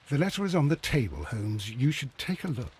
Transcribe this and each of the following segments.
The letter is on the table, Holmes. You should take a look.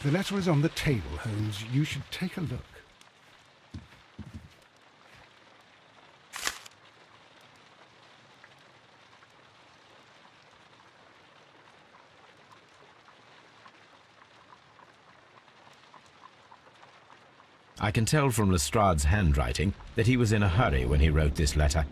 The letter is on the table, Holmes. You should take a look. I can tell from Lestrade's handwriting that he was in a hurry when he wrote this letter.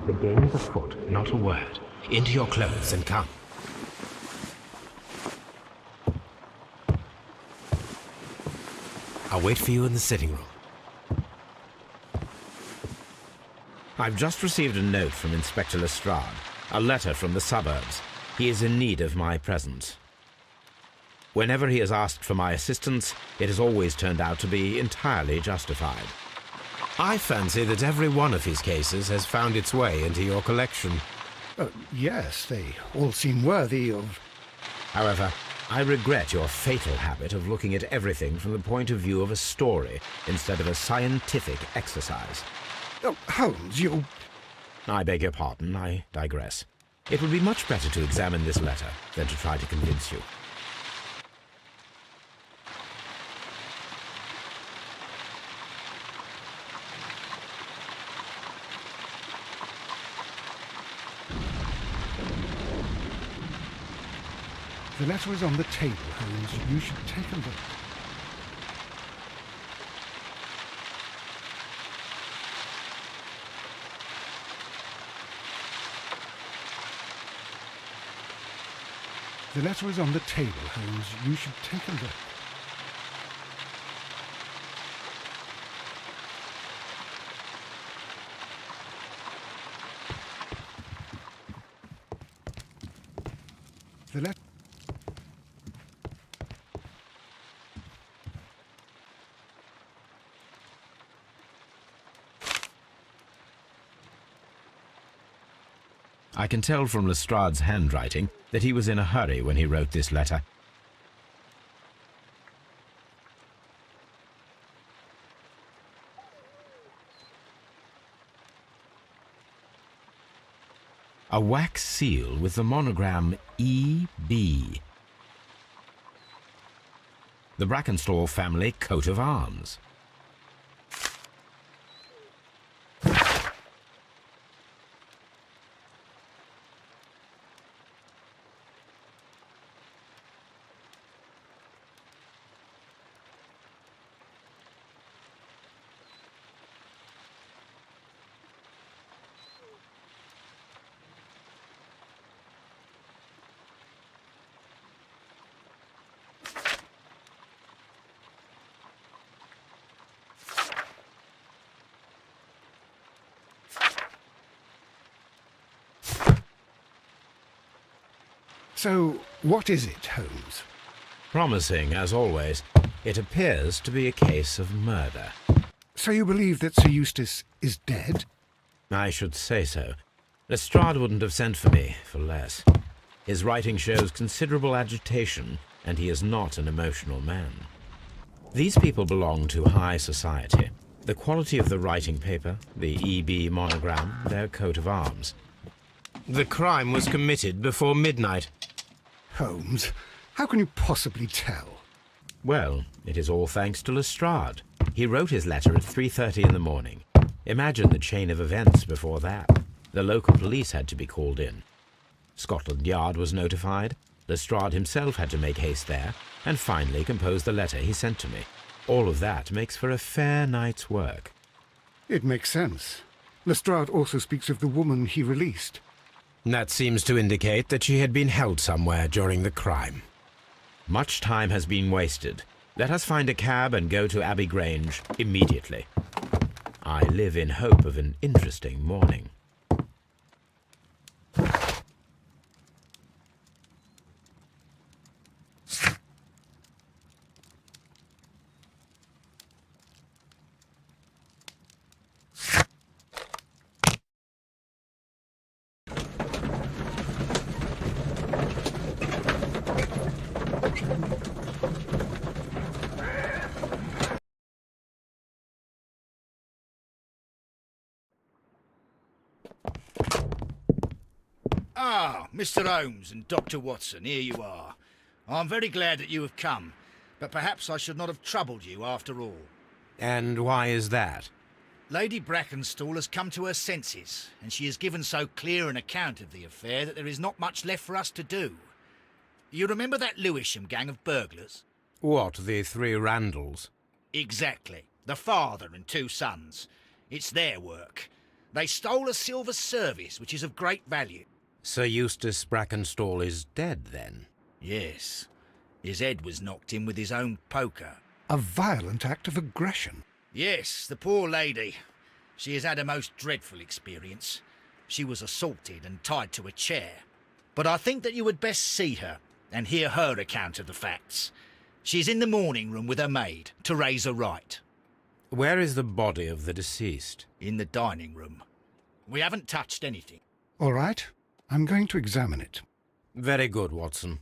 The game is afoot, not a word. Into your clothes and come. I'll wait for you in the sitting room. I've just received a note from Inspector Lestrade, a letter from the suburbs. He is in need of my presence. Whenever he has asked for my assistance, it has always turned out to be entirely justified. I fancy that every one of his cases has found its way into your collection. Yes, they all seem worthy of... However, I regret your fatal habit of looking at everything from the point of view of a story instead of a scientific exercise. Oh, Holmes, you... I beg your pardon, I digress. It would be much better to examine this letter than to try to convince you. The letter is on the table, Holmes. You should take a look. The letter is on the table, Holmes. You should take a look. The letter... I can tell from Lestrade's handwriting that he was in a hurry when he wrote this letter. A wax seal with the monogram E.B. The Brackenstall family coat of arms. So, what is it, Holmes? Promising, as always. It appears to be a case of murder. So you believe that Sir Eustace is dead? I should say so. Lestrade wouldn't have sent for me for less. His writing shows considerable agitation, and he is not an emotional man. These people belong to high society. The quality of the writing paper, the E.B. monogram, their coat of arms. The crime was committed before midnight. Holmes, how can you possibly tell? Well, it is all thanks to Lestrade. He wrote his letter at 3:30 in the morning. Imagine the chain of events before that. The local police had to be called in. Scotland Yard was notified. Lestrade himself had to make haste there, and finally compose the letter he sent to me. All of that makes for a fair night's work. It makes sense. Lestrade also speaks of the woman he released. That seems to indicate that she had been held somewhere during the crime. Much time has been wasted. Let us find a cab and go to Abbey Grange immediately. I live in hope of an interesting morning. Ah, Mr. Holmes and Dr. Watson, here you are. I'm very glad that you have come, but perhaps I should not have troubled you after all. And why is that? Lady Brackenstall has come to her senses, and she has given so clear an account of the affair that there is not much left for us to do. You remember that Lewisham gang of burglars? What, the three Randalls? Exactly. The father and two sons. It's their work. They stole a silver service, which is of great value. Sir Eustace Brackenstall is dead, then? Yes. His head was knocked in with his own poker. A violent act of aggression. Yes, the poor lady. She has had a most dreadful experience. She was assaulted and tied to a chair. But I think that you would best see her and hear her account of the facts. She's in the morning room with her maid, Teresa Wright. Where is the body of the deceased? In the dining room. We haven't touched anything. All right, I'm going to examine it. Very good, Watson.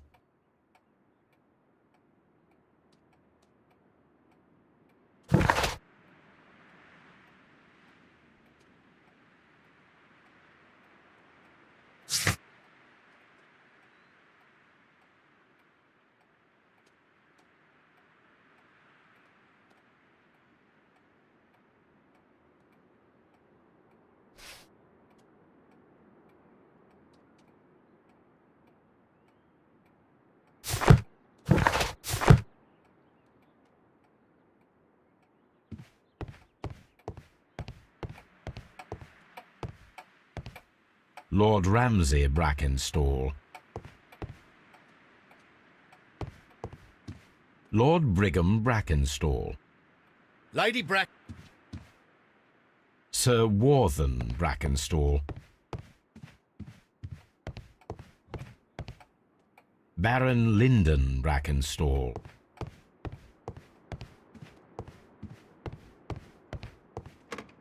Lord Ramsay Brackenstall. Lord Brigham Brackenstall. Lady Sir Warthen Brackenstall. Baron Lyndon Brackenstall.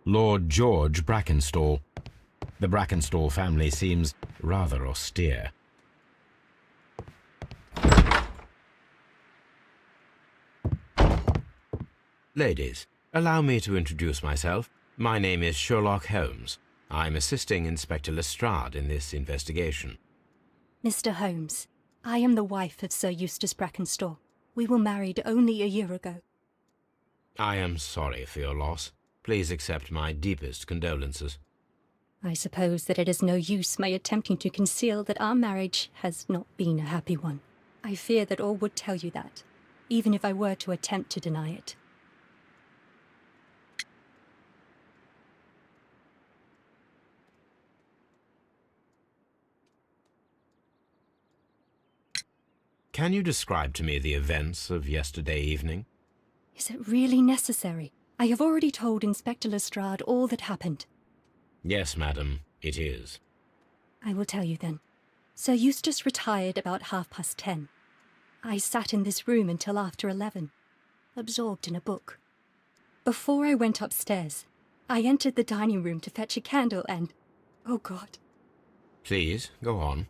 Lord George Brackenstall. The Brackenstall family seems rather austere. Ladies, allow me to introduce myself. My name is Sherlock Holmes. I'm assisting Inspector Lestrade in this investigation. Mr. Holmes, I am the wife of Sir Eustace Brackenstall. We were married only a year ago. I am sorry for your loss. Please accept my deepest condolences. I suppose that it is no use my attempting to conceal that our marriage has not been a happy one. I fear that all would tell you that, even if I were to attempt to deny it. Can you describe to me the events of yesterday evening? Is it really necessary? I have already told Inspector Lestrade all that happened. Yes, madam, it is. I will tell you then. Sir Eustace retired about 10:30. I sat in this room until after 11, absorbed in a book. Before I went upstairs, I entered the dining room to fetch a candle and... oh God. Please, go on.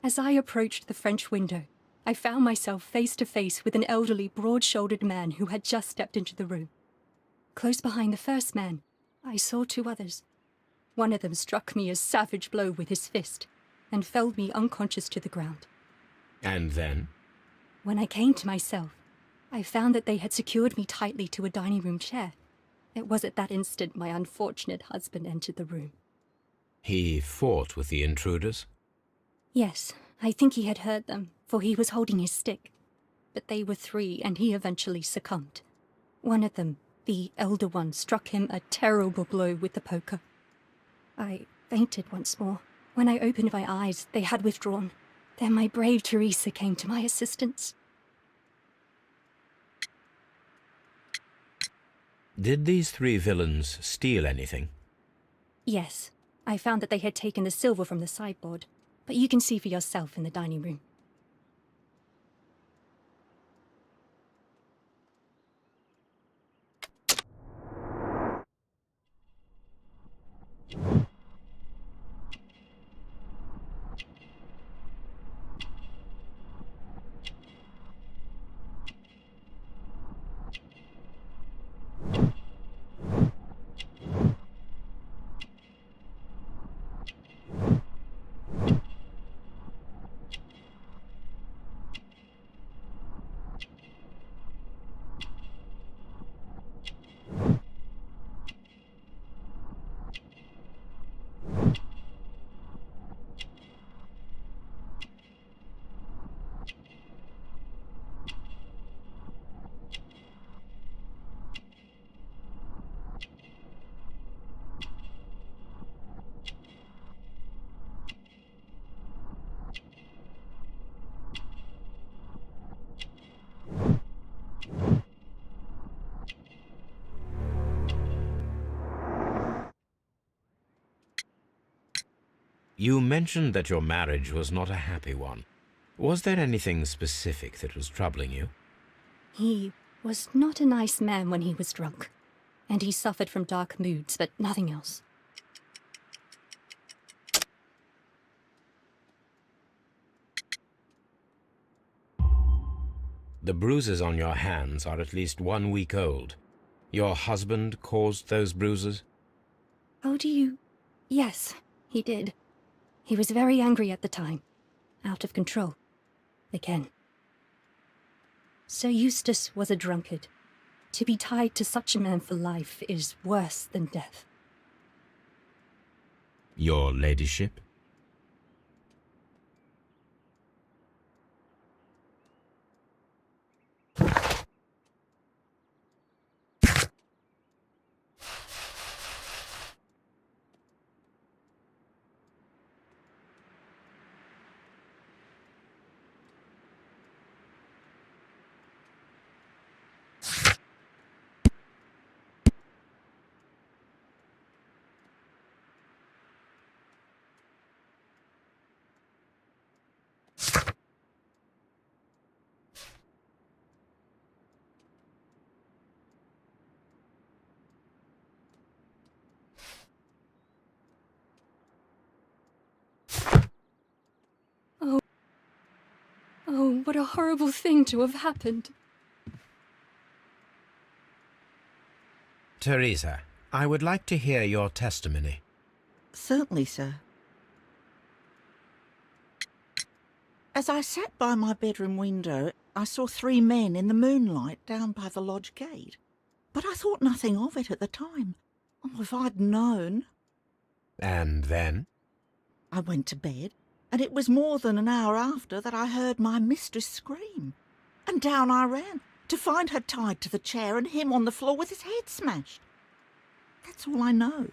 As I approached the French window, I found myself face to face with an elderly, broad-shouldered man who had just stepped into the room. Close behind the first man, I saw two others. One of them struck me a savage blow with his fist and felled me unconscious to the ground. And then? When I came to myself, I found that they had secured me tightly to a dining room chair. It was at that instant my unfortunate husband entered the room. He fought with the intruders? Yes, I think he had heard them, for he was holding his stick. But they were 3, and he eventually succumbed. One of them, the elder one, struck him a terrible blow with the poker. I fainted once more. When I opened my eyes, they had withdrawn. Then my brave Teresa came to my assistance. Did these 3 villains steal anything? Yes, I found that they had taken the silver from the sideboard, but you can see for yourself in the dining room. You mentioned that your marriage was not a happy one. Was there anything specific that was troubling you? He was not a nice man when he was drunk, and he suffered from dark moods, but nothing else. The bruises on your hands are at least 1 week old. Your husband caused those bruises? How do you... Yes, he did. He was very angry at the time. Out of control. Again. Sir Eustace was a drunkard. To be tied to such a man for life is worse than death. Your ladyship? Oh, what a horrible thing to have happened. Teresa, I would like to hear your testimony. Certainly, sir. As I sat by my bedroom window, I saw 3 men in the moonlight down by the lodge gate. But I thought nothing of it at the time. Oh, if I'd known. And then? I went to bed, and it was more than an hour after that I heard my mistress scream. And down I ran, to find her tied to the chair and him on the floor with his head smashed. That's all I know.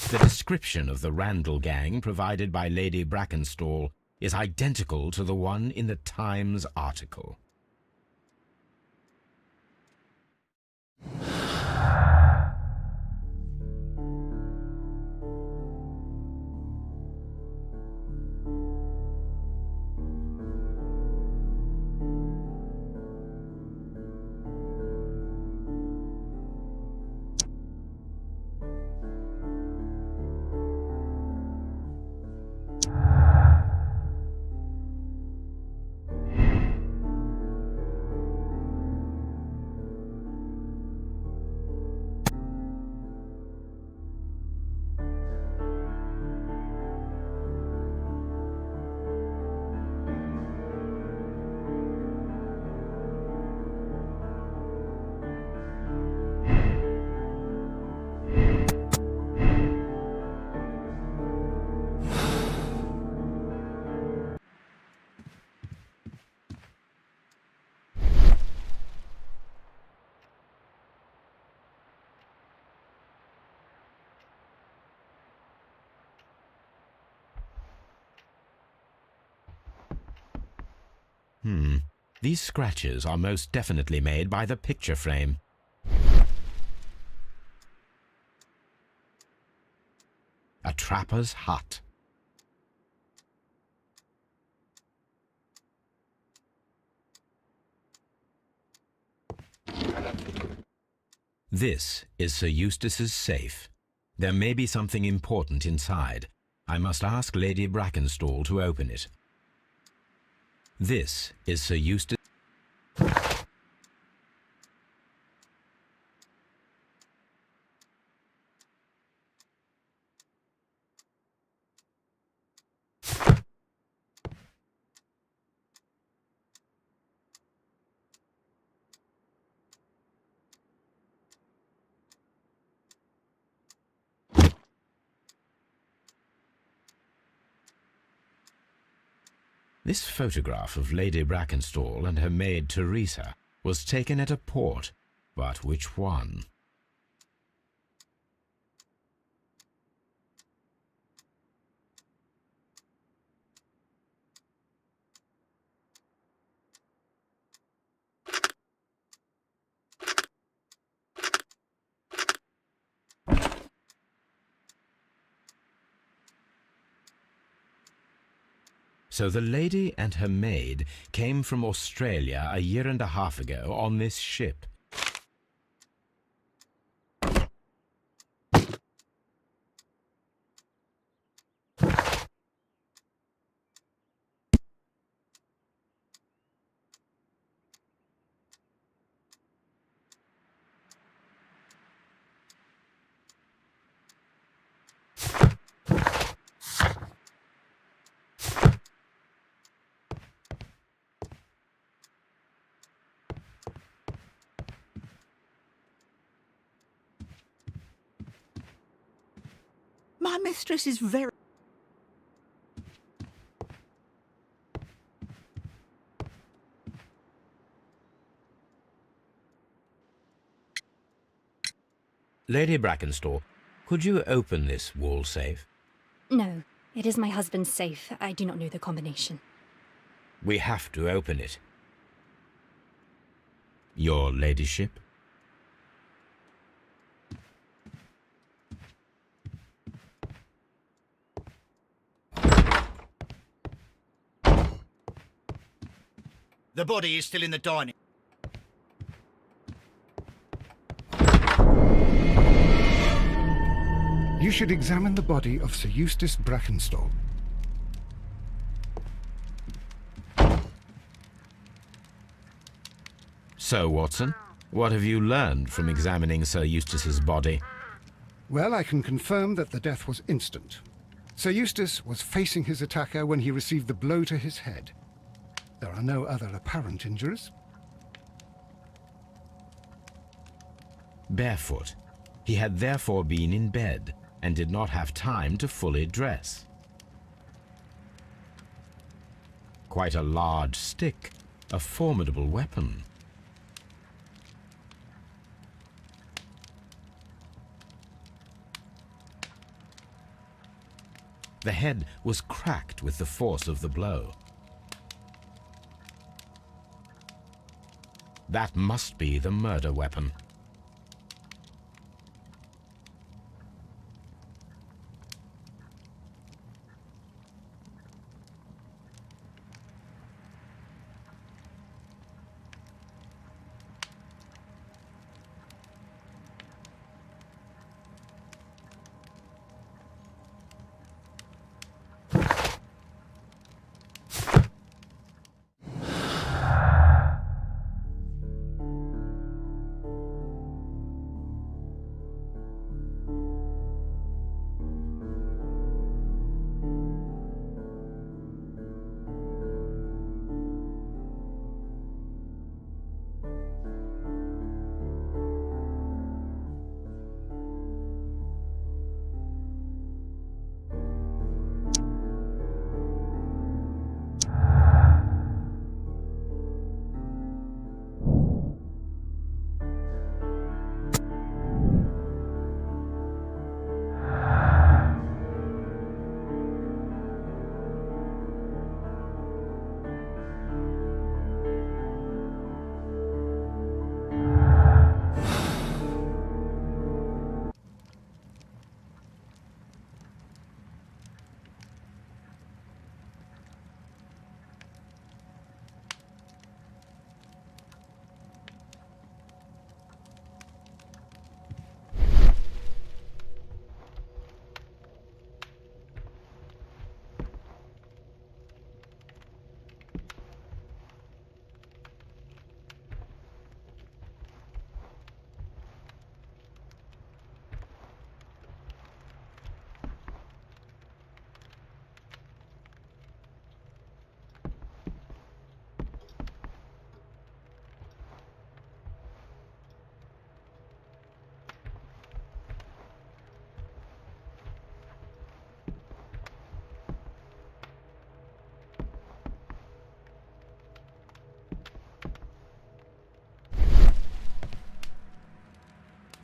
The description of the Randall gang provided by Lady Brackenstall is identical to the one in the Times article. These scratches are most definitely made by the picture frame. A trapper's hut. This is Sir Eustace's safe. There may be something important inside. I must ask Lady Brackenstall to open it. This is Sir Eustace. This photograph of Lady Brackenstall and her maid Teresa was taken at a port, but which one? So the lady and her maid came from Australia a year and a half ago on this ship. My mistress is very... Lady Brackenstall, could you open this wall safe? No, it is my husband's safe. I do not know the combination. We have to open it. Your ladyship? The body is still in the dining. You should examine the body of Sir Eustace Brackenstall. So, Watson, what have you learned from examining Sir Eustace's body? Well, I can confirm that the death was instant. Sir Eustace was facing his attacker when he received the blow to his head. There are no other apparent injuries. Barefoot. He had therefore been in bed and did not have time to fully dress. Quite a large stick, a formidable weapon. The head was cracked with the force of the blow. That must be the murder weapon.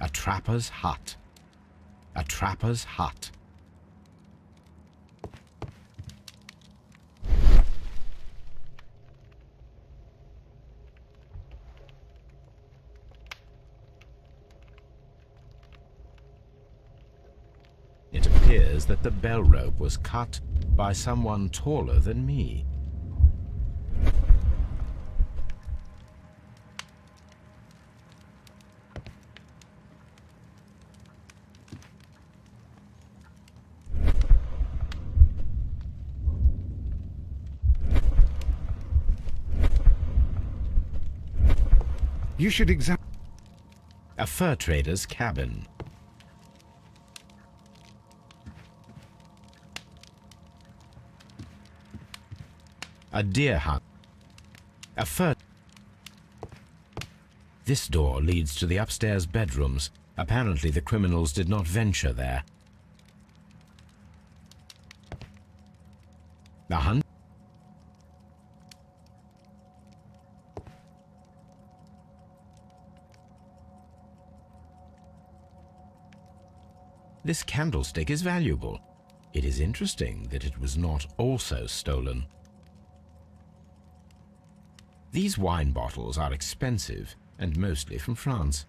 A trapper's hut. A trapper's hut. It appears that the bell rope was cut by someone taller than me. You should examine. A fur trader's cabin. A deer hunt. A fur. This door leads to the upstairs bedrooms. Apparently the criminals did not venture there. The hunt. This candlestick is valuable. It is interesting that it was not also stolen. These wine bottles are expensive and mostly from France.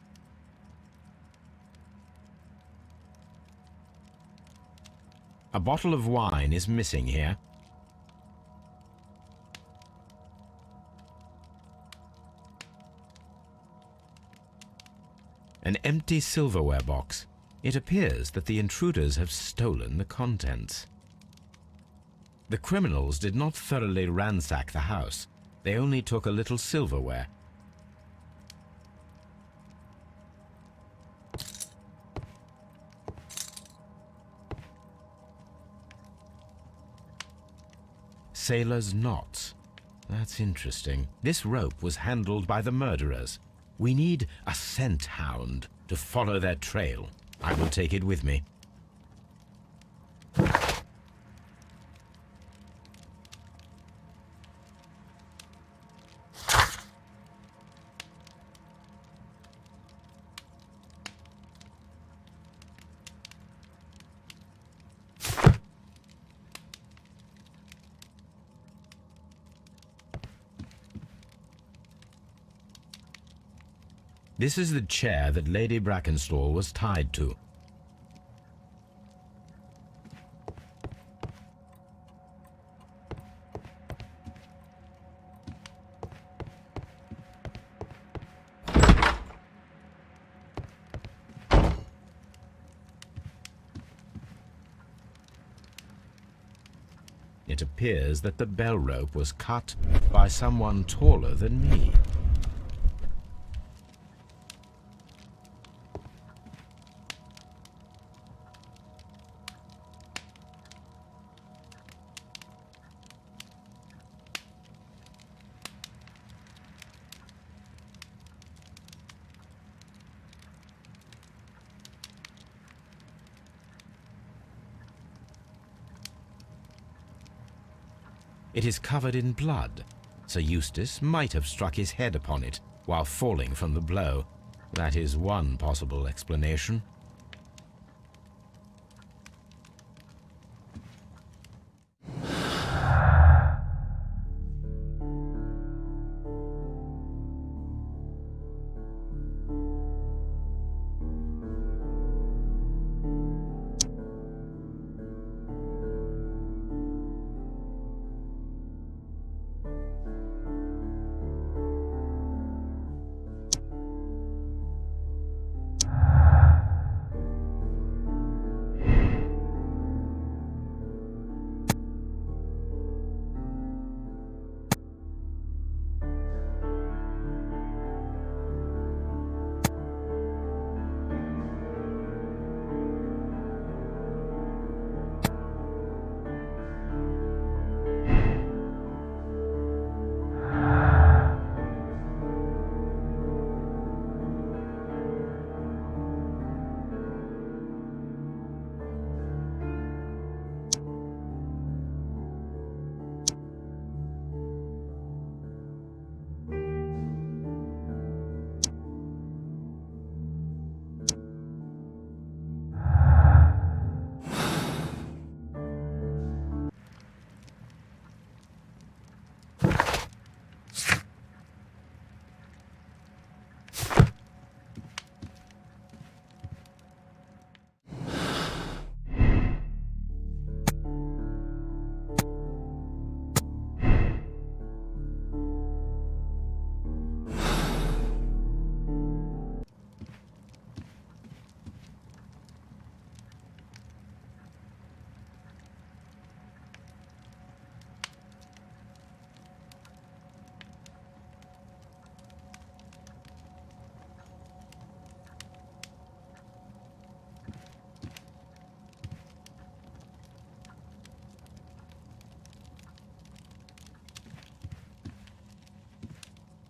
A bottle of wine is missing here. An empty silverware box. It appears that the intruders have stolen the contents. The criminals did not thoroughly ransack the house. They only took a little silverware. Sailor's knots. That's interesting. This rope was handled by the murderers. We need a scent hound to follow their trail. I will take it with me. This is the chair that Lady Brackenstall was tied to. It appears that the bell rope was cut by someone taller than me. It is covered in blood. Sir Eustace might have struck his head upon it while falling from the blow. That is one possible explanation.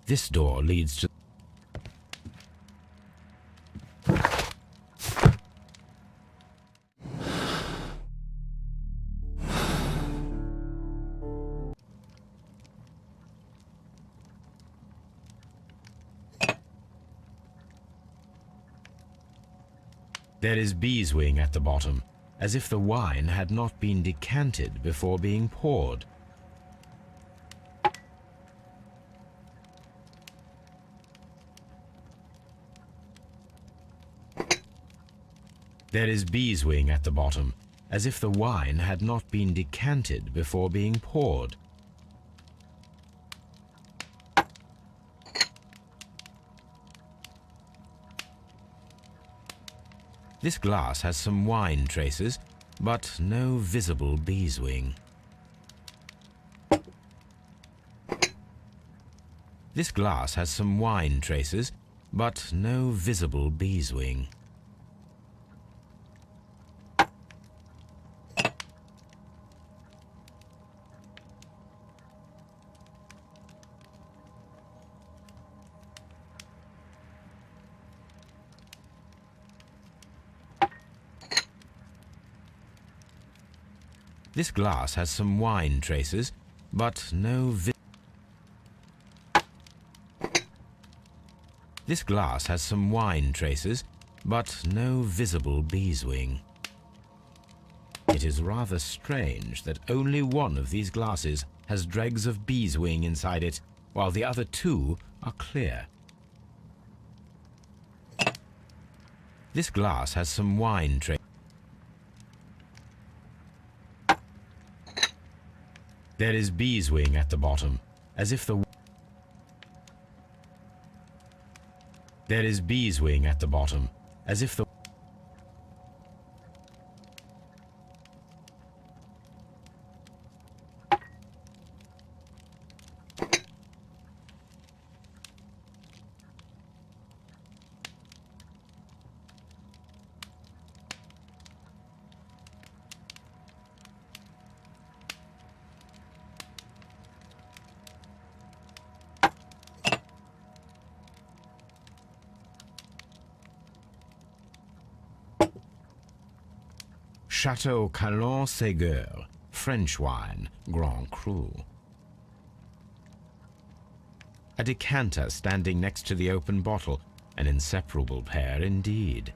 This door leads to... There is beeswing at the bottom, as if the wine had not been decanted before being poured. There is beeswing at the bottom, as if the wine had not been decanted before being poured. This glass has some wine traces, but no visible beeswing. This glass has some wine traces, but no visible beeswing. This glass has some wine traces, but no This glass has some wine traces, but no visible beeswing. It is rather strange that only one of these glasses has dregs of beeswing inside it, while the other two are clear. This glass has some wine There is beeswing at the bottom, as if the... There is beeswing at the bottom, as if the... Chateau Calon-Ségur, French wine, Grand Cru. A decanter standing next to the open bottle, an inseparable pair indeed.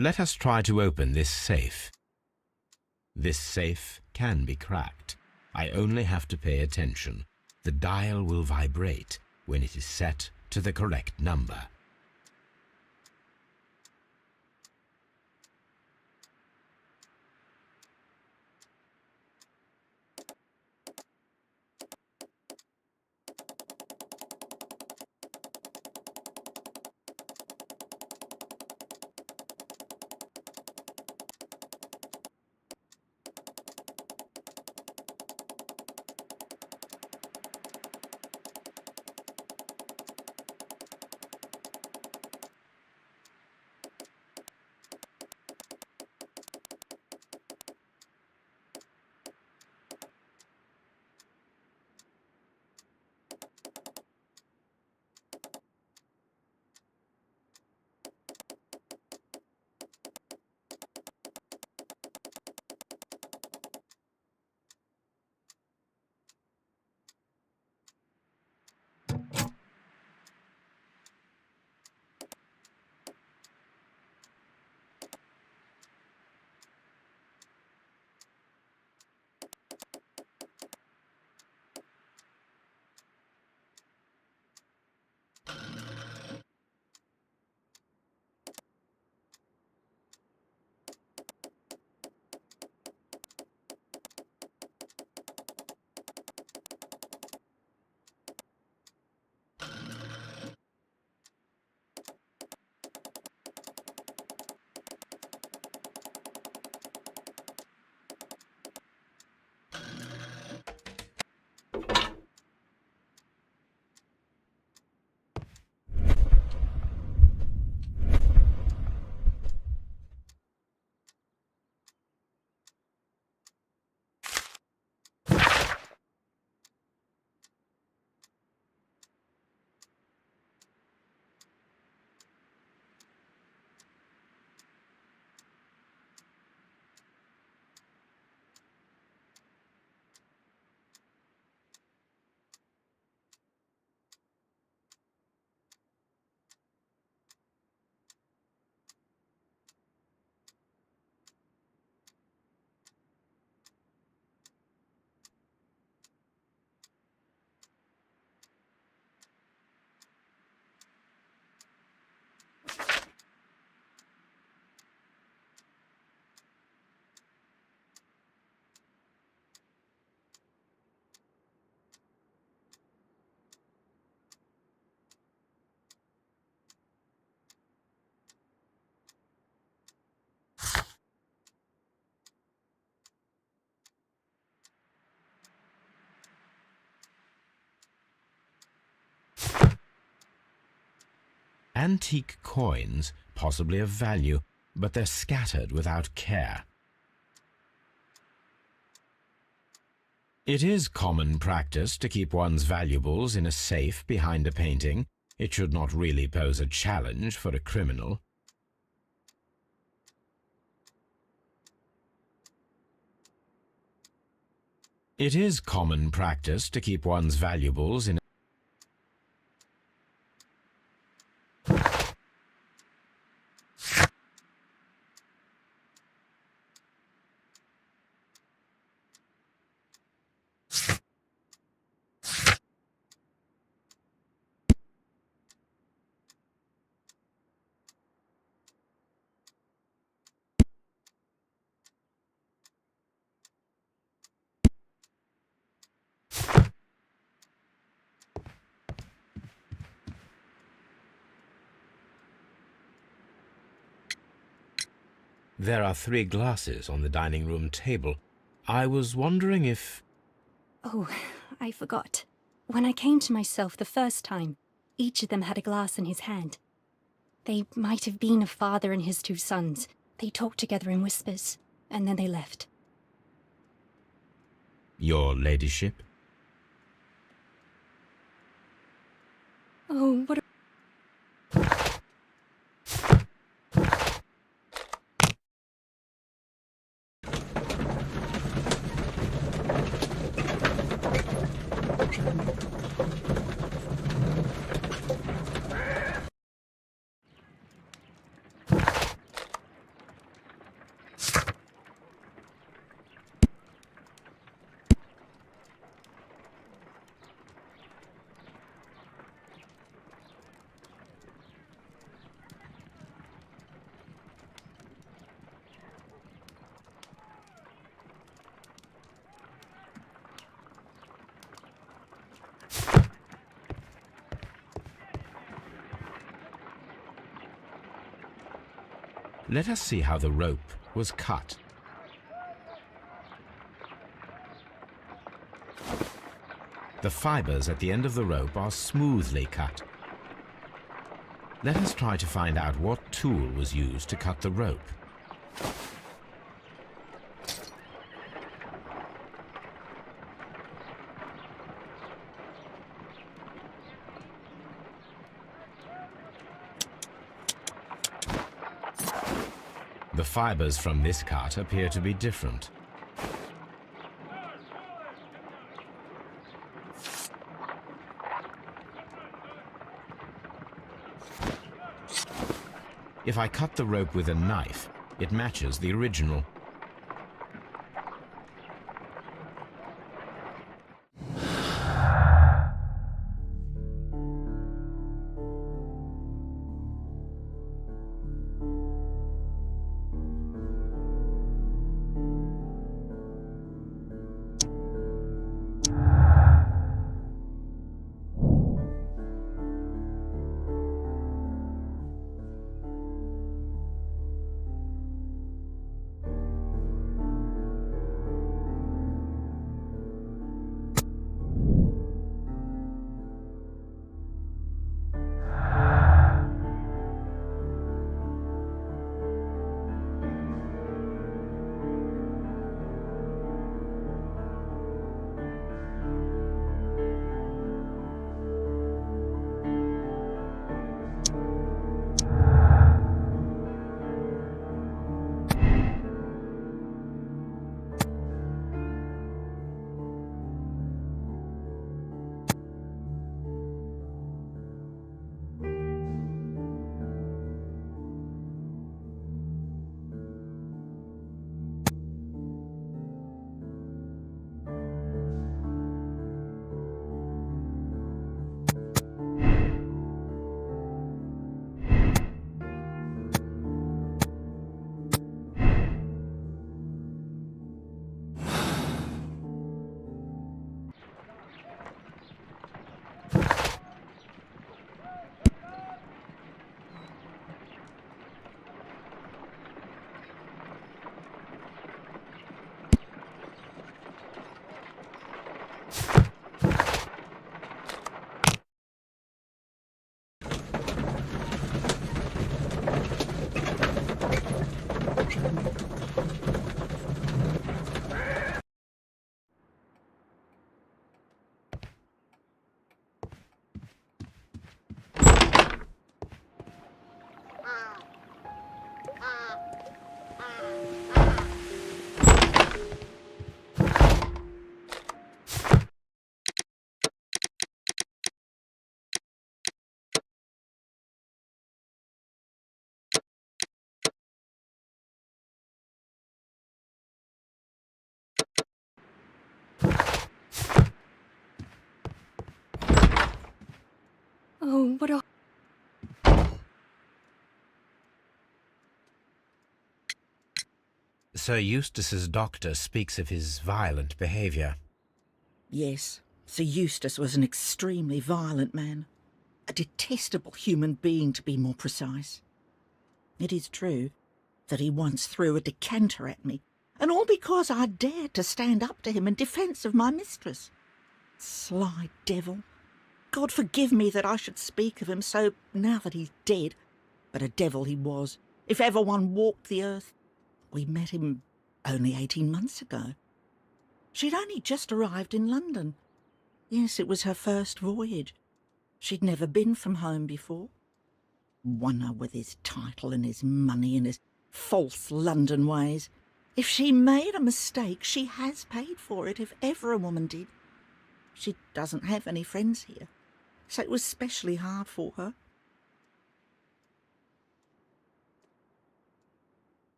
Let us try to open this safe. This safe can be cracked. I only have to pay attention. The dial will vibrate when it is set to the correct number. Antique coins, possibly of value, but they're scattered without care. It is common practice to keep one's valuables in a safe behind a painting. It should not really pose a challenge for a criminal. It is common practice to keep one's valuables in There are 3 glasses on the dining room table. I was wondering if... Oh, I forgot. When I came to myself the first time, each of them had a glass in his hand. They might have been a father and his 2 sons. They talked together in whispers, and then they left. Your ladyship? Oh, what a... Let us see how the rope was cut. The fibers at the end of the rope are smoothly cut. Let us try to find out what tool was used to cut the rope. The fibers from this cut appear to be different. If I cut the rope with a knife, it matches the original. Oh, what a... Sir Eustace's doctor speaks of his violent behaviour. Yes, Sir Eustace was an extremely violent man. A detestable human being, to be more precise. It is true that he once threw a decanter at me, and all because I dared to stand up to him in defence of my mistress. Sly devil. God forgive me that I should speak of him so now that he's dead, but a devil he was, if ever one walked the earth. We met him only 18 months ago. She'd only just arrived in London. Yes, it was her first voyage. She'd never been from home before. Wonder with his title and his money and his false London ways. If she made a mistake, she has paid for it, if ever a woman did. She doesn't have any friends here, so it was specially hard for her.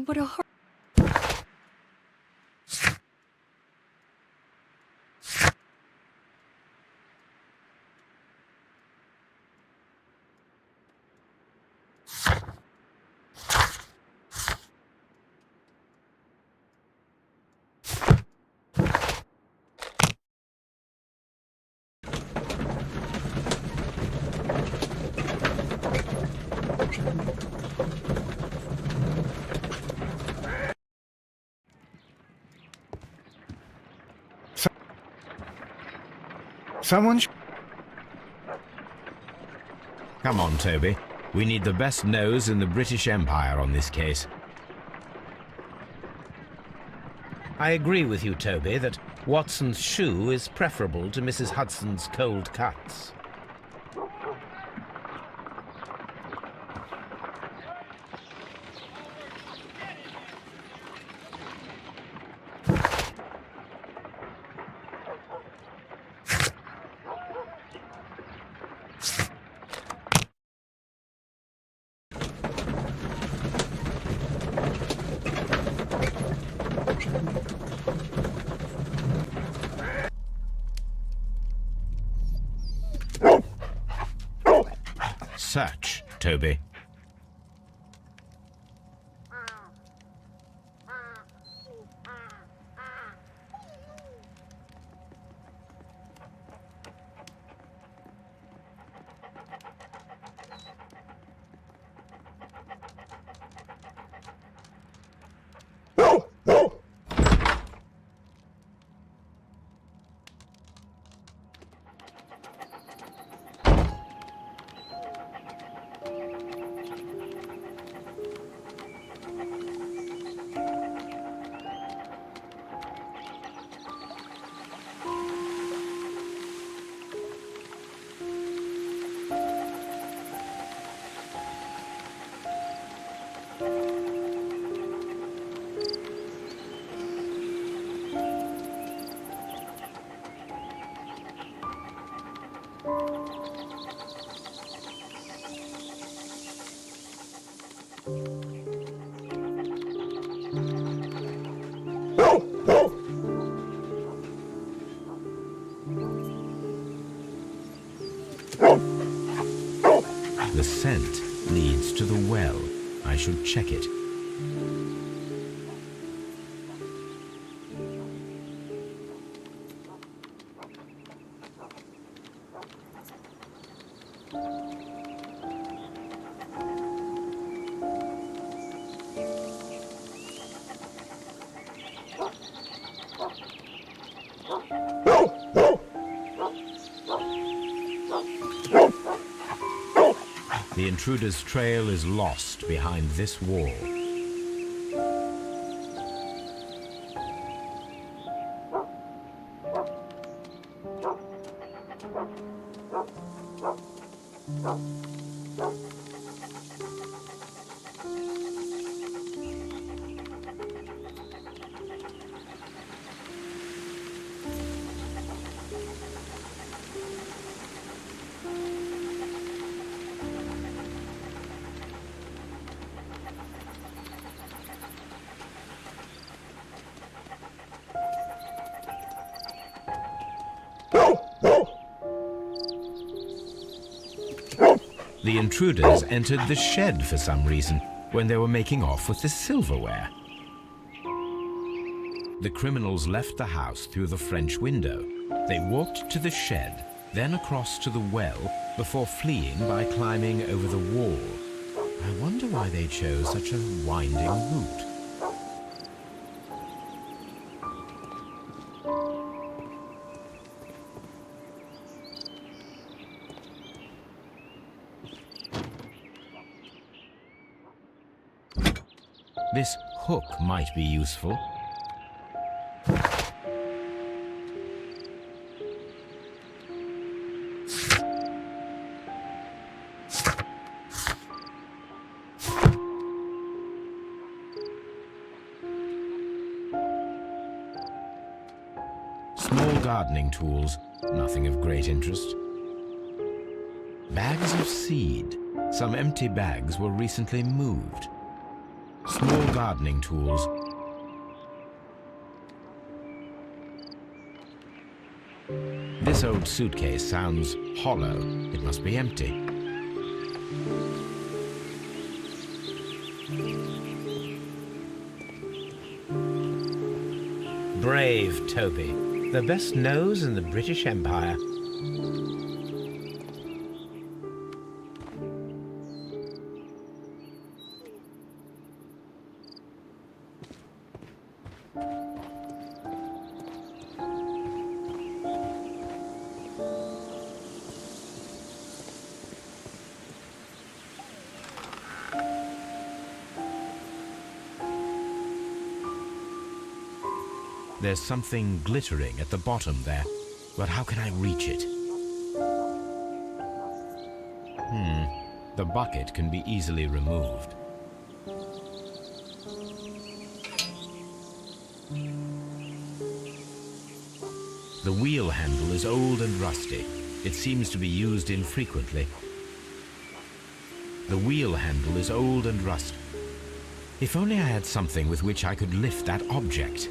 what a horror. Someone... Come on, Toby. We need the best nose in the British Empire on this case. I agree with you, Toby, that Watson's shoe is preferable to Mrs. Hudson's cold cuts. Search, Toby. The scent leads to the well. I should check it. The intruder's trail is lost behind this wall. The intruders entered the shed for some reason when they were making off with the silverware. The criminals left the house through the French window. They walked to the shed, then across to the well, before fleeing by climbing over the wall. I wonder why they chose such a winding route. This hook might be useful. Small gardening tools, nothing of great interest. Bags of seed. Some empty bags were recently moved. Small gardening tools. This old suitcase sounds hollow. It must be empty. Brave Toby, the best nose in the British Empire. There's something glittering at the bottom there, but how can I reach it? The bucket can be easily removed. The wheel handle is old and rusty. It seems to be used infrequently. The wheel handle is old and rusty. If only I had something with which I could lift that object.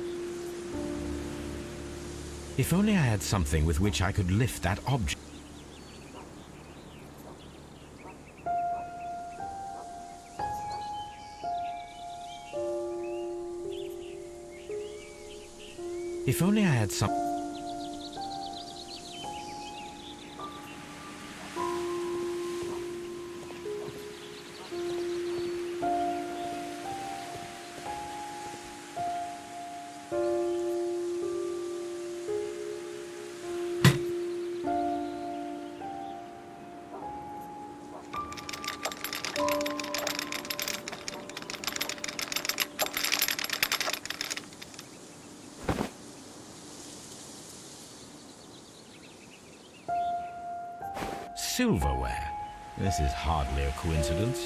If only I had something with which I could lift that object. If only I had some... Silverware. This is hardly a coincidence.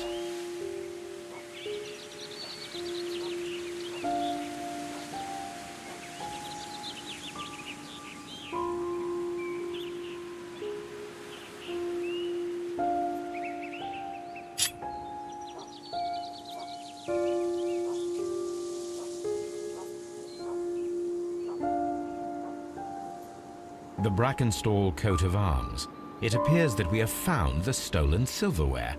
The Brackenstall coat of arms. It appears that we have found the stolen silverware.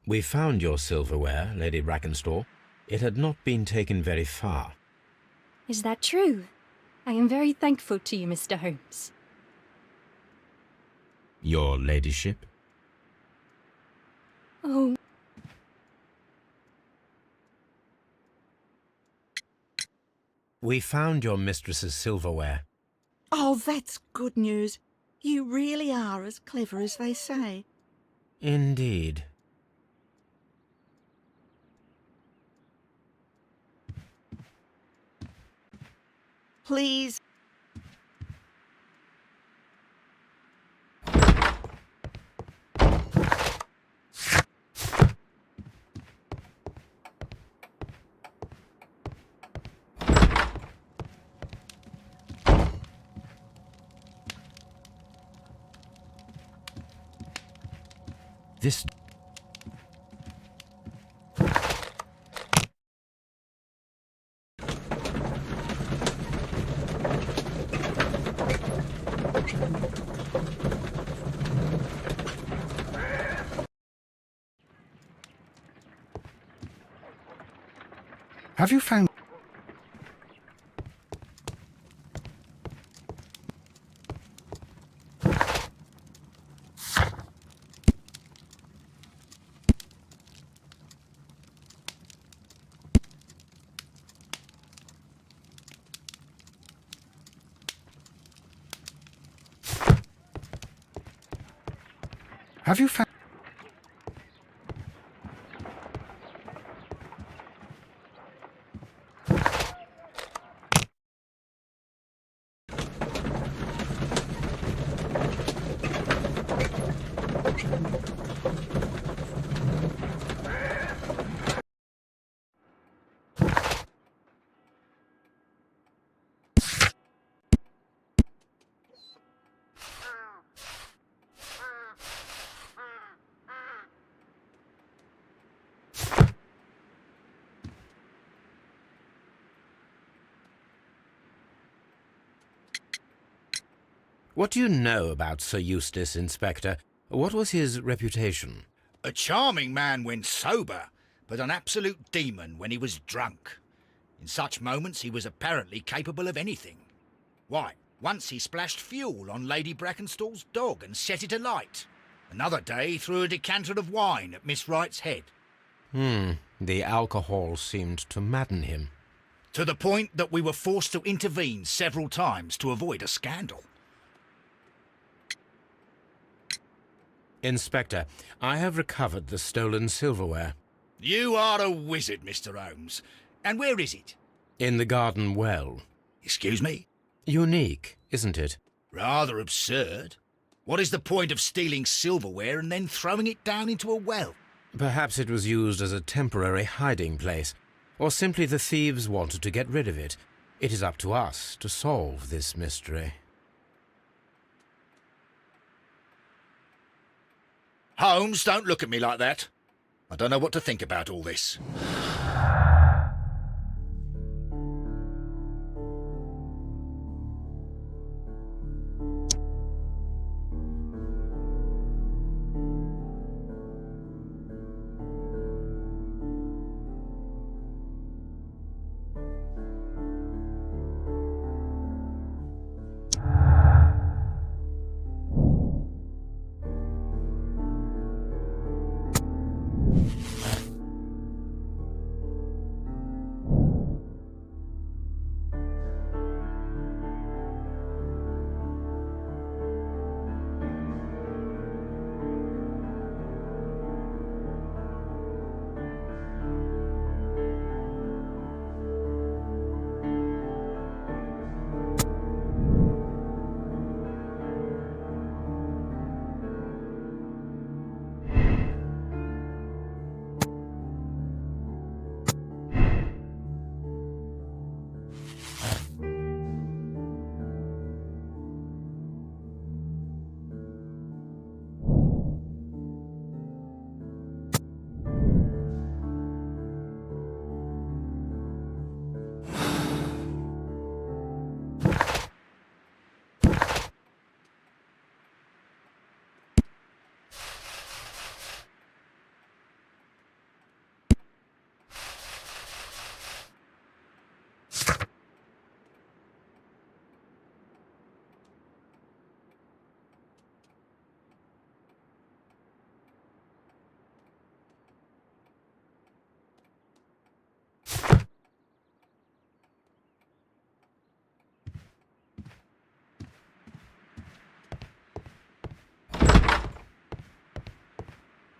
We found your silverware, Lady Brackenstall. It had not been taken very far. Is that true? I am very thankful to you, Mr. Holmes. Your ladyship? Oh, We found your mistress's silverware. Oh, that's good news. You really are as clever as they say. Indeed. Please. This... Have you found... Have you found... What do you know about Sir Eustace, Inspector? What was his reputation? A charming man when sober, but an absolute demon when he was drunk. In such moments he was apparently capable of anything. Why, once he splashed fuel on Lady Brackenstall's dog and set it alight. Another day he threw a decanter of wine at Miss Wright's head. The alcohol seemed to madden him. To the point that we were forced to intervene several times to avoid a scandal. Inspector, I have recovered the stolen silverware. You are a wizard, Mr. Holmes. And where is it? In the garden well. Excuse me? Unique, isn't it? Rather absurd. What is the point of stealing silverware and then throwing it down into a well? Perhaps it was used as a temporary hiding place, or simply the thieves wanted to get rid of it. It is up to us to solve this mystery. Holmes, don't look at me like that. I don't know what to think about all this.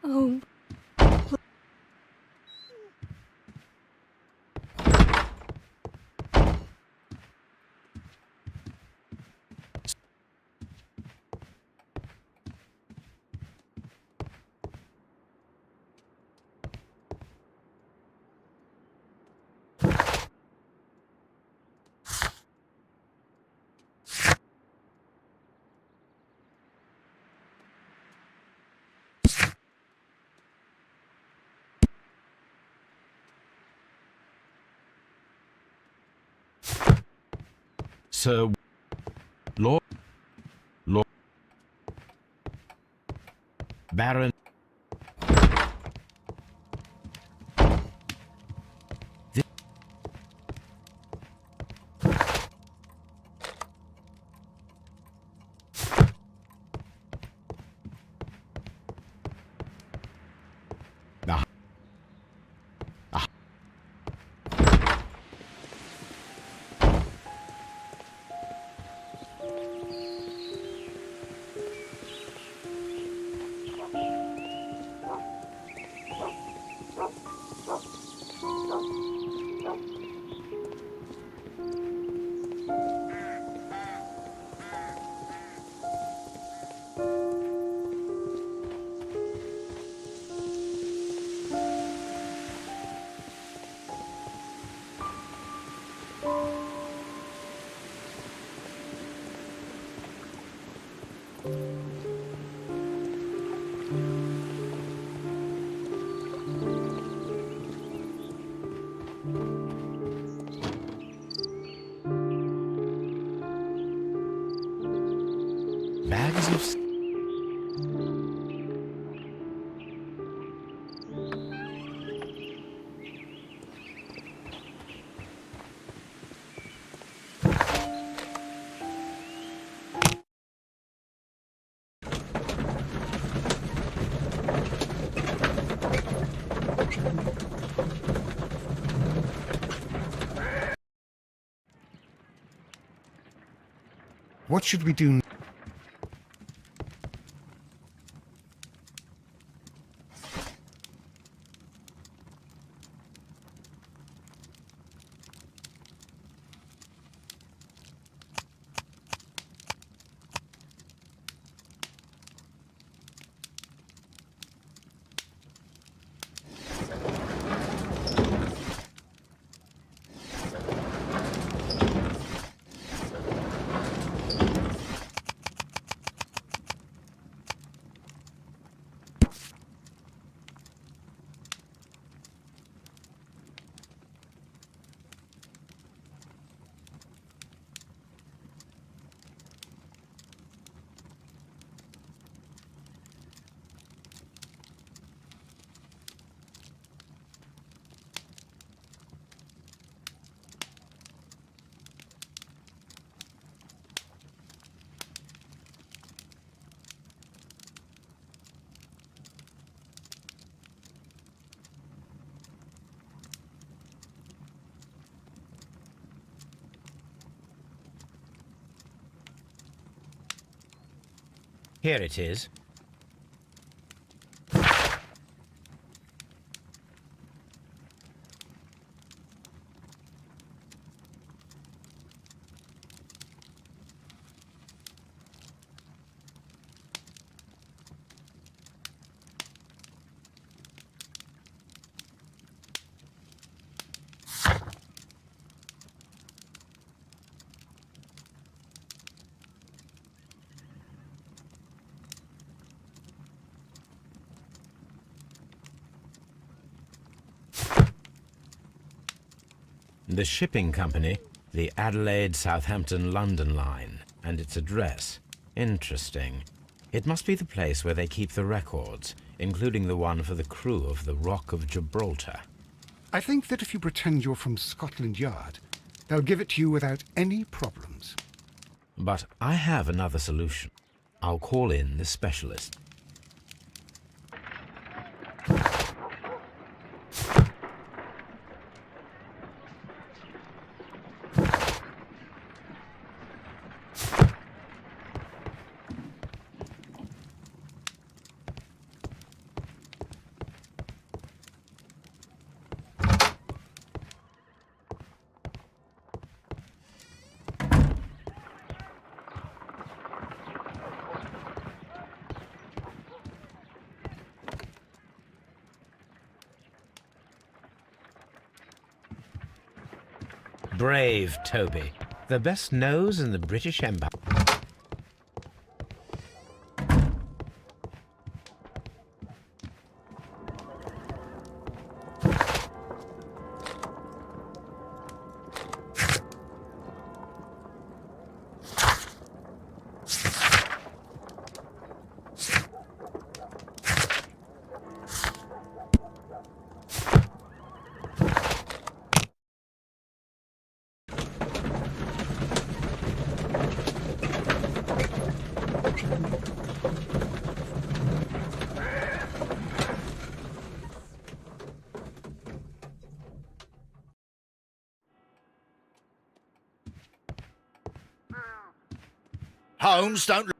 Oh, Sir Lord Baron bags of What should we do? Here it is. The shipping company, the Adelaide, Southampton, London line, and its address. Interesting. It must be the place where they keep the records, including the one for the crew of the Rock of Gibraltar. I think that if you pretend you're from Scotland Yard, they'll give it to you without any problems. But I have another solution. I'll call in the specialist. Brave Toby, the best nose in the British Empire. Holmes, don't...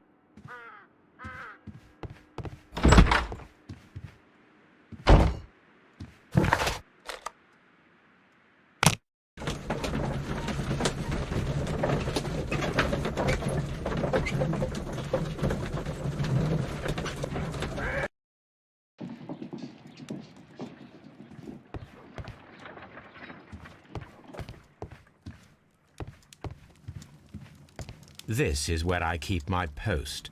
This is where I keep my post.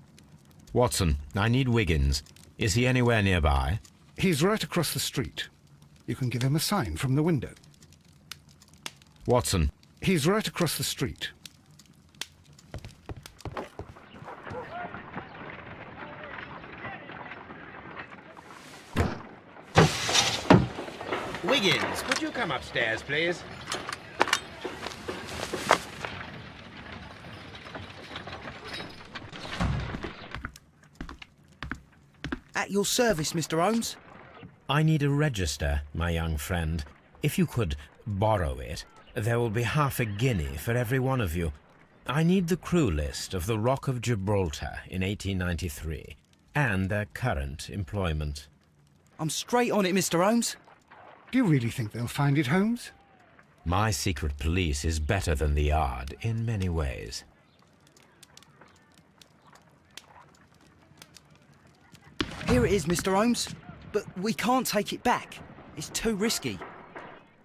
Watson, I need Wiggins. Is he anywhere nearby? He's right across the street. You can give him a sign from the window. Watson. He's right across the street. Wiggins, would you come upstairs, please? At your service, Mr. Holmes. I need a register, my young friend. If you could borrow it, there will be half a guinea for every one of you. I need the crew list of the Rock of Gibraltar in 1893, and their current employment. I'm straight on it, Mr. Holmes. Do you really think they'll find it, Holmes? My secret police is better than the Yard in many ways. Here it is, Mr. Holmes. But we can't take it back. It's too risky.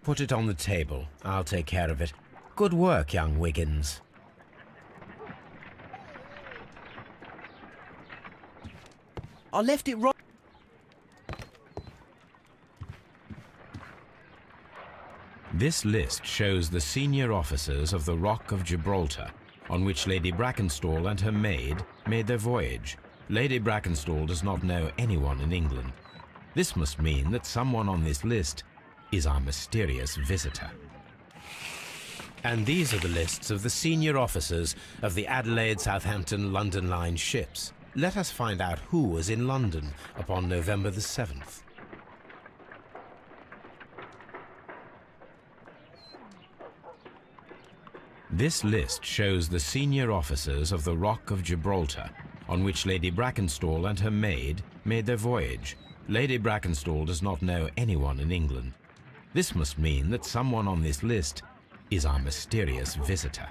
Put it on the table. I'll take care of it. Good work, young Wiggins. I left it right... This list shows the senior officers of the Rock of Gibraltar, on which Lady Brackenstall and her maid made their voyage. Lady Brackenstall does not know anyone in England. This must mean that someone on this list is our mysterious visitor. And these are the lists of the senior officers of the Adelaide, Southampton, London line ships. Let us find out who was in London upon November the 7th. This list shows the senior officers of the Rock of Gibraltar, on which Lady Brackenstall and her maid made their voyage. Lady Brackenstall does not know anyone in England. This must mean that someone on this list is our mysterious visitor.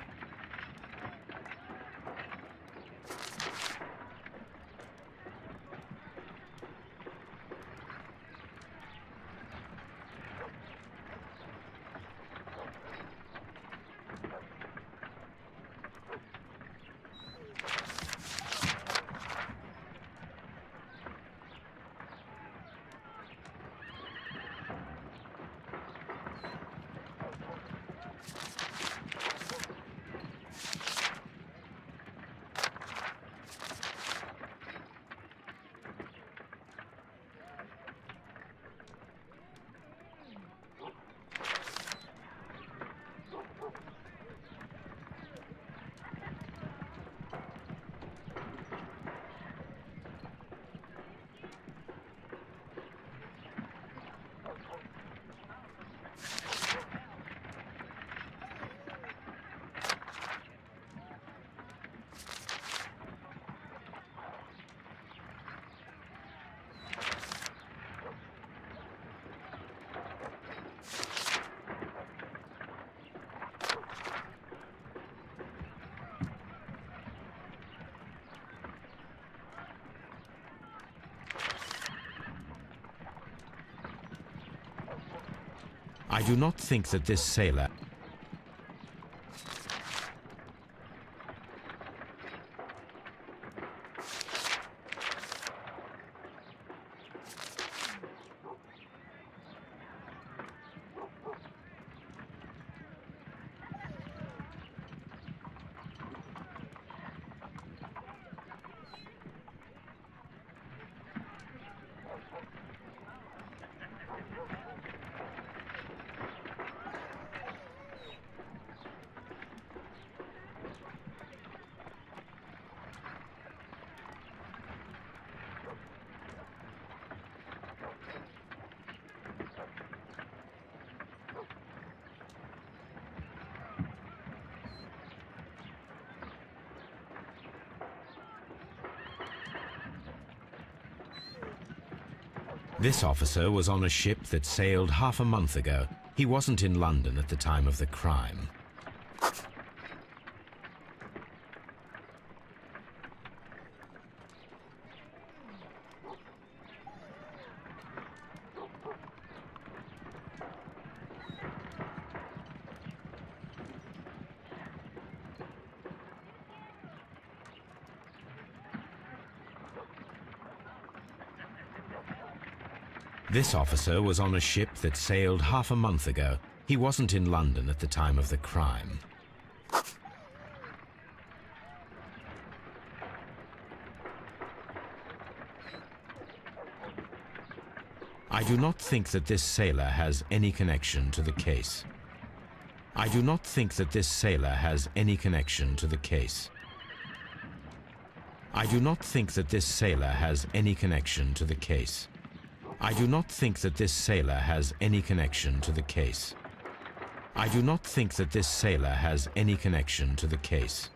I do not think that this sailor... This officer was on a ship that sailed half a month ago. He wasn't in London at the time of the crime. This officer was on a ship that sailed half a month ago. He wasn't in London at the time of the crime. I do not think that this sailor has any connection to the case. I do not think that this sailor has any connection to the case. I do not think that this sailor has any connection to the case. I do not think that this sailor has any connection to the case. I do not think that this sailor has any connection to the case.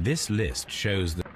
This list shows that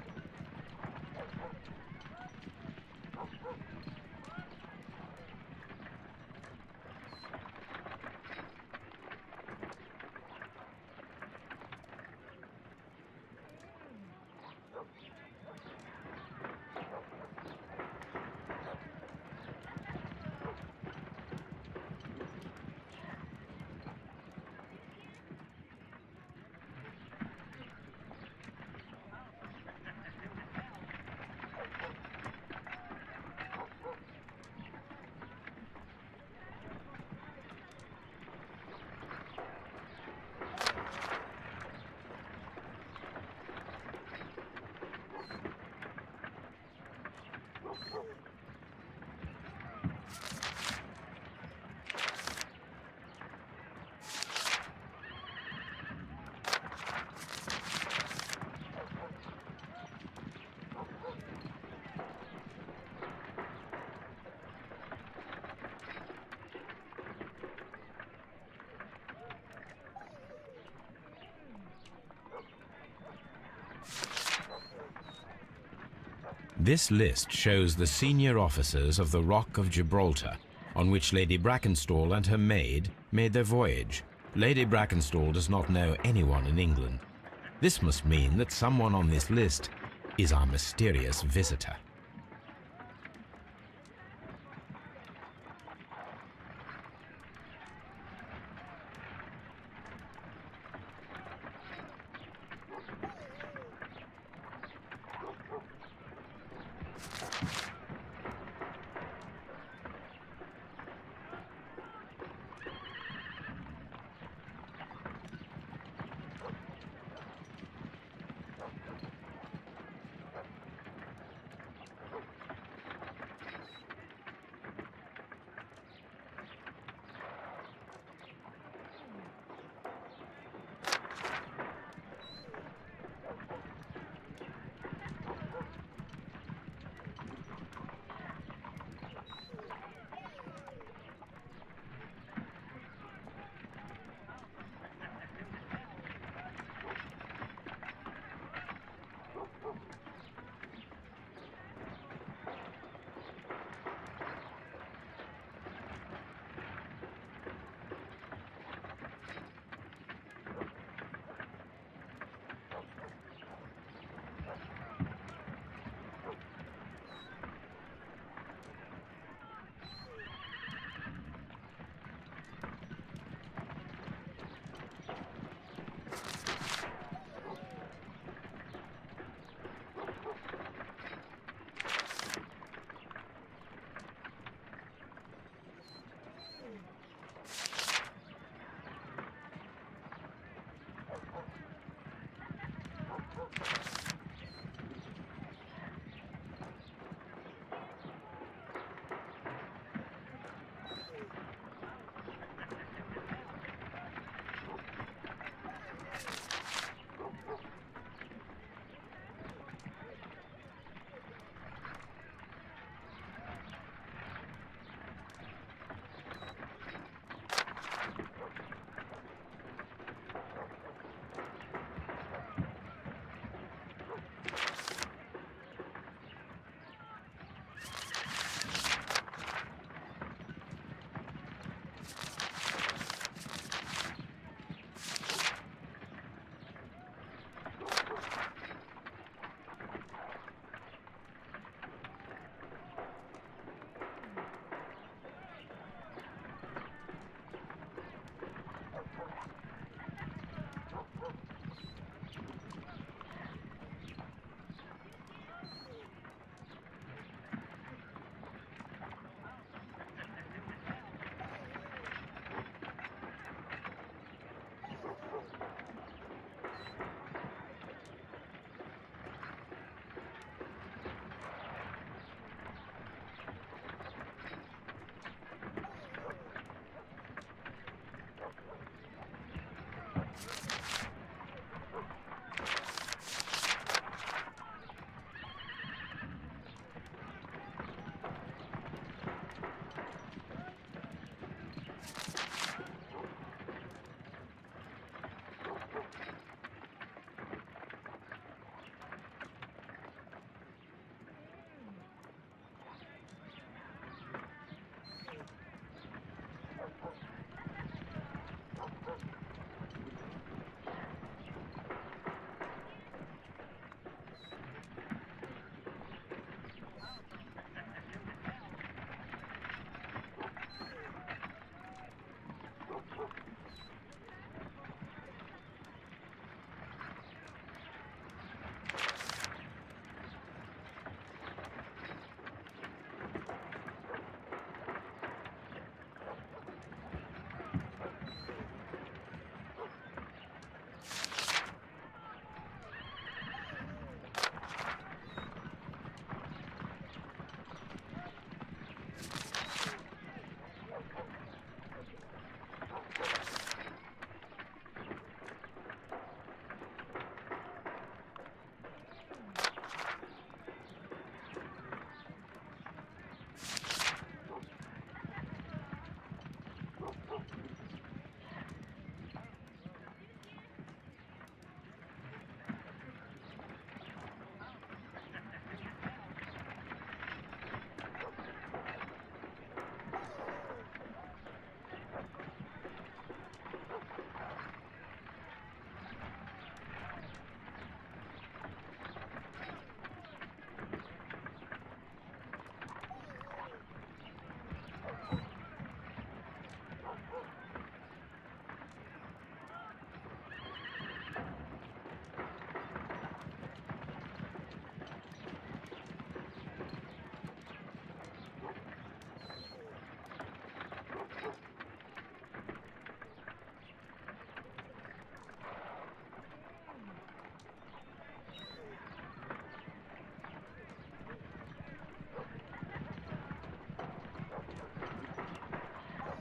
This list shows the senior officers of the Rock of Gibraltar, on which Lady Brackenstall and her maid made their voyage. Lady Brackenstall does not know anyone in England. This must mean that someone on this list is our mysterious visitor.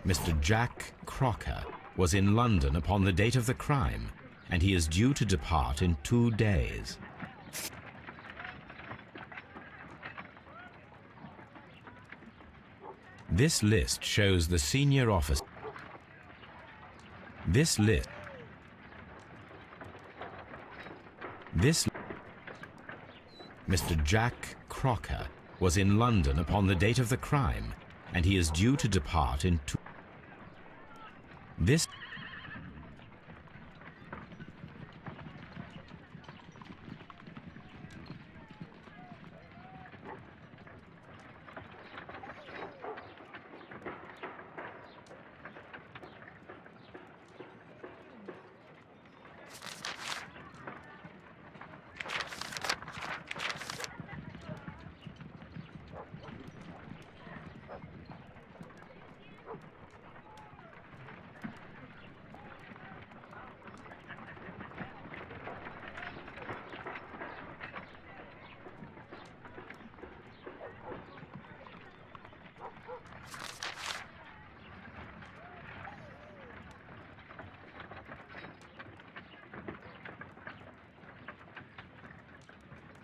Mr. Jack Crocker was in London upon the date of the crime, and he is due to depart in 2 days. This list shows the senior officer. Mr. Jack Crocker was in London upon the date of the crime, and he is due to depart in This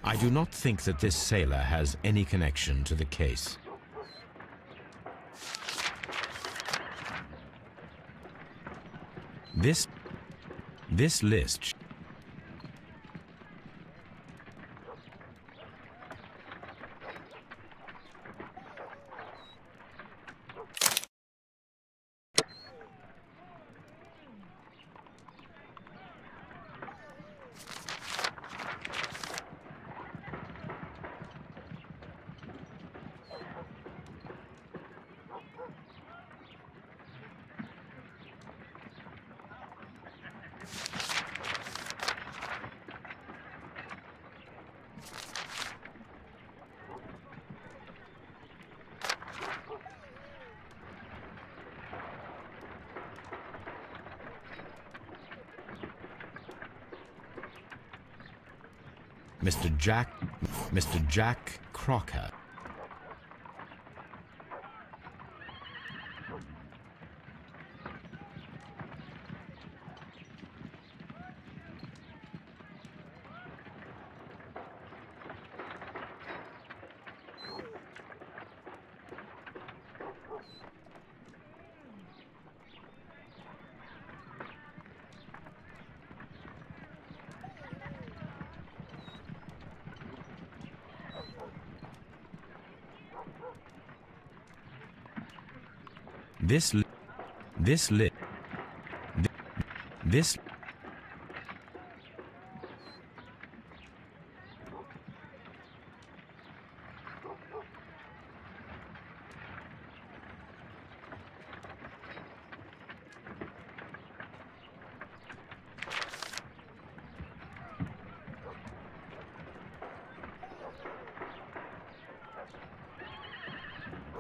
I do not think that this sailor has any connection to the case. This list Mr. Jack Crocker.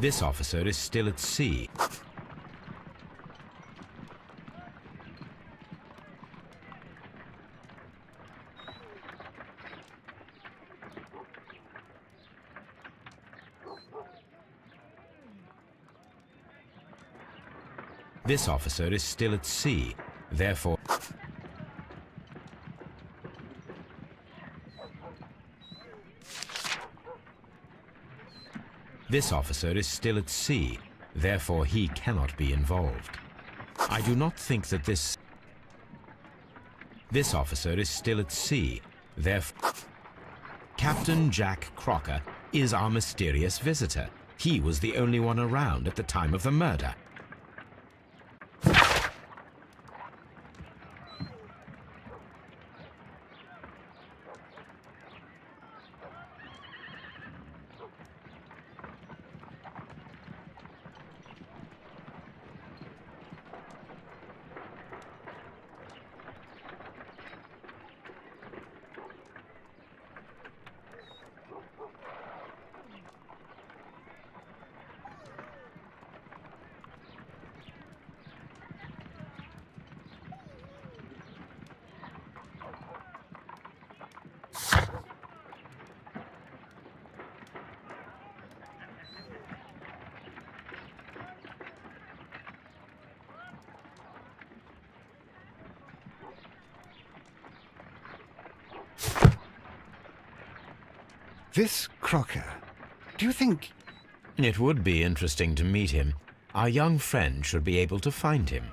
This officer is still at sea. This officer is still at sea, therefore... This officer is still at sea, therefore he cannot be involved. I do not think that this officer is still at sea, therefore... Captain Jack Crocker is our mysterious visitor. He was the only one around at the time of the murder. This Crocker, do you think... It would be interesting to meet him. Our young friend should be able to find him.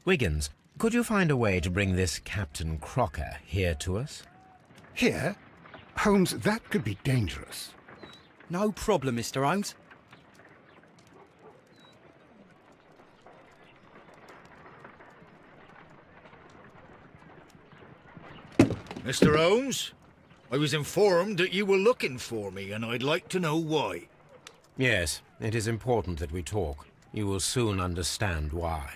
Wiggins, could you find a way to bring this Captain Crocker here to us? Here? Holmes, that could be dangerous. No problem, Mr. Holmes. Mr. Holmes, I was informed that you were looking for me, and I'd like to know why. Yes, it is important that we talk. You will soon understand why.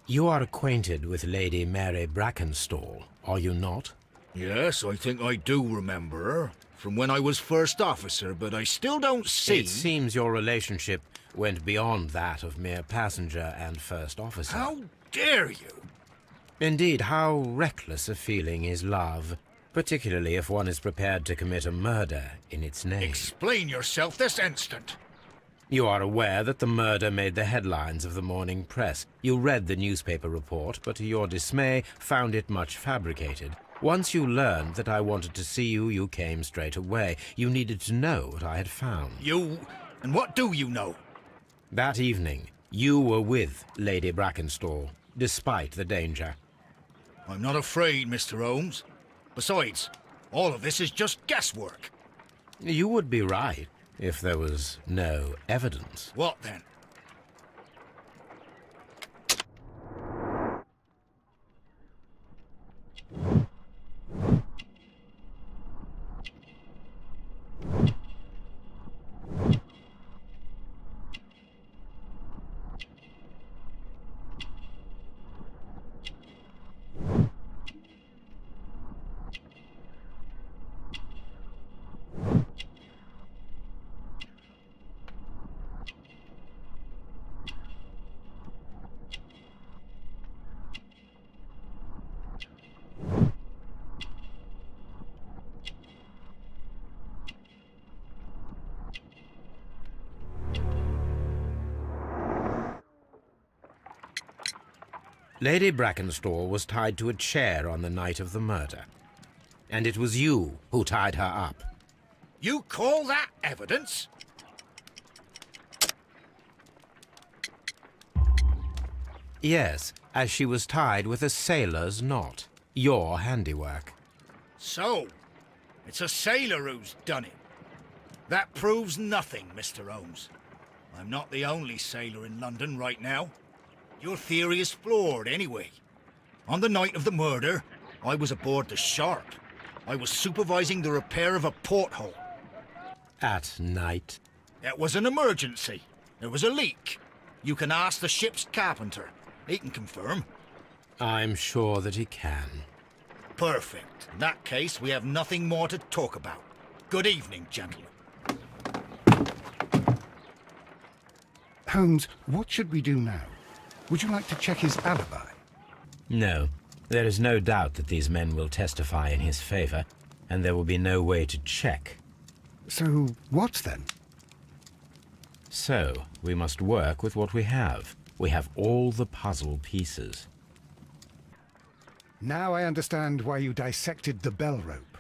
You are acquainted with Lady Mary Brackenstall, are you not? Yes, I think I do remember her, from when I was first officer, but I still don't see... It seems your relationship went beyond that of mere passenger and first officer. How dare you? Indeed, how reckless a feeling is love, particularly if one is prepared to commit a murder in its name. Explain yourself this instant. You are aware that the murder made the headlines of the morning press. You read the newspaper report, but to your dismay, found it much fabricated. Once you learned that I wanted to see you, you came straight away. You needed to know what I had found. You... and what do you know? That evening, you were with Lady Brackenstall, despite the danger. I'm not afraid, Mr. Holmes. Besides, all of this is just guesswork. You would be right if there was no evidence. What then? Lady Brackenstall was tied to a chair on the night of the murder. And it was you who tied her up. You call that evidence? Yes, as she was tied with a sailor's knot. Your handiwork. So, it's a sailor who's done it. That proves nothing, Mr. Holmes. I'm not the only sailor in London right now. Your theory is flawed anyway. On the night of the murder, I was aboard the Shark. I was supervising the repair of a porthole. At night? It was an emergency. There was a leak. You can ask the ship's carpenter. He can confirm. I'm sure that he can. Perfect. In that case, we have nothing more to talk about. Good evening, gentlemen. Holmes, what should we do now? Would you like to check his alibi? No. There is no doubt that these men will testify in his favor, and there will be no way to check. So, what then? So, we must work with what we have. We have all the puzzle pieces. Now I understand why you dissected the bell rope.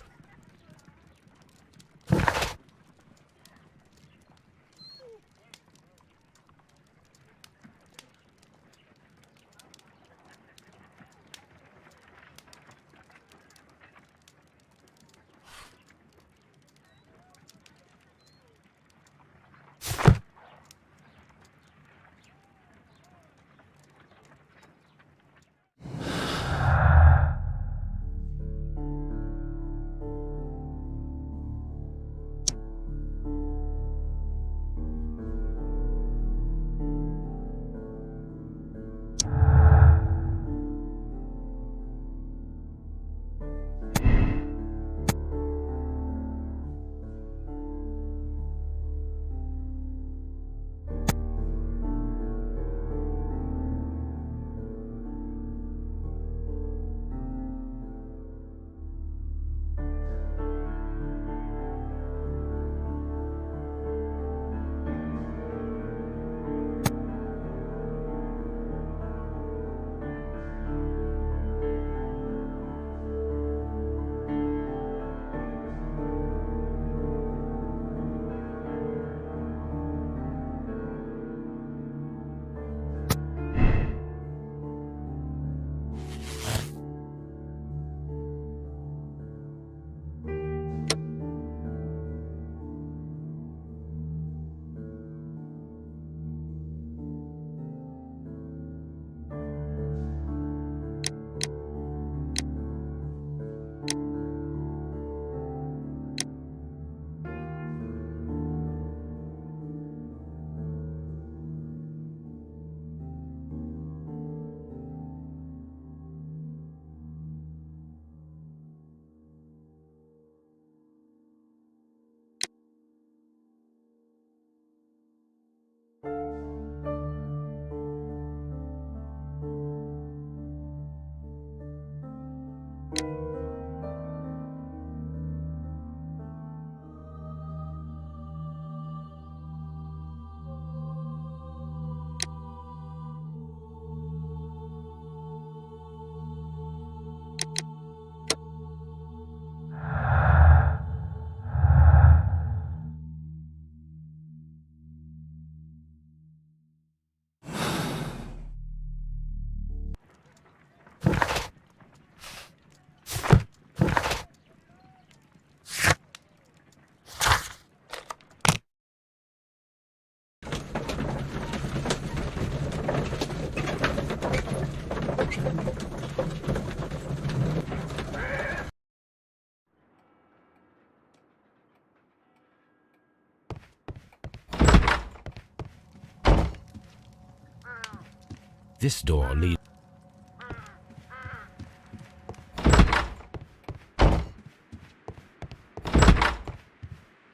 This door leads...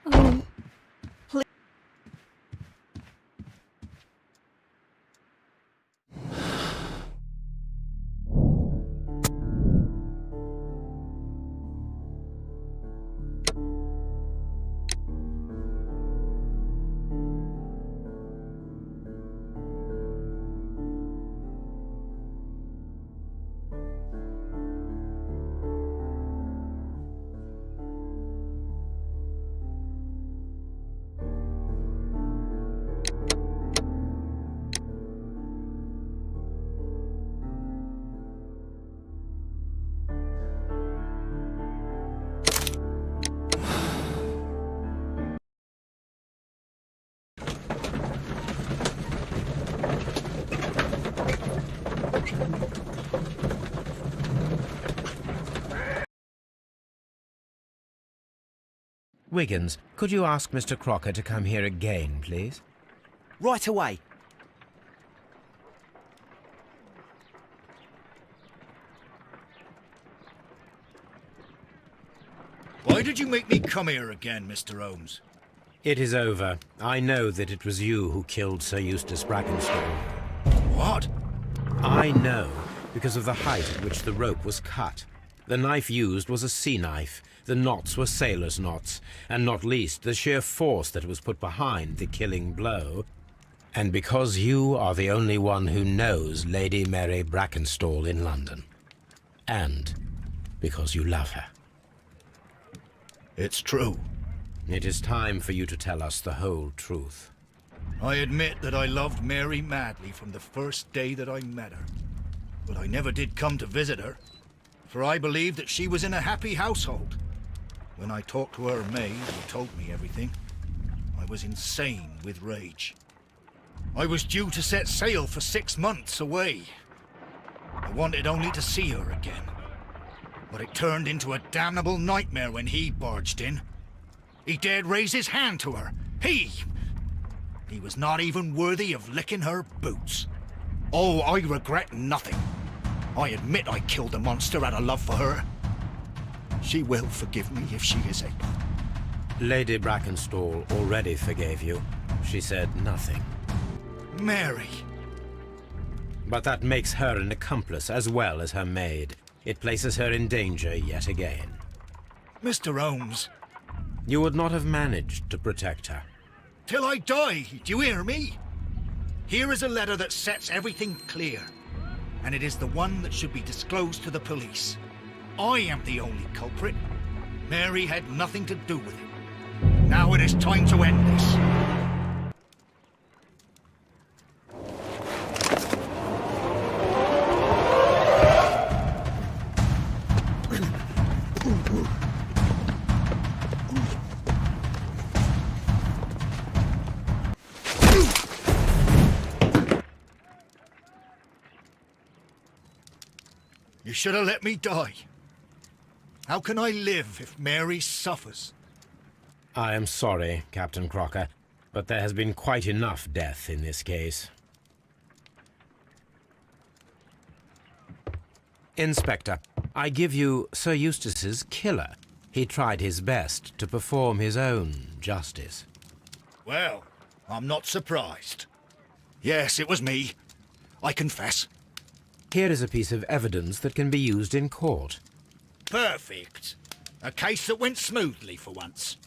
Oh, Wiggins, could you ask Mr. Crocker to come here again, please? Right away. Why did you make me come here again, Mr. Holmes? It is over. I know that it was you who killed Sir Eustace Brackenstall. What? I know because of the height at which the rope was cut. The knife used was a sea knife. The knots were sailor's knots, and not least the sheer force that was put behind the killing blow. And because you are the only one who knows Lady Mary Brackenstall in London. And because you love her. It's true. It is time for you to tell us the whole truth. I admit that I loved Mary madly from the first day that I met her. But I never did come to visit her, for I believed that she was in a happy household. When I talked to her maid, who told me everything, I was insane with rage. I was due to set sail for 6 months away. I wanted only to see her again. But it turned into a damnable nightmare when he barged in. He dared raise his hand to her. He was not even worthy of licking her boots. Oh, I regret nothing. I admit I killed the monster out of love for her. She will forgive me if she is able. Lady Brackenstall already forgave you. She said nothing. Mary. But that makes her an accomplice as well as her maid. It places her in danger yet again. Mr. Holmes. You would not have managed to protect her. Till I die, do you hear me? Here is a letter that sets everything clear. And it is the one that should be disclosed to the police. I am the only culprit. Mary had nothing to do with it. Now it is time to end this. You should have let me die. How can I live if Mary suffers? I am sorry, Captain Crocker, but there has been quite enough death in this case. Inspector, I give you Sir Eustace's killer. He tried his best to perform his own justice. Well, I'm not surprised. Yes, it was me. I confess. Here is a piece of evidence that can be used in court. Perfect. A case that went smoothly for once.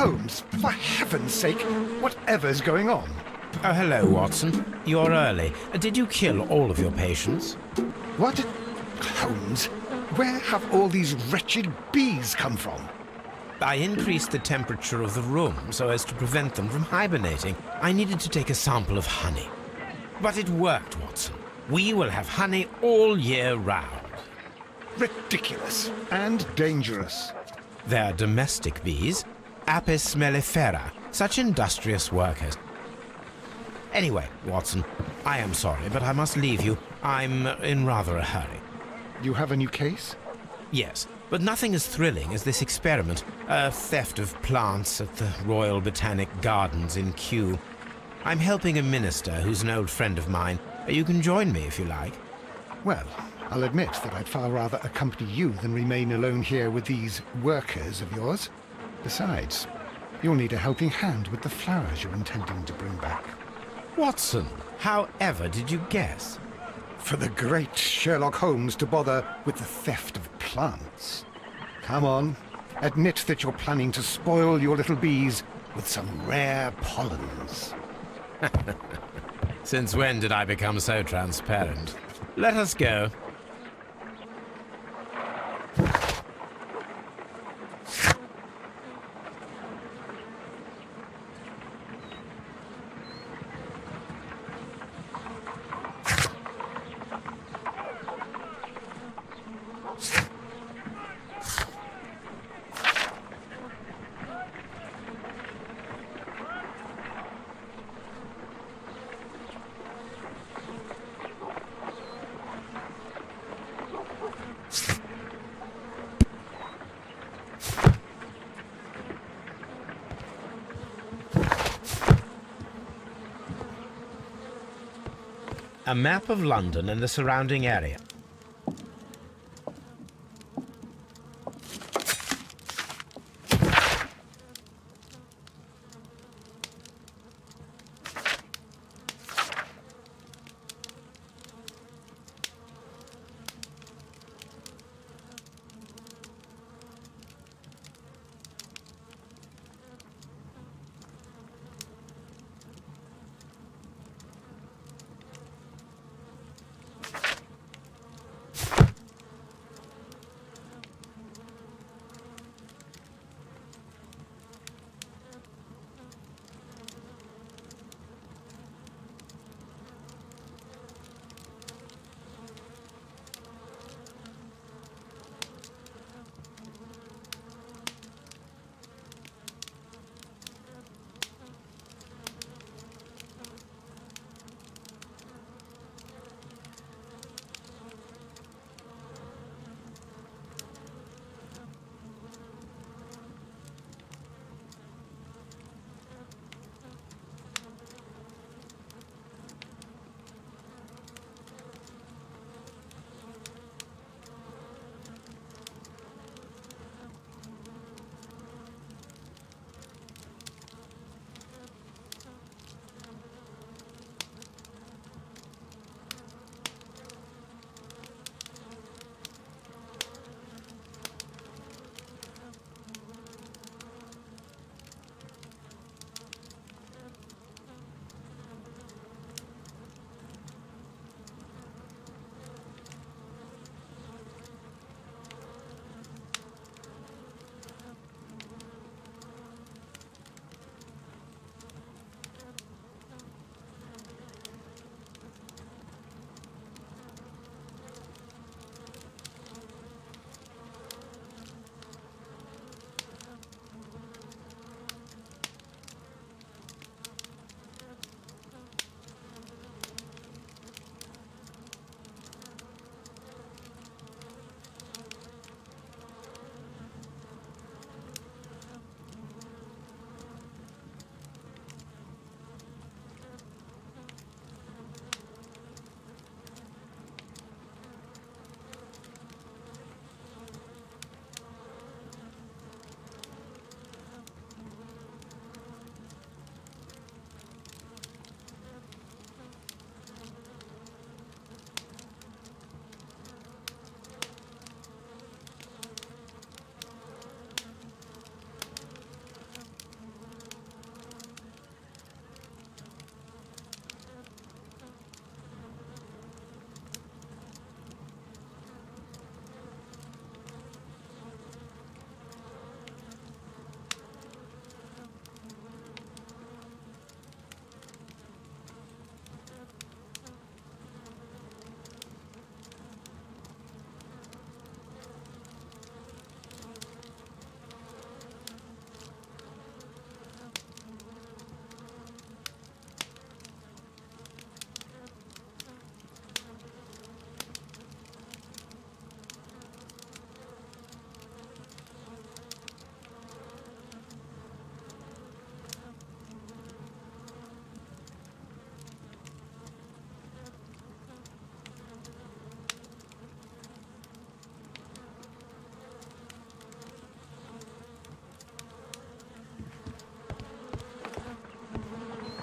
Holmes, for heaven's sake, whatever's going on? Oh, hello, Watson. You're early. Did you kill all of your patients? What? Holmes, where have all these wretched bees come from? I increased the temperature of the room so as to prevent them from hibernating. I needed to take a sample of honey. But it worked, Watson. We will have honey all year round. Ridiculous and dangerous. They're domestic bees, Apis mellifera, such industrious workers. Anyway, Watson, I am sorry, but I must leave you. I'm in rather a hurry. You have a new case? Yes, but nothing as thrilling as this experiment. A theft of plants at the Royal Botanic Gardens in Kew. I'm helping a minister who's an old friend of mine. You can join me if you like. Well, I'll admit that I'd far rather accompany you than remain alone here with these workers of yours. Besides, you'll need a helping hand with the flowers you're intending to bring back. Watson, how ever did you guess? For the great Sherlock Holmes to bother with the theft of plants. Come on, admit that you're planning to spoil your little bees with some rare pollens. Since when did I become so transparent? Let us go. A map of London and the surrounding area.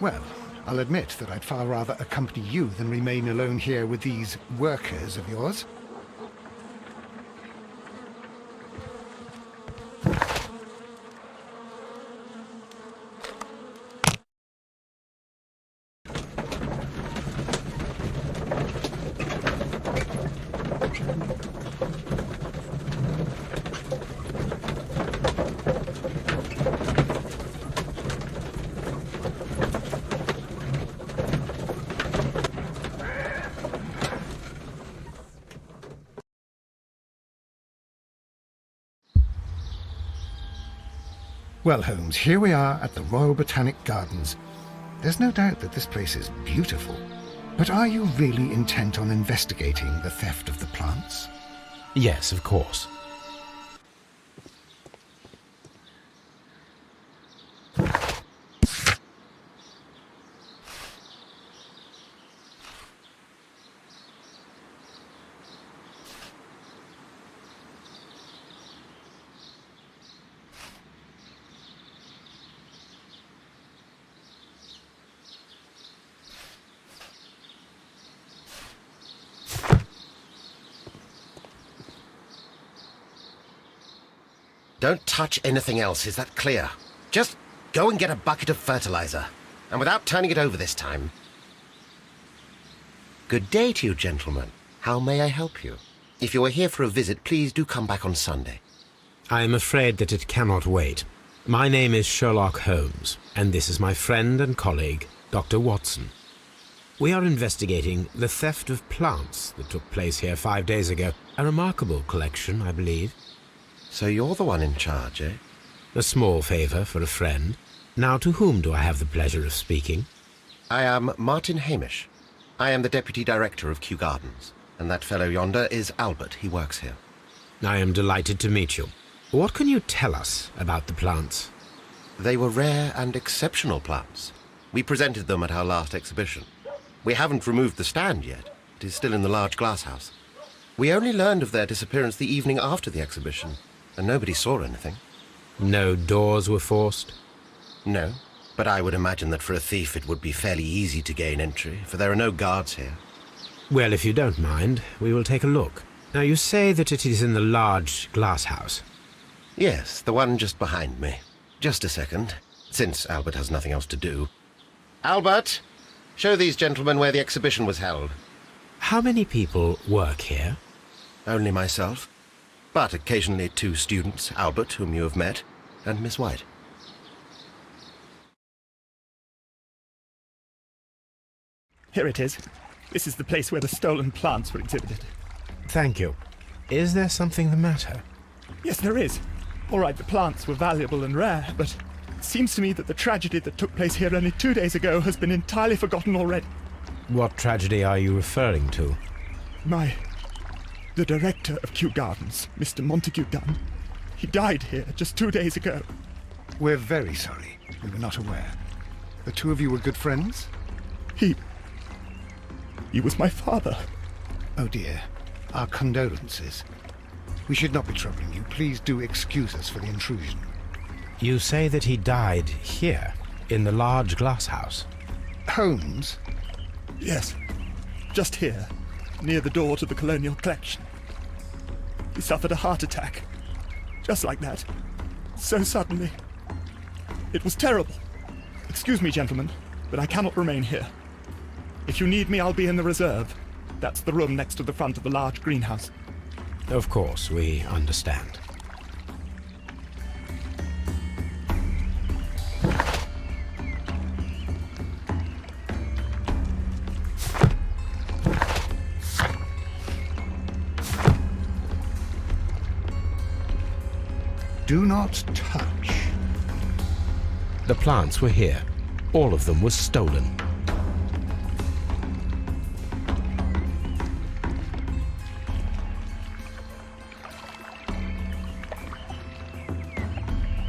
Well, I'll admit that I'd far rather accompany you than remain alone here with these workers of yours. Well, Holmes, here we are at the Royal Botanic Gardens. There's no doubt that this place is beautiful. But are you really intent on investigating the theft of the plants? Yes, of course. Don't touch anything else, is that clear? Just go and get a bucket of fertilizer. And without turning it over this time. Good day to you, gentlemen. How may I help you? If you are here for a visit, please do come back on Sunday. I am afraid that it cannot wait. My name is Sherlock Holmes, and this is my friend and colleague, Dr. Watson. We are investigating the theft of plants that took place here 5 days ago. A remarkable collection, I believe. So you're the one in charge, eh? A small favour for a friend. Now, to whom do I have the pleasure of speaking? I am Martin Hamish. I am the Deputy Director of Kew Gardens. And that fellow yonder is Albert. He works here. I am delighted to meet you. What can you tell us about the plants? They were rare and exceptional plants. We presented them at our last exhibition. We haven't removed the stand yet. It is still in the large glass house. We only learned of their disappearance the evening after the exhibition, and nobody saw anything. No doors were forced? No, but I would imagine that for a thief it would be fairly easy to gain entry, for there are no guards here. Well, if you don't mind, we will take a look. Now, you say that it is in the large glass house. Yes, the one just behind me. Just a second, since Albert has nothing else to do. Albert, show these gentlemen where the exhibition was held. How many people work here? Only myself, but occasionally 2 students, Albert, whom you have met, and Miss White. Here it is. This is the place where the stolen plants were exhibited. Thank you. Is there something the matter? Yes, there is. All right, the plants were valuable and rare, but it seems to me that the tragedy that took place here only 2 days ago has been entirely forgotten already. What tragedy are you referring to? The director of Kew Gardens, Mr. Montague Dunn, he died here just 2 days ago. We're very sorry. We were not aware. The two of you were good friends? He was my father. Oh dear. Our condolences. We should not be troubling you. Please do excuse us for the intrusion. You say that he died here, in the large glass house? Holmes? Yes, just here, near the door to the colonial collection. He suffered a heart attack. Just like that. So suddenly. It was terrible. Excuse me, gentlemen, but I cannot remain here. If you need me, I'll be in the reserve. That's the room next to the front of the large greenhouse. Of course, we understand. Do not touch. The plants were here. All of them were stolen.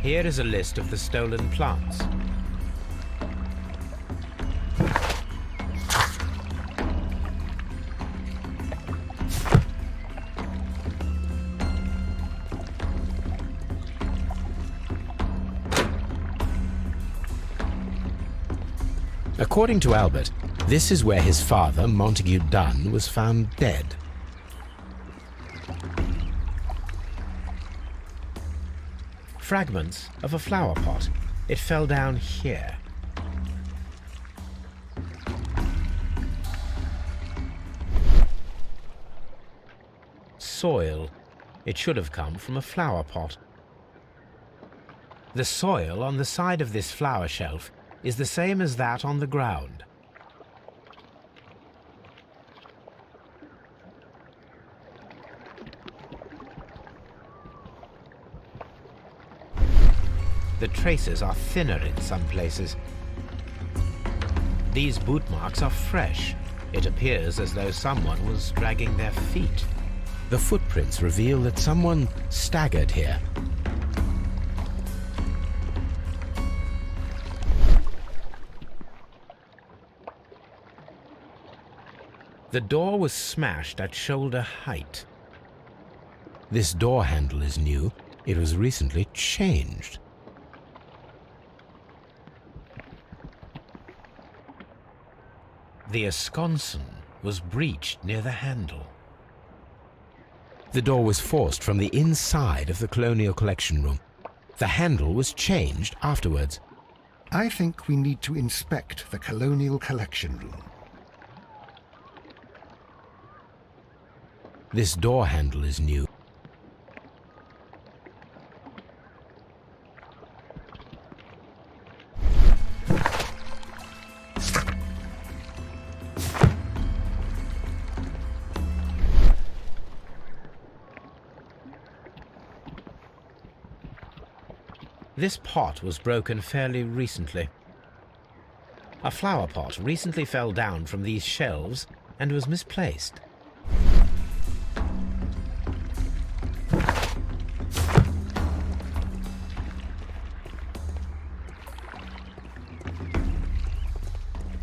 Here is a list of the stolen plants. According to Albert, this is where his father, Montague Dunn, was found dead. Fragments of a flower pot. It fell down here. Soil. It should have come from a flower pot. The soil on the side of this flower shelf is the same as that on the ground. The traces are thinner in some places. These boot marks are fresh. It appears as though someone was dragging their feet. The footprints reveal that someone staggered here. The door was smashed at shoulder height. This door handle is new. It was recently changed. The esconsson was breached near the handle. The door was forced from the inside of the Colonial Collection Room. The handle was changed afterwards. I think we need to inspect the Colonial Collection Room. This door handle is new. This pot was broken fairly recently. A flower pot recently fell down from these shelves and was misplaced.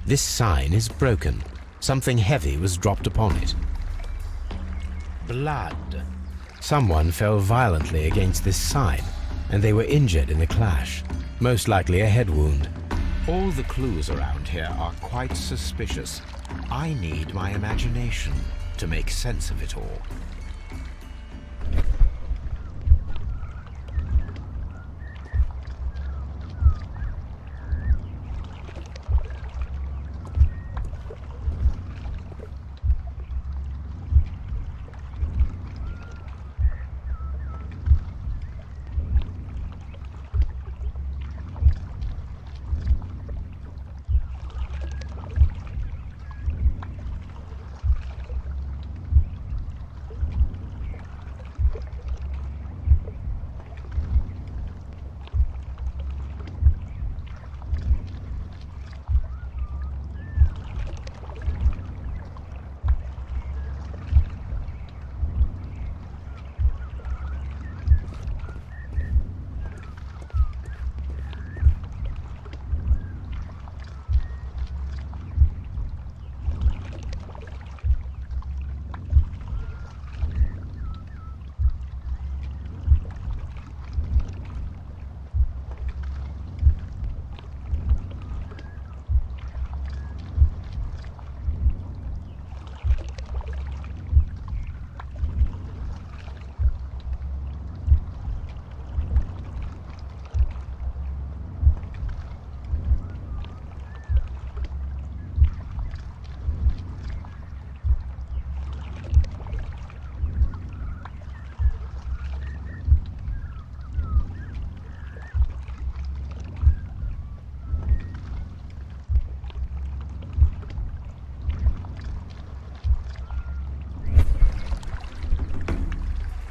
This sign is broken. Something heavy was dropped upon it. Blood. Someone fell violently against this sign, and they were injured in the clash, most likely a head wound. All the clues around here are quite suspicious. I need my imagination to make sense of it all.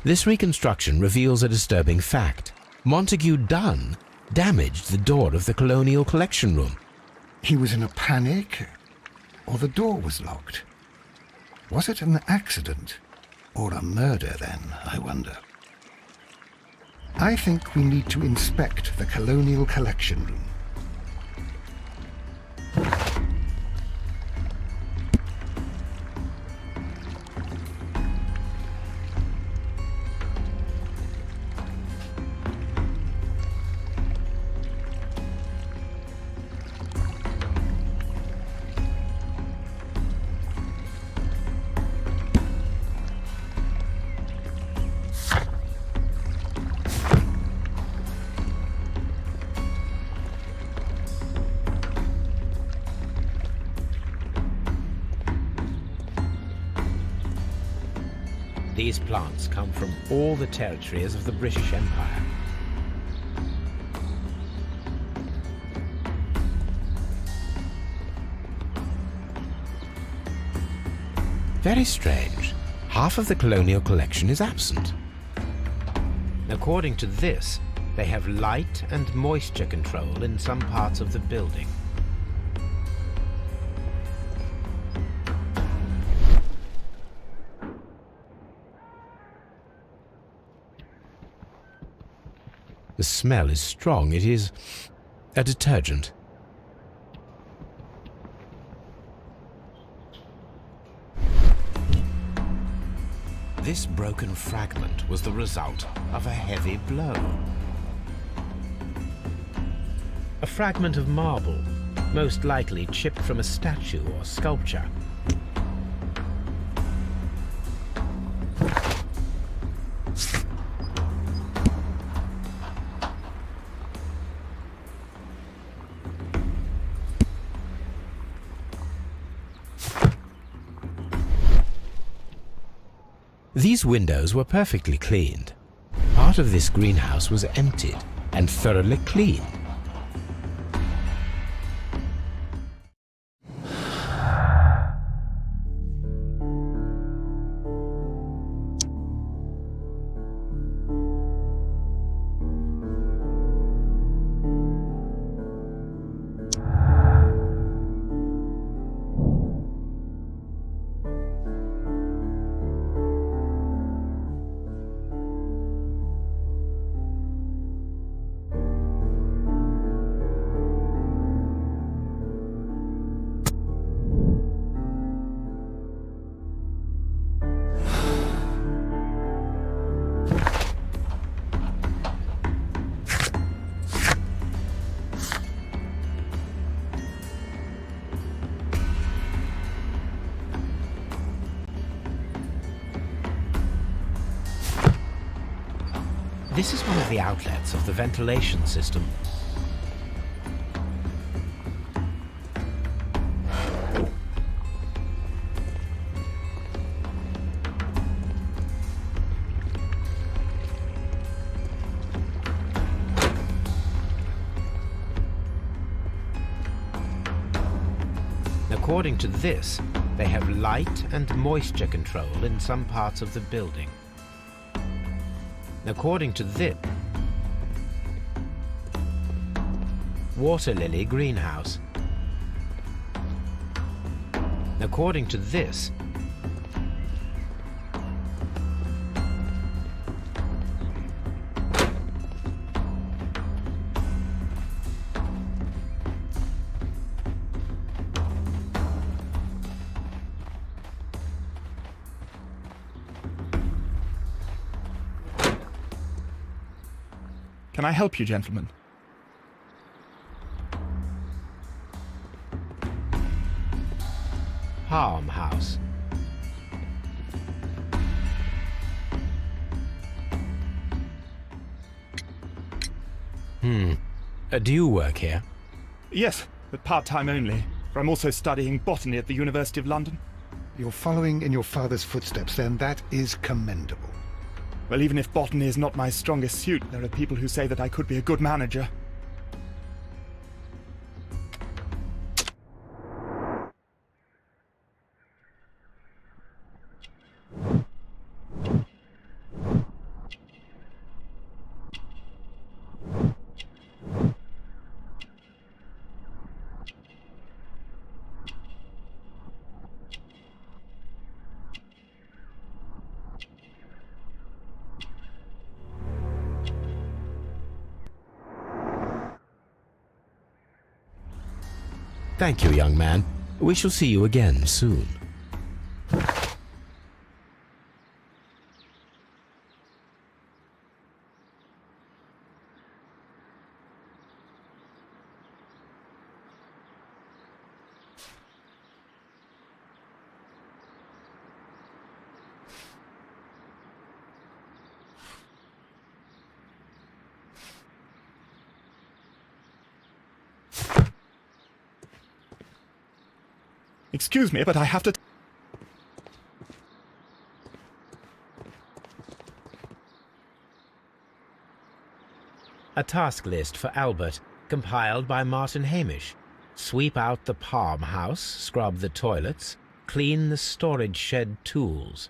This reconstruction reveals a disturbing fact. Montague Dunn damaged the door of the Colonial Collection Room. He was in a panic, or the door was locked. Was it an accident, or a murder then, I wonder? I think we need to inspect the Colonial Collection Room. These plants come from all the territories of the British Empire. Very strange. Half of the colonial collection is absent. According to this, they have light and moisture control in some parts of the building. The smell is strong. It is a detergent. This broken fragment was the result of a heavy blow. A fragment of marble, most likely chipped from a statue or sculpture. These windows were perfectly cleaned. Part of this greenhouse was emptied and thoroughly cleaned. This is one of the outlets of the ventilation system. According to this, they have light and moisture control in some parts of the building. According to this, water lily greenhouse. According to this, Can I help you, gentlemen? farmhouse. Do you work here? Yes, but part-time only, for I'm also studying botany at the University of London. You're following in your father's footsteps, then. That is commendable. Well, even if botany is not my strongest suit, there are people who say that I could be a good manager. Thank you, young man. We shall see you again soon. Excuse me, but I have to... A task list for Albert, compiled by Martin Hamish. Sweep out the palm house, scrub the toilets, clean the storage shed tools.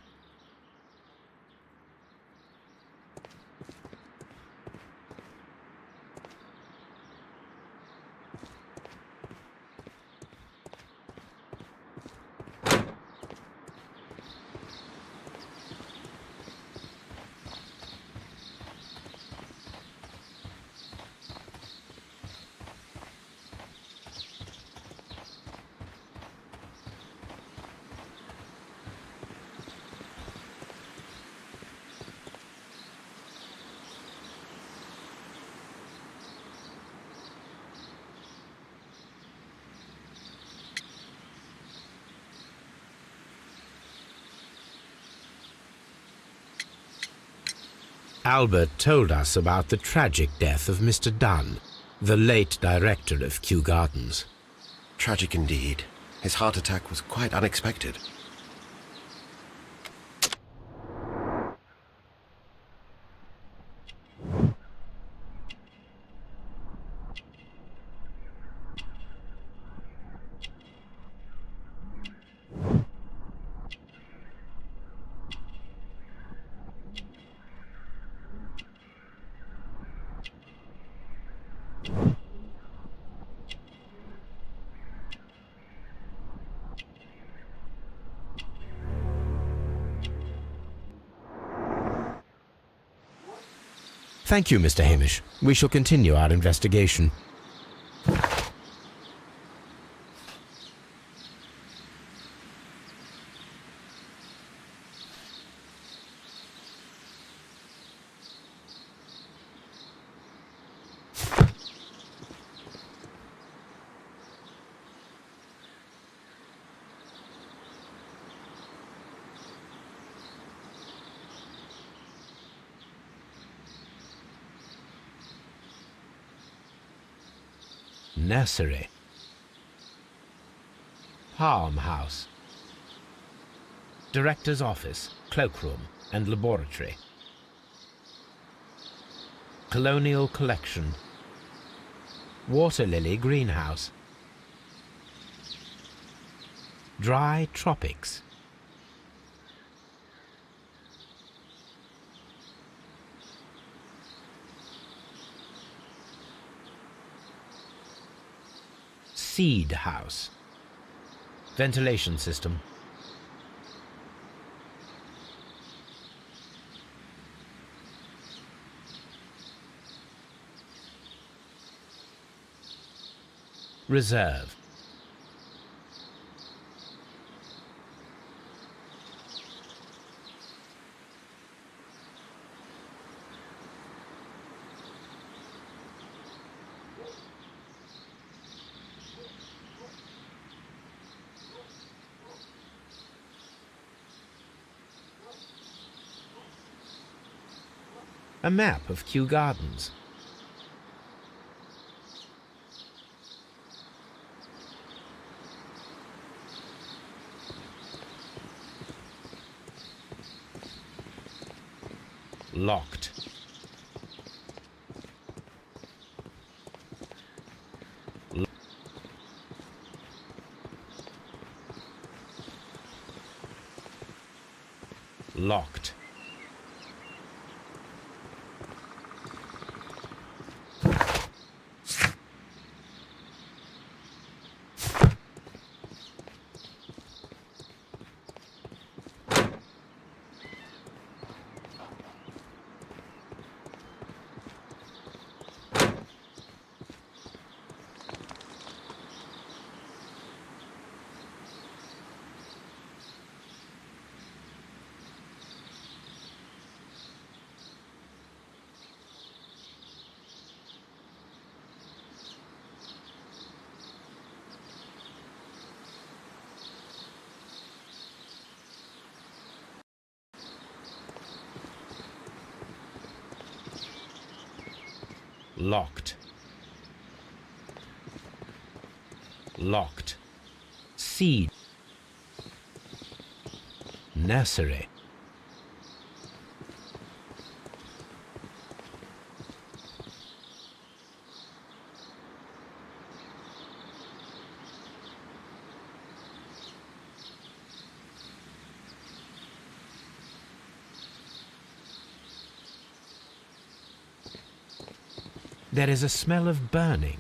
Albert told us about the tragic death of Mr. Dunn, the late director of Kew Gardens. Tragic indeed. His heart attack was quite unexpected. Thank you, Mr. Hamish. We shall continue our investigation. Nursery. Palm house. Director's office, cloakroom and laboratory. Colonial collection. Water lily greenhouse. Dry tropics. Seed house. Ventilation system. Reserve. A map of Kew Gardens. Locked. Locked. Locked. Locked. Seed. Nursery. There is a smell of burning.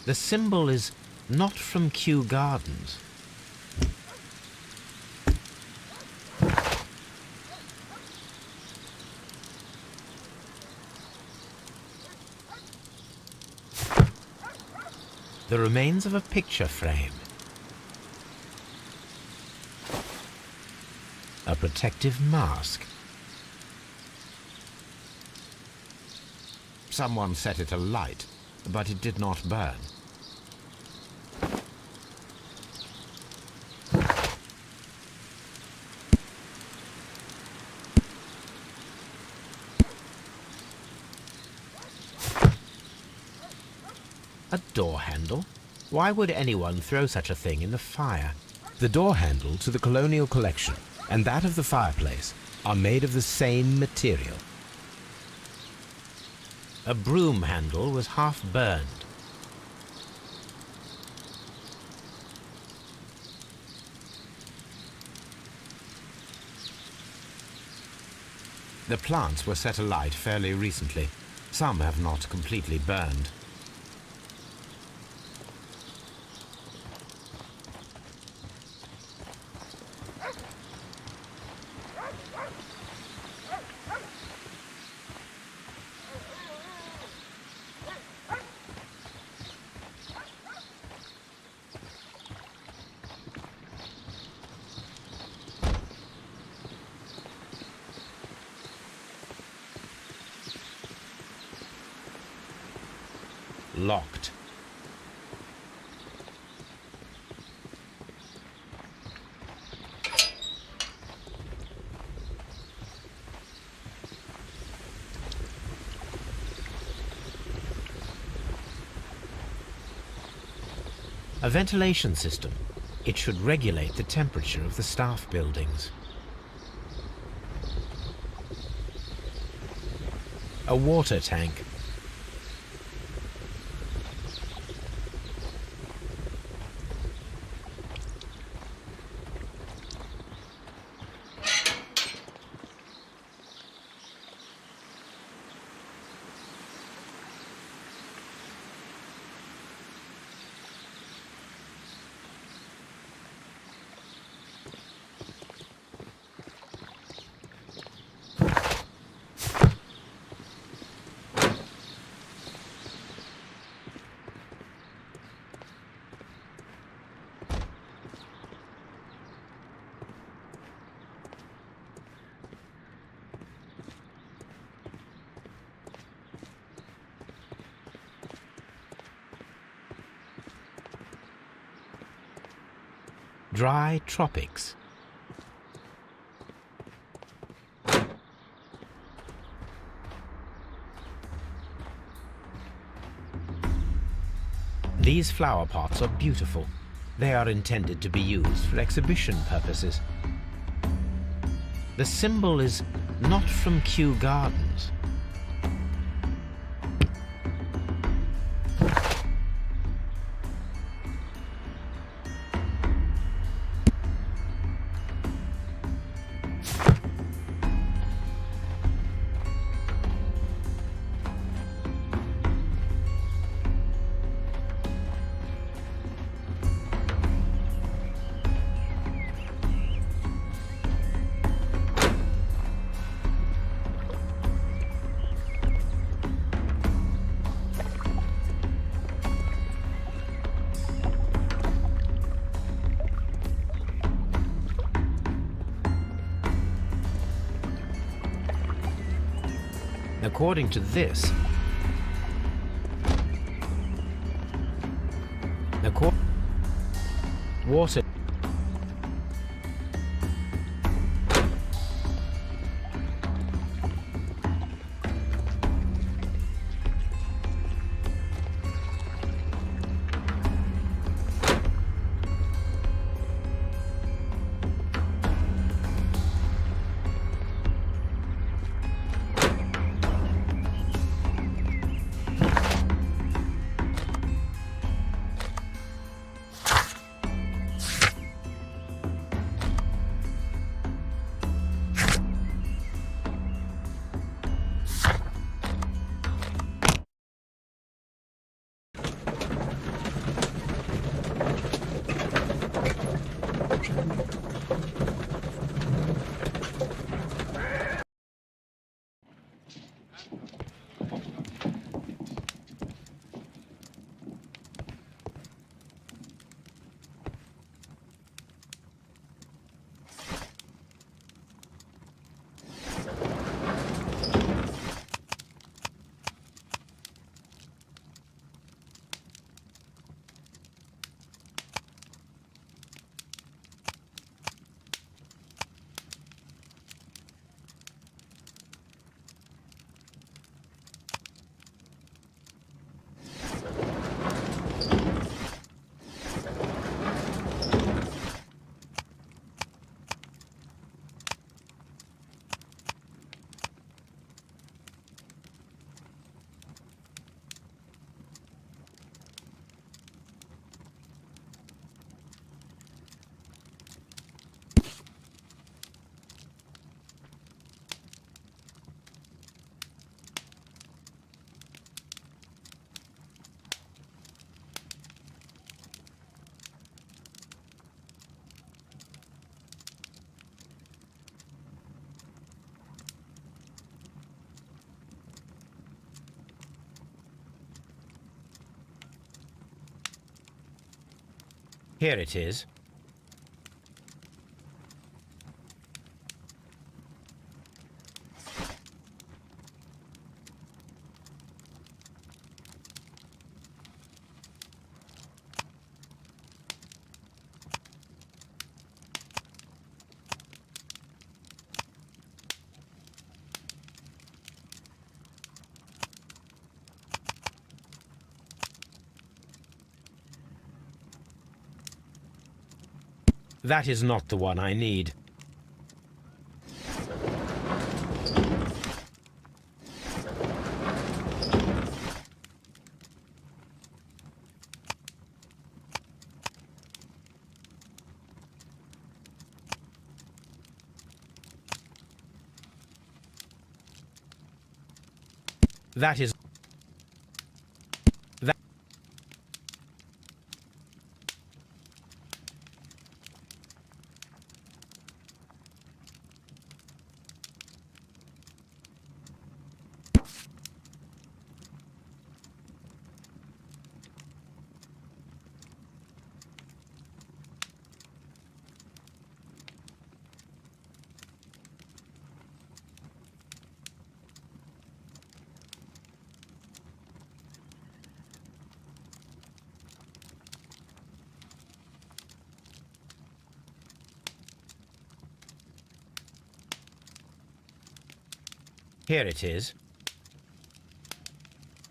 The symbol is not from Kew Gardens. The remains of a picture frame. A protective mask. Someone set it alight, but it did not burn. A door handle? Why would anyone throw such a thing in the fire? The door handle to the colonial collection and that of the fireplace are made of the same material. A broom handle was half burned. The plants were set alight fairly recently. Some have not completely burned. Locked. A ventilation system. It should regulate the temperature of the staff buildings. A water tank. Dry tropics. These flower pots are beautiful. They are intended to be used for exhibition purposes. The symbol is not from Kew Gardens. According to this, Water. Here it is. That is not the one I need. That is... That... Here it is.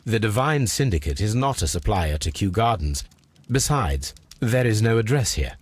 The Divine Syndicate is not a supplier to Kew Gardens. Besides, there is no address here.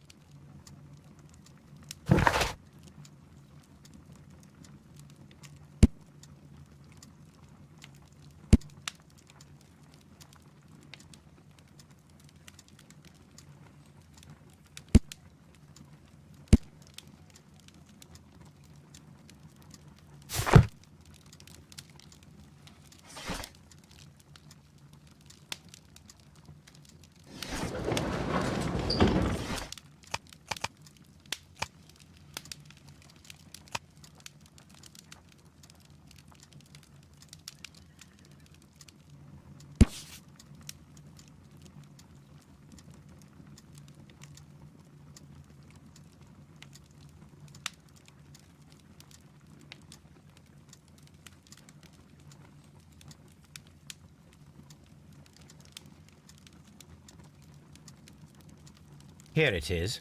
Here it is.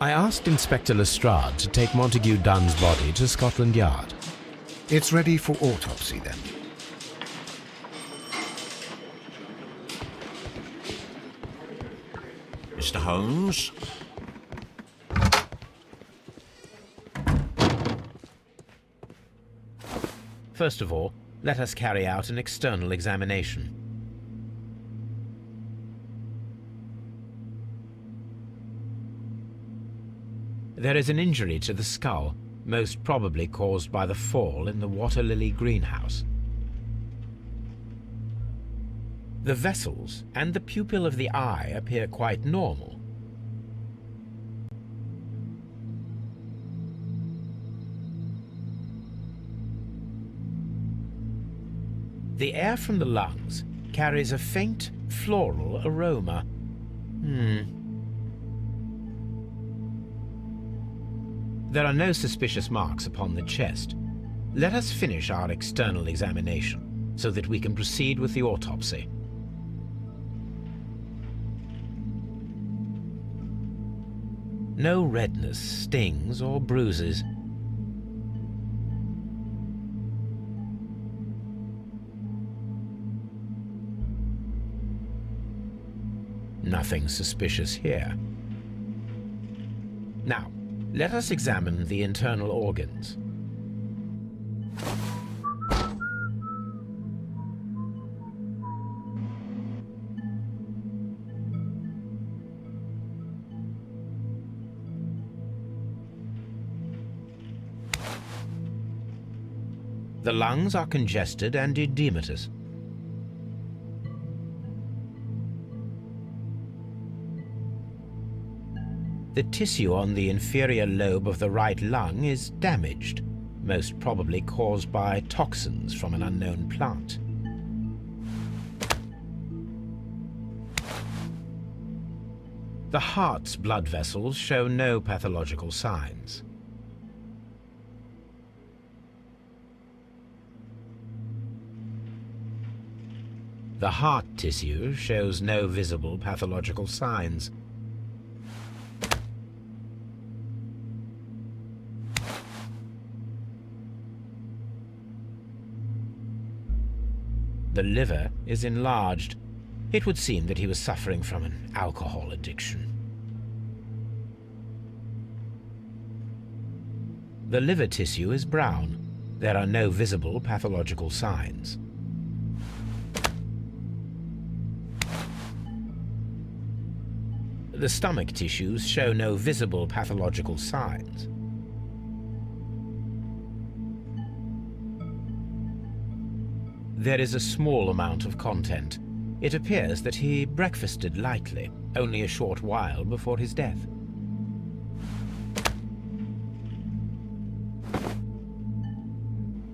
I asked Inspector Lestrade to take Montague Dunn's body to Scotland Yard. It's ready for autopsy, then. Mr. Holmes? First of all, let us carry out an external examination. There is an injury to the skull, most probably caused by the fall in the water lily greenhouse. The vessels and the pupil of the eye appear quite normal. The air from the lungs carries a faint floral aroma. There are no suspicious marks upon the chest. Let us finish our external examination so that we can proceed with the autopsy. No redness, stings, or bruises. Nothing suspicious here. Now, let us examine the internal organs. The lungs are congested and edematous. The tissue on the inferior lobe of the right lung is damaged, most probably caused by toxins from an unknown plant. The heart's blood vessels show no pathological signs. The heart tissue shows no visible pathological signs. The liver is enlarged. It would seem that he was suffering from an alcohol addiction. The liver tissue is brown. There are no visible pathological signs. The stomach tissues show no visible pathological signs. There is a small amount of content. It appears that he breakfasted lightly, only a short while before his death.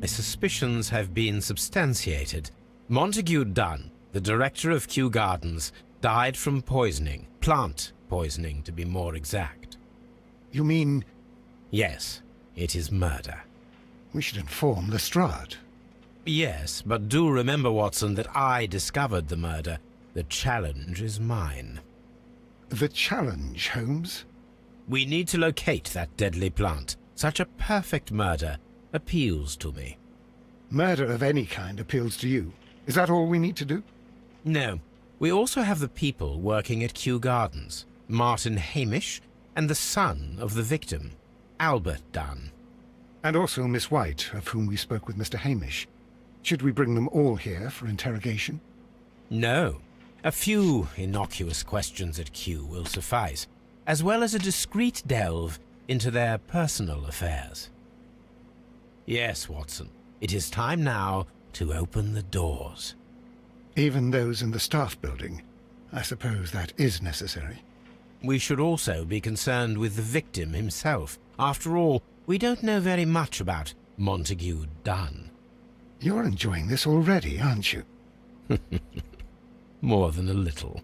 My suspicions have been substantiated. Montague Dunn, the director of Kew Gardens, died from poisoning. Plant poisoning, to be more exact. You mean... Yes, it is murder. We should inform Lestrade. Yes, but do remember, Watson, that I discovered the murder. The challenge is mine. The challenge, Holmes? We need to locate that deadly plant. Such a perfect murder appeals to me. Murder of any kind appeals to you. Is that all we need to do? No. We also have the people working at Kew Gardens. Martin Hamish and the son of the victim, Albert Dunn. And also Miss White, of whom we spoke with Mr. Hamish. Should we bring them all here for interrogation? No. A few innocuous questions at Kew will suffice, as well as a discreet delve into their personal affairs. Yes, Watson, it is time now to open the doors. Even those in the staff building? I suppose that is necessary. We should also be concerned with the victim himself. After all, we don't know very much about Montague Dunn. You're enjoying this already, aren't you? More than a little.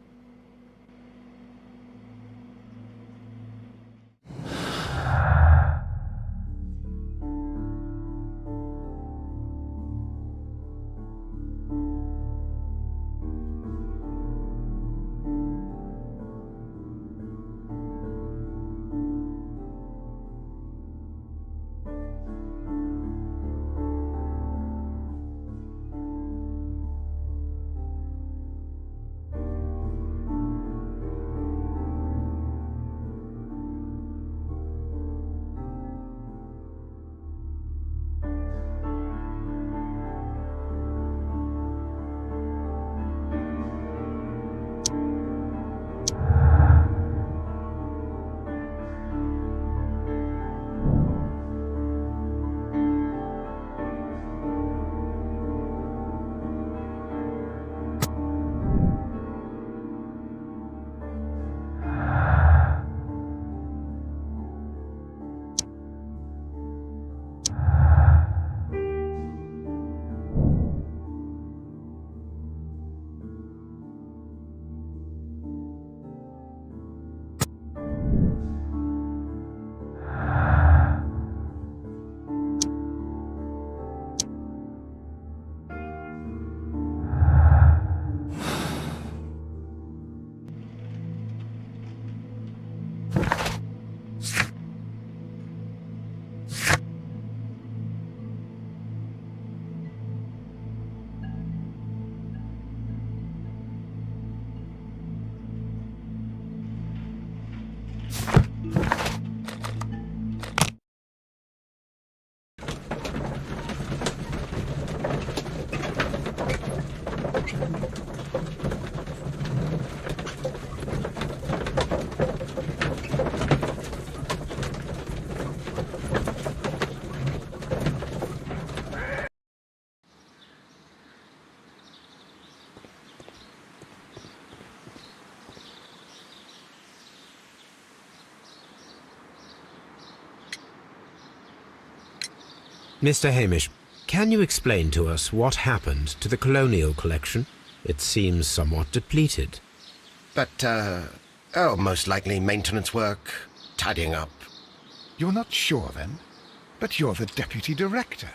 Mr. Hamish, can you explain to us what happened to the colonial collection? It seems somewhat depleted. But, most likely maintenance work, tidying up. You're not sure, then? But you're the deputy director.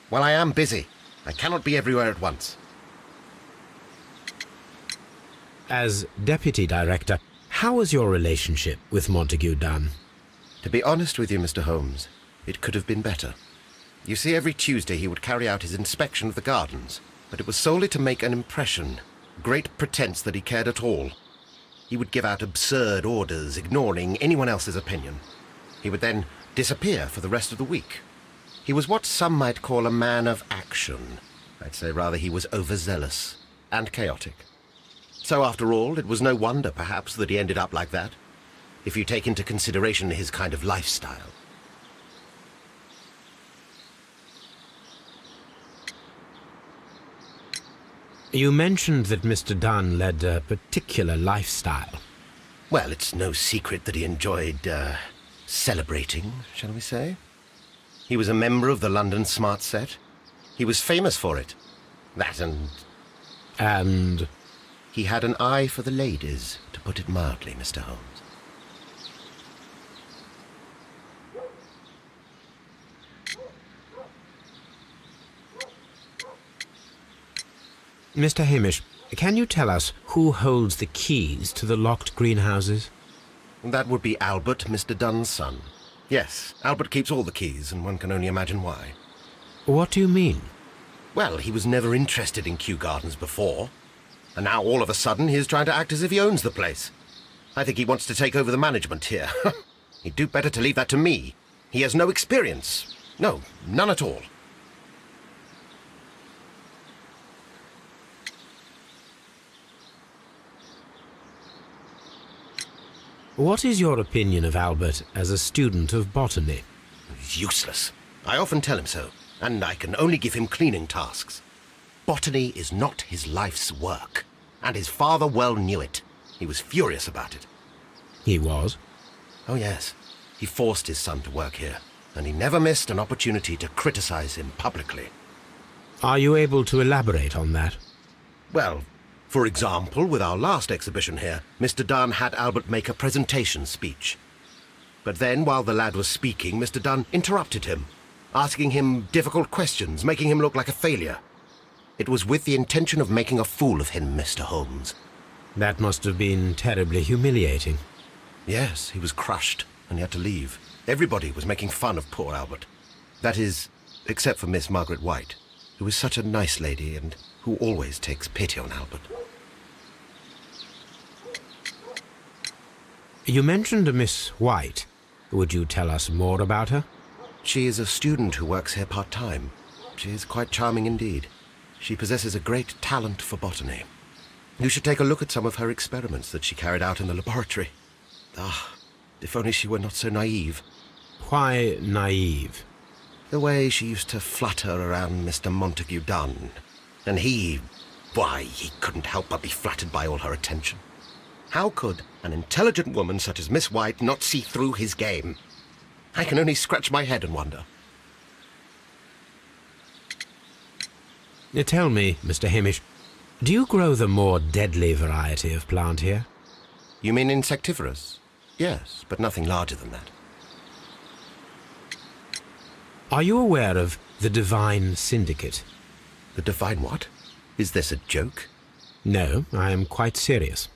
Well, I am busy. I cannot be everywhere at once. As deputy director, how was your relationship with Montague Dunn? To be honest with you, Mr. Holmes, it could have been better. You see, every Tuesday he would carry out his inspection of the gardens, but it was solely to make an impression, great pretense that he cared at all. He would give out absurd orders, ignoring anyone else's opinion. He would then disappear for the rest of the week. He was what some might call a man of action. I'd say rather he was overzealous and chaotic. So after all, it was no wonder, perhaps, that he ended up like that, if you take into consideration his kind of lifestyle. You mentioned that Mr. Dunn led a particular lifestyle. Well, it's no secret that he enjoyed, celebrating, shall we say? He was a member of the London Smart Set. He was famous for it. That and... And? He had an eye for the ladies, to put it mildly, Mr. Holmes. Mr. Hamish, can you tell us who holds the keys to the locked greenhouses? That would be Albert, Mr. Dunn's son. Yes, Albert keeps all the keys, and one can only imagine why. What do you mean? Well, he was never interested in Kew Gardens before, and now all of a sudden he is trying to act as if he owns the place. I think he wants to take over the management here. He'd do better to leave that to me. He has no experience. No, none at all. What is your opinion of Albert as a student of botany? Useless. I often tell him so, and I can only give him cleaning tasks. Botany is not his life's work, and his father well knew it. He was furious about it. He was? Oh, yes. He forced his son to work here, and he never missed an opportunity to criticize him publicly. Are you able to elaborate on that? Well, for example, with our last exhibition here, Mr. Dunn had Albert make a presentation speech. But then, while the lad was speaking, Mr. Dunn interrupted him, asking him difficult questions, making him look like a failure. It was with the intention of making a fool of him, Mr. Holmes. That must have been terribly humiliating. Yes, he was crushed, and he had to leave. Everybody was making fun of poor Albert. That is, except for Miss Margaret White, who is such a nice lady and who always takes pity on Albert. You mentioned a Miss White. Would you tell us more about her? She is a student who works here part-time. She is quite charming indeed. She possesses a great talent for botany. You should take a look at some of her experiments that she carried out in the laboratory. Ah, if only she were not so naive. Why naive? The way she used to flutter around Mr. Montague Dunn. And why, he couldn't help but be flattered by all her attention. How could an intelligent woman such as Miss White not see through his game? I can only scratch my head and wonder. Tell me, Mr. Hamish, do you grow the more deadly variety of plant here? You mean insectivorous? Yes, but nothing larger than that. Are you aware of the Divine Syndicate? The Divine what? Is this a joke? No, I am quite serious.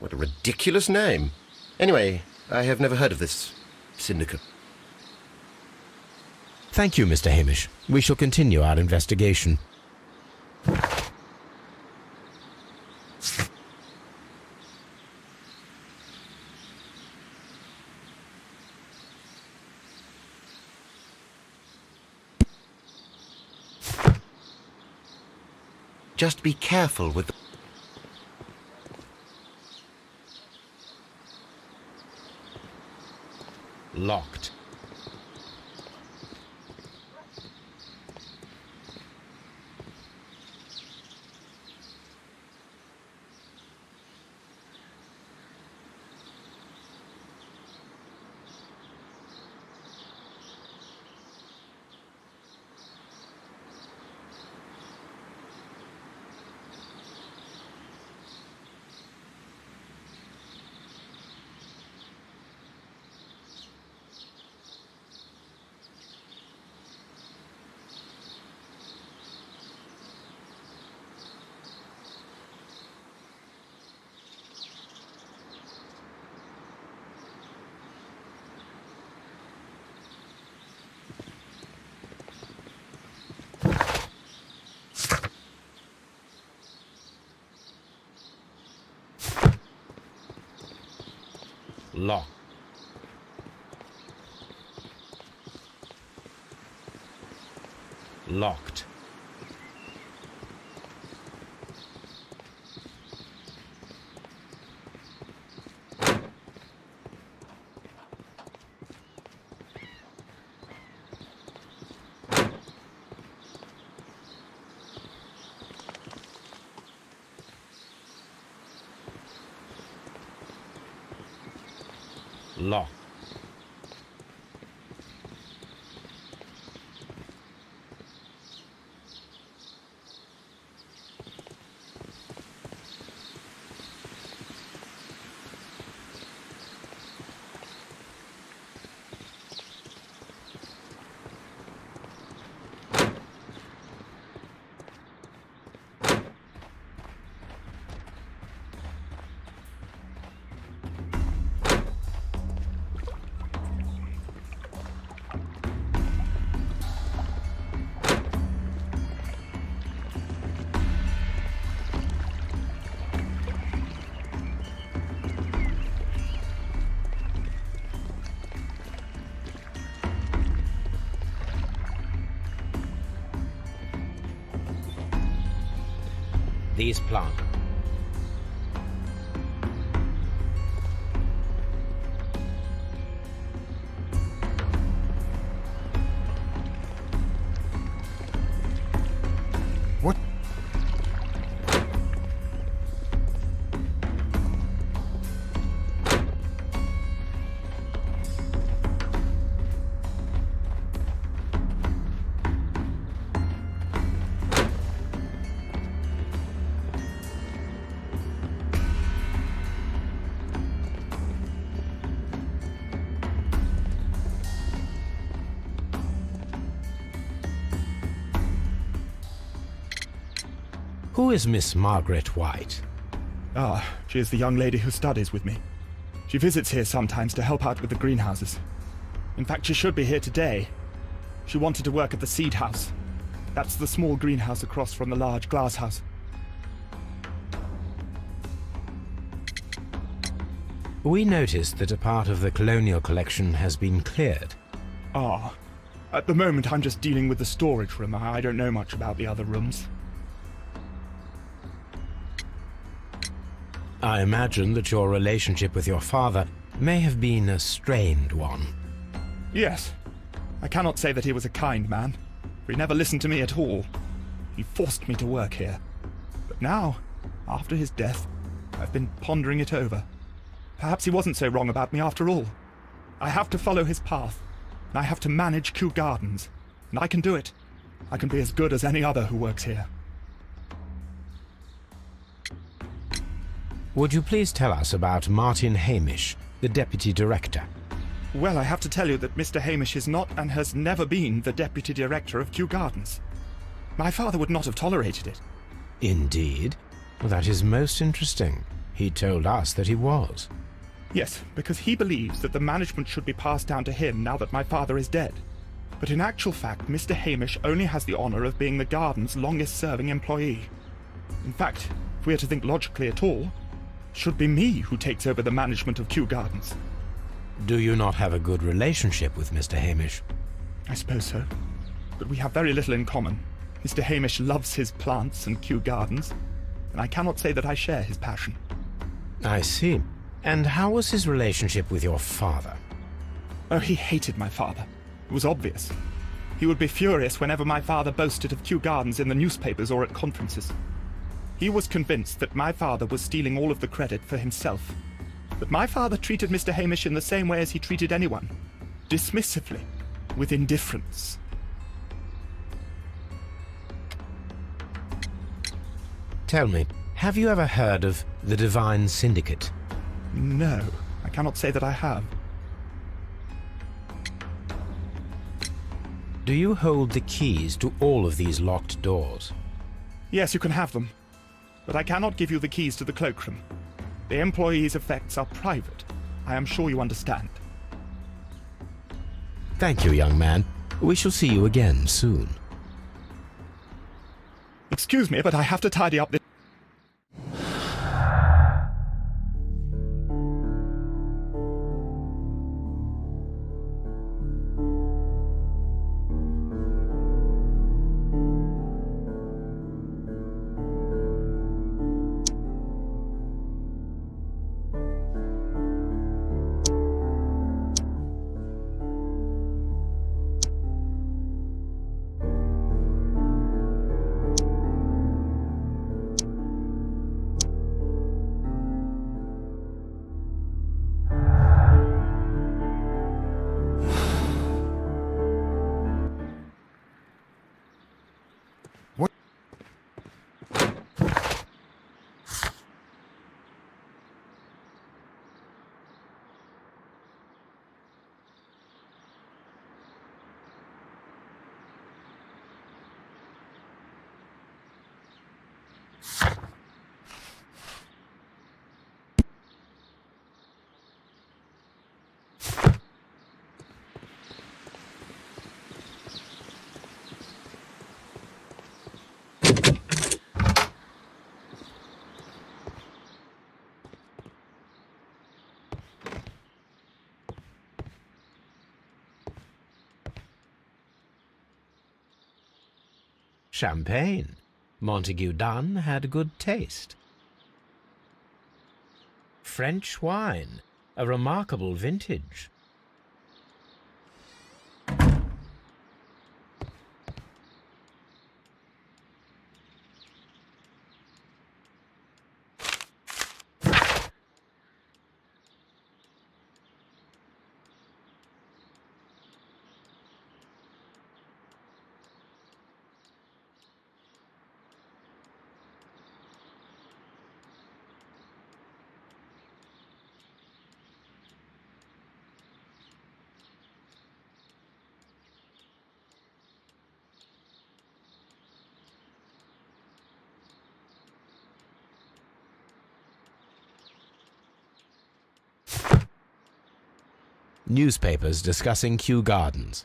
What a ridiculous name. Anyway, I have never heard of this syndicate. Thank you, Mr. Hamish. We shall continue our investigation. Just be careful with the... Locked. Lock. Locked. Lock. These plants. What? Who is Miss Margaret White? Ah, she is the young lady who studies with me. She visits here sometimes to help out with the greenhouses. In fact, she should be here today. She wanted to work at the seed house. That's the small greenhouse across from the large glass house. We noticed that a part of the colonial collection has been cleared. Ah, at the moment I'm just dealing with the storage room. I don't know much about the other rooms. I imagine that your relationship with your father may have been a strained one. Yes. I cannot say that he was a kind man, for he never listened to me at all. He forced me to work here. But now, after his death, I've been pondering it over. Perhaps he wasn't so wrong about me after all. I have to follow his path, and I have to manage Kew Gardens, and I can do it. I can be as good as any other who works here. Would you please tell us about Martin Hamish, the Deputy Director? Well, I have to tell you that Mr. Hamish is not and has never been the Deputy Director of Kew Gardens. My father would not have tolerated it. Indeed? Well, that is most interesting. He told us that he was. Yes, because he believes that the management should be passed down to him now that my father is dead. But in actual fact, Mr. Hamish only has the honour of being the garden's longest-serving employee. In fact, if we are to think logically at all, it should be me who takes over the management of Kew Gardens. Do you not have a good relationship with Mr. Hamish? I suppose so. But we have very little in common. Mr. Hamish loves his plants and Kew Gardens, and I cannot say that I share his passion. I see. And how was his relationship with your father? Oh, he hated my father. It was obvious. He would be furious whenever my father boasted of Kew Gardens in the newspapers or at conferences. He was convinced that my father was stealing all of the credit for himself. But my father treated Mr. Hamish in the same way as he treated anyone. Dismissively. With indifference. Tell me, have you ever heard of the Divine Syndicate? No, I cannot say that I have. Do you hold the keys to all of these locked doors? Yes, you can have them. But I cannot give you the keys to the cloakroom. The employees' effects are private. I am sure you understand. Thank you, young man. We shall see you again soon. Excuse me, but I have to tidy up this. Champagne. Montague Dunn had good taste. French wine, a remarkable vintage. Newspapers discussing Kew Gardens.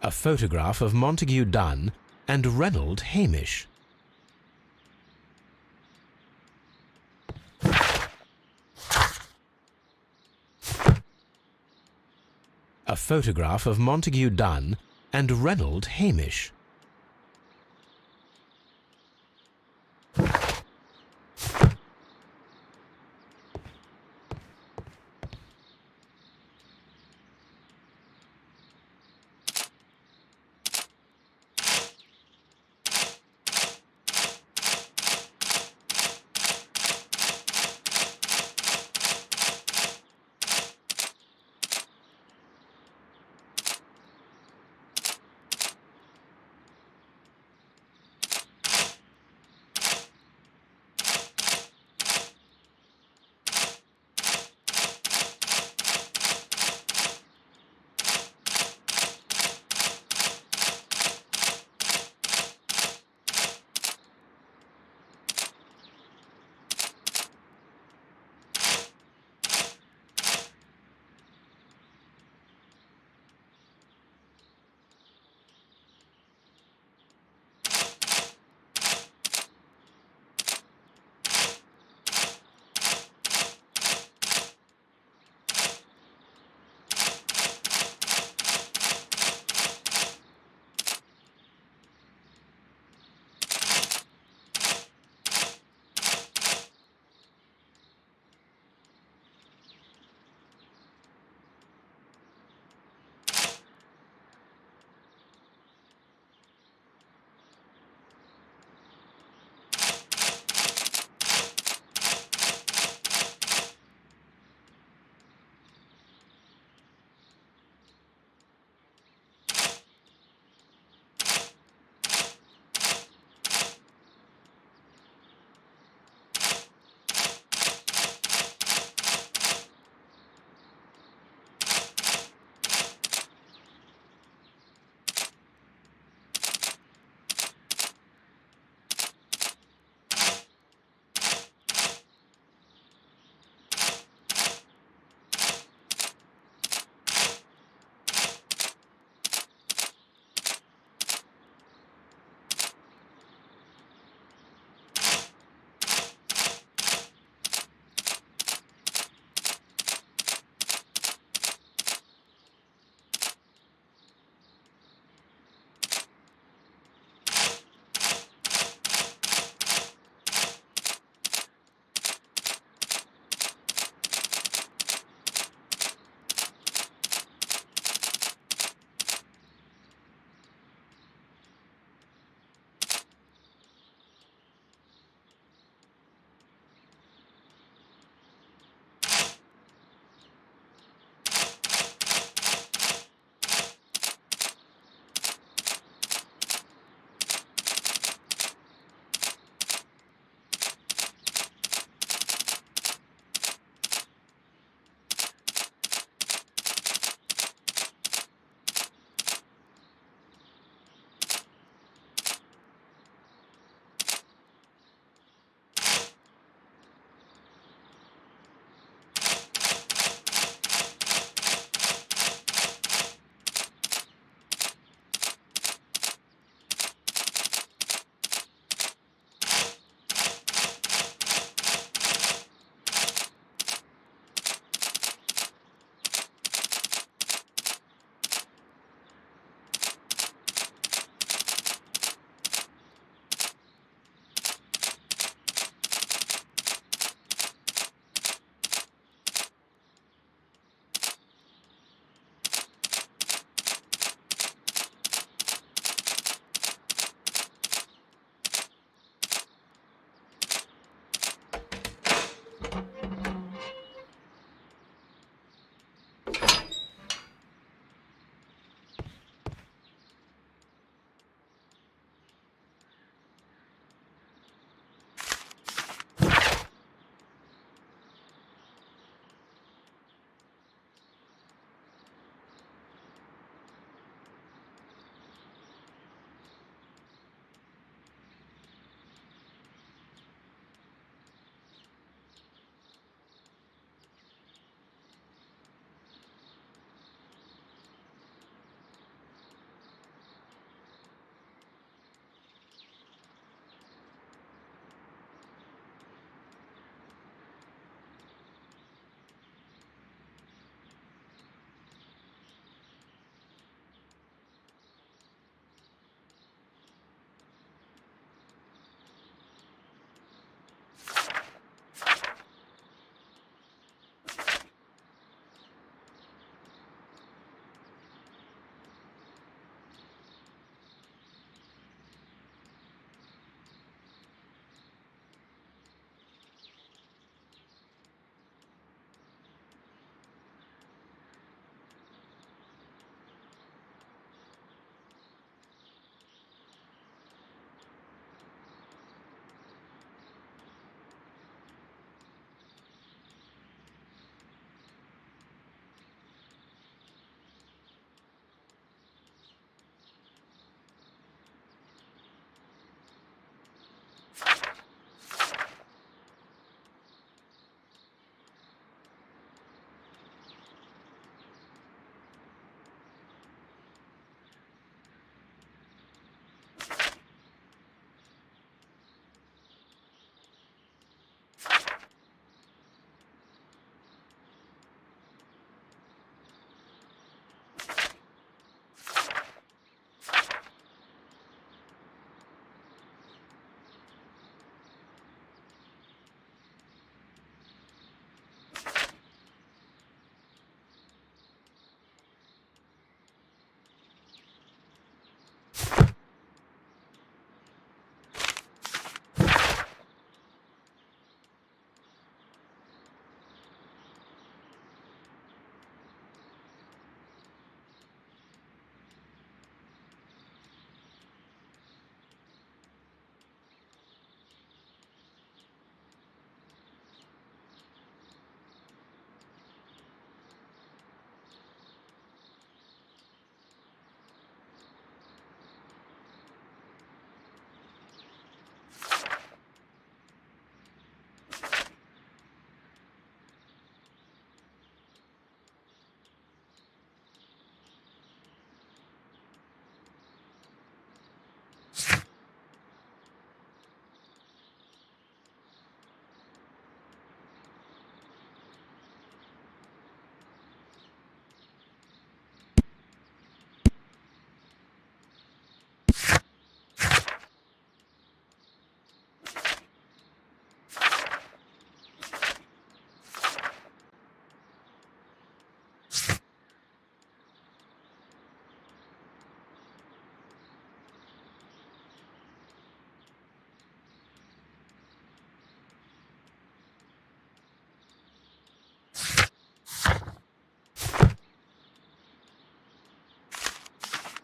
A photograph of Montague Dunn and Reynold Hamish. A photograph of Montague Dunn and Reynold Hamish.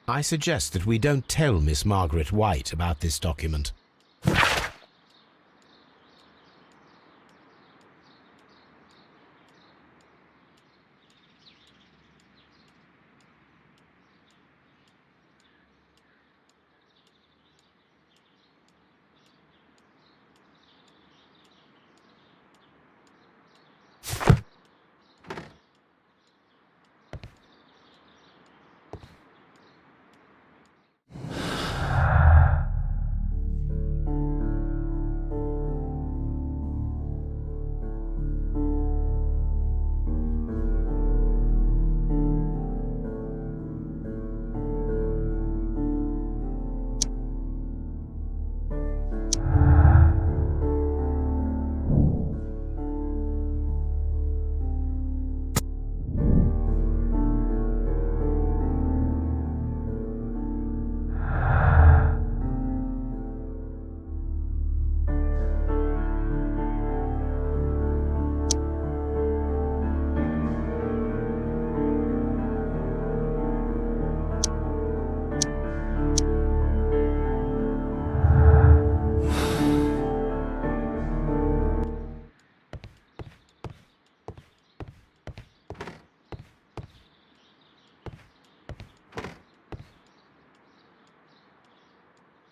I suggest that we don't tell Miss Margaret White about this document.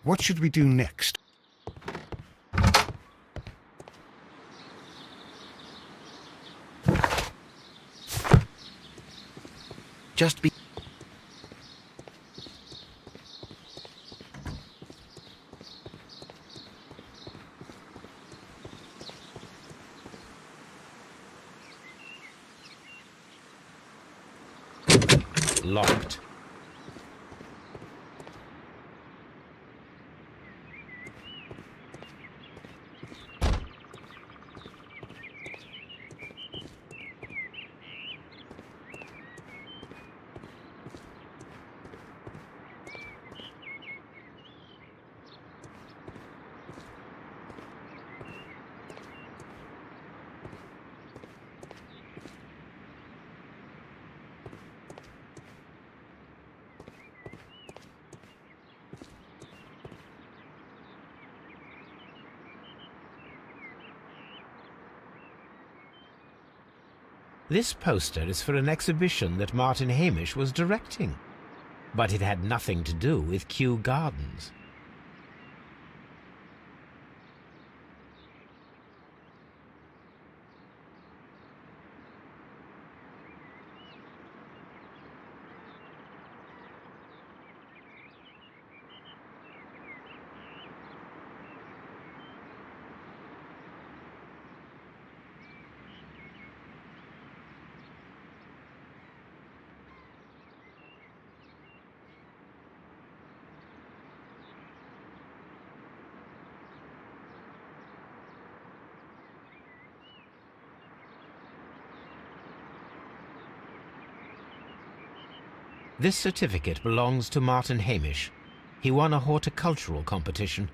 What should we do next? Just be... Locked. This poster is for an exhibition that Martin Hamish was directing, but it had nothing to do with Kew Gardens. This certificate belongs to Martin Hamish. He won a horticultural competition.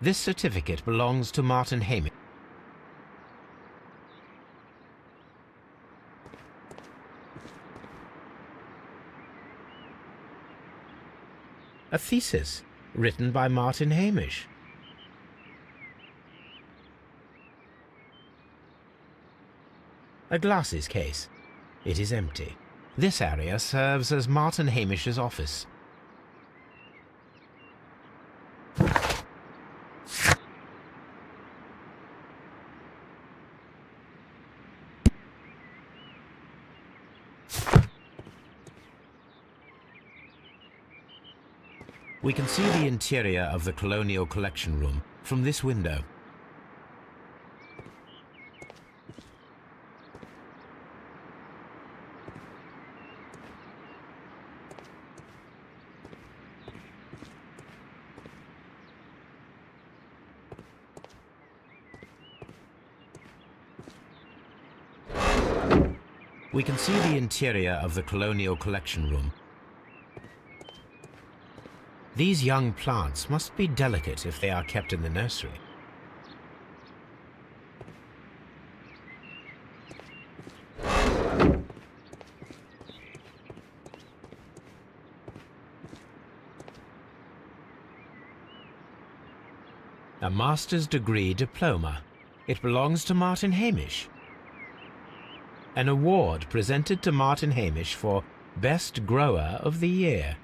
This certificate belongs to Martin Hamish. A thesis written by Martin Hamish. A glasses case. It is empty. This area serves as Martin Hamish's office. We can see the interior of the Colonial Collection Room from this window. We can see the interior of the Colonial Collection Room. These young plants must be delicate if they are kept in the nursery. A master's degree diploma. It belongs to Martin Hamish. An award presented to Martin Hamish for Best Grower of the Year.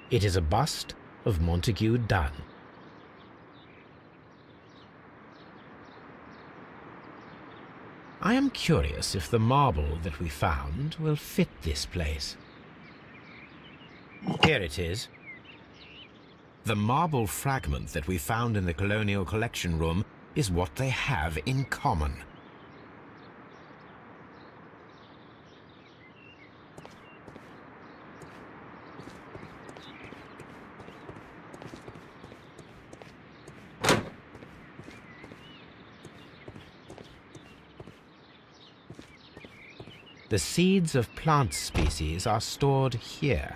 It is a bust of Montague Dunn. I am curious if the marble that we found will fit this place. Here it is. The marble fragment that we found in the Colonial Collection Room is what they have in common. The seeds of plant species are stored here.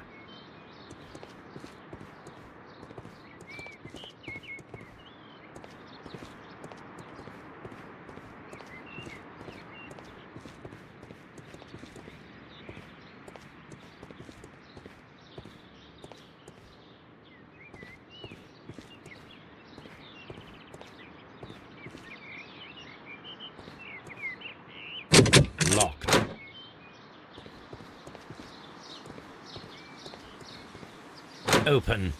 Locked. Open.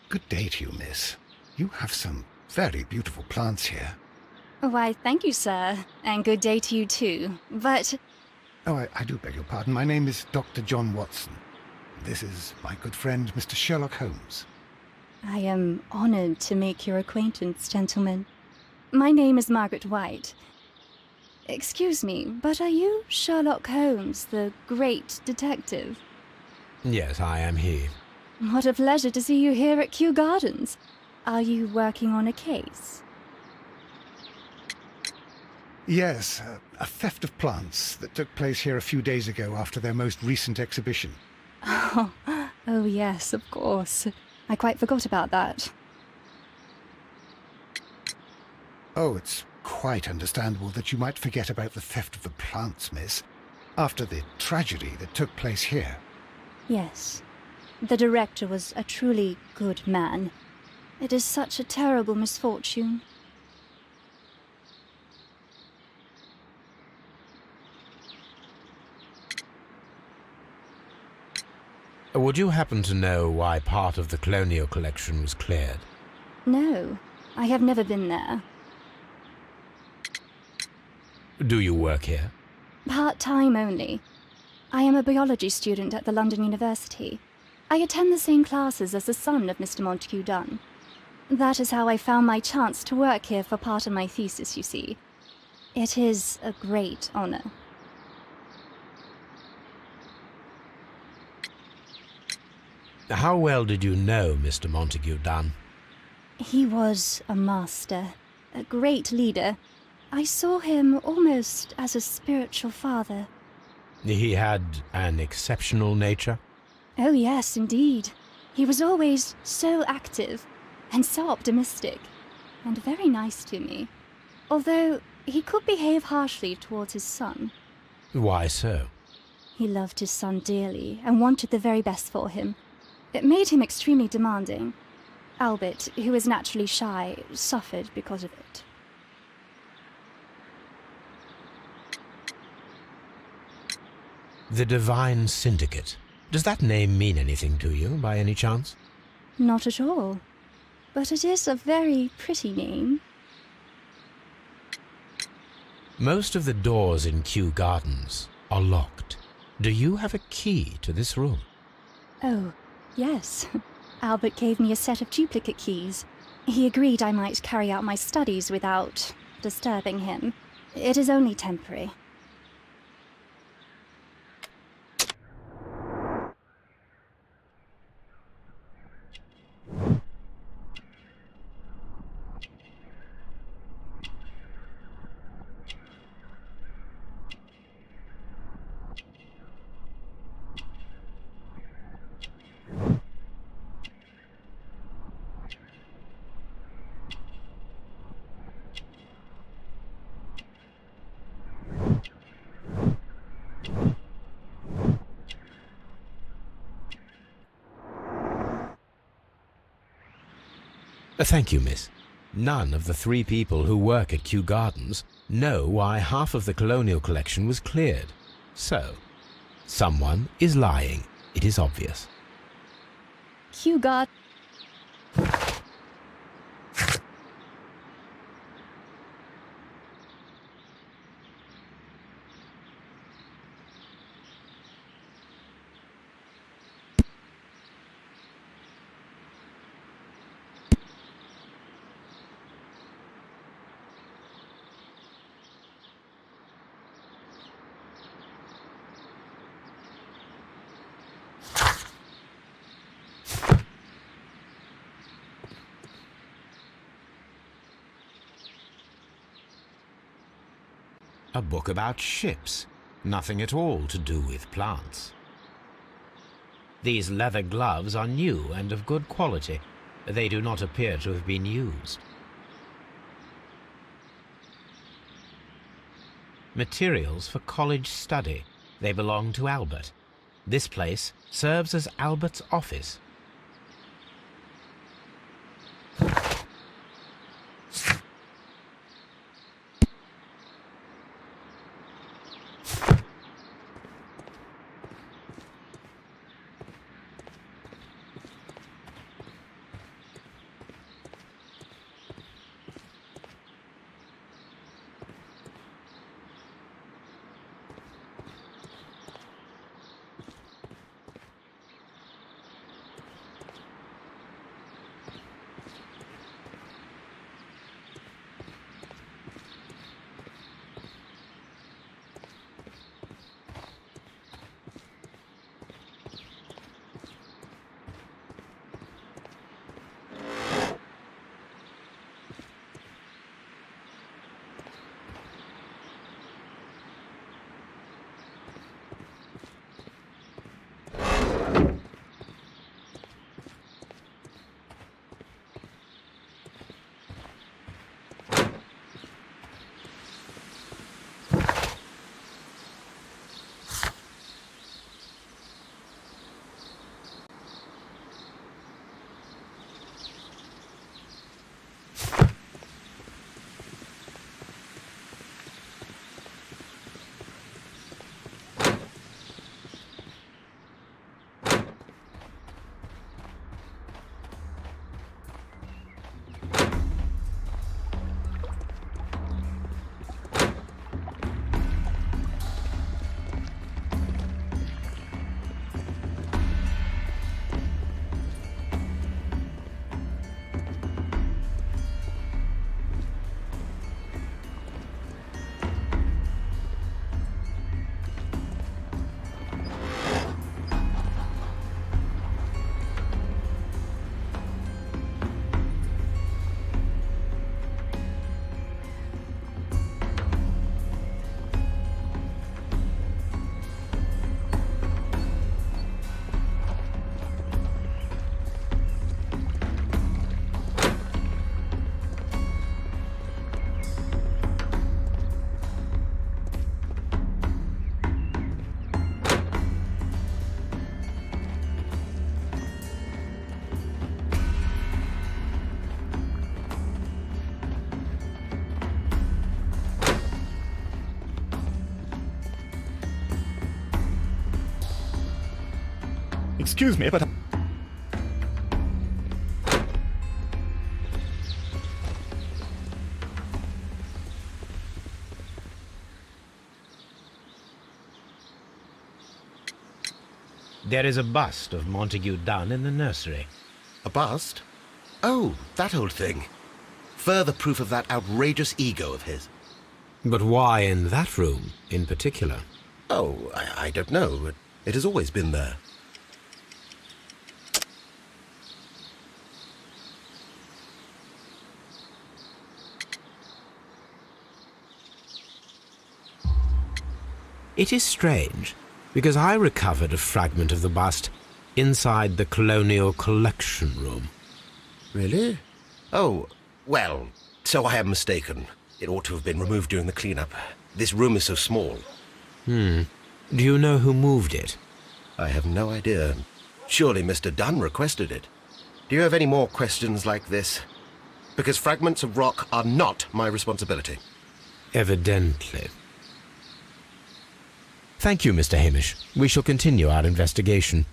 Good day to you, miss. You have some very beautiful plants here. Why, thank you, sir. And good day to you, too. But... Oh, I do beg your pardon. My name is Dr. John Watson. This is my good friend, Mr. Sherlock Holmes. I am honored to make your acquaintance, gentlemen. My name is Margaret White. Excuse me, but are you Sherlock Holmes, the great detective? Yes, I am he. What a pleasure to see you here at Kew Gardens. Are you working on a case? Yes, a theft of plants that took place here a few days ago after their most recent exhibition. Oh yes, of course. I quite forgot about that. Oh, it's quite understandable that you might forget about the theft of the plants, miss, after the tragedy that took place here. Yes. The director was a truly good man. It is such a terrible misfortune. Would you happen to know why part of the Colonial Collection was cleared? No, I have never been there. Do you work here? Part-time only. I am a biology student at the London University. I attend the same classes as the son of Mr. Montague Dunn. That is how I found my chance to work here for part of my thesis, you see. It is a great honor. How well did you know Mr. Montague Dunn? He was a master, a great leader. I saw him almost as a spiritual father. He had an exceptional nature? Oh yes, indeed. He was always so active and so optimistic, and very nice to me. Although he could behave harshly towards his son. Why so? He loved his son dearly and wanted the very best for him. It made him extremely demanding. Albert, who is naturally shy, suffered because of it. The Divine Syndicate. Does that name mean anything to you, by any chance? Not at all. But it is a very pretty name. Most of the doors in Kew Gardens are locked. Do you have a key to this room? Oh, yes. Albert gave me a set of duplicate keys. He agreed I might carry out my studies without disturbing him. It is only temporary. Thank you, miss. None of the 3 people who work at Kew Gardens know why half of the colonial collection was cleared. So, someone is lying. It is obvious. Kew Gardens. A book about ships. Nothing at all to do with plants. These leather gloves are new and of good quality. They do not appear to have been used. Materials for college study. They belong to Albert. This place serves as Albert's office. Excuse me, but... There is a bust of Montague Dunn in the nursery. A bust? Oh, that old thing. Further proof of that outrageous ego of his. But why in that room in particular? Oh, I don't know. It has always been there. It is strange, because I recovered a fragment of the bust inside the Colonial Collection Room. Really? Oh, well, so I am mistaken. It ought to have been removed during the cleanup. This room is so small. Do you know who moved it? I have no idea. Surely Mr. Dunn requested it. Do you have any more questions like this? Because fragments of rock are not my responsibility. Evidently. Thank you, Mr. Hamish. We shall continue our investigation.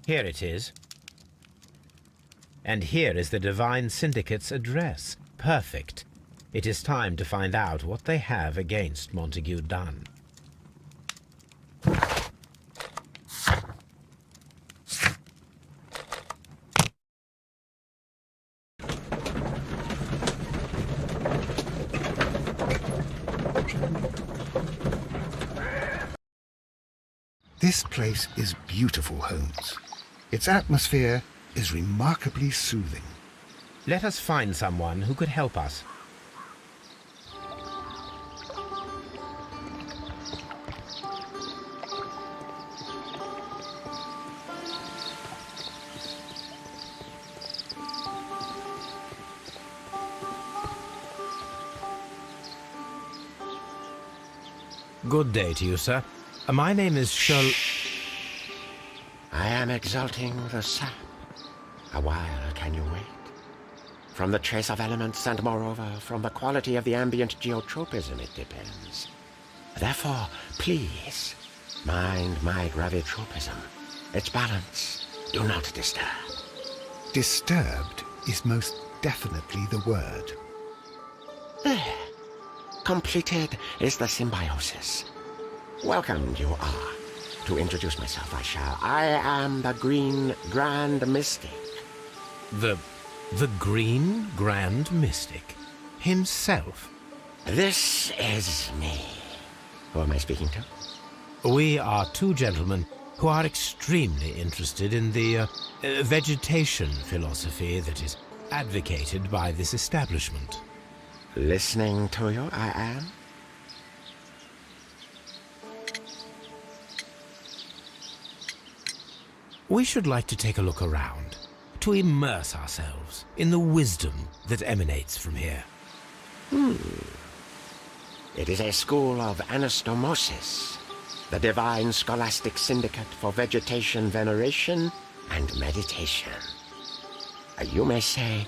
Here it is. And here is the Divine Syndicate's address. Perfect. It is time to find out what they have against Montague Dunn. This place is beautiful, Holmes. Its atmosphere is remarkably soothing. Let us find someone who could help us. Good day to you, sir. My name is Sherlock... I am exalting the sap. A while can you wait? From the trace of elements and moreover from the quality of the ambient geotropism it depends. Therefore, please, mind my gravitropism. Its balance, do not disturb. Disturbed is most definitely the word. There. Completed is the symbiosis. Welcome you are To introduce myself, I shall. I am the Green Grand Mystic. The Green Grand Mystic? Himself? This is me. Who am I speaking to? We are two gentlemen who are extremely interested in the vegetation philosophy that is advocated by this establishment. Listening to you, I am. We should like to take a look around, to immerse ourselves in the wisdom that emanates from here. It is a school of anastomosis, the divine scholastic syndicate for vegetation veneration and meditation. You may say,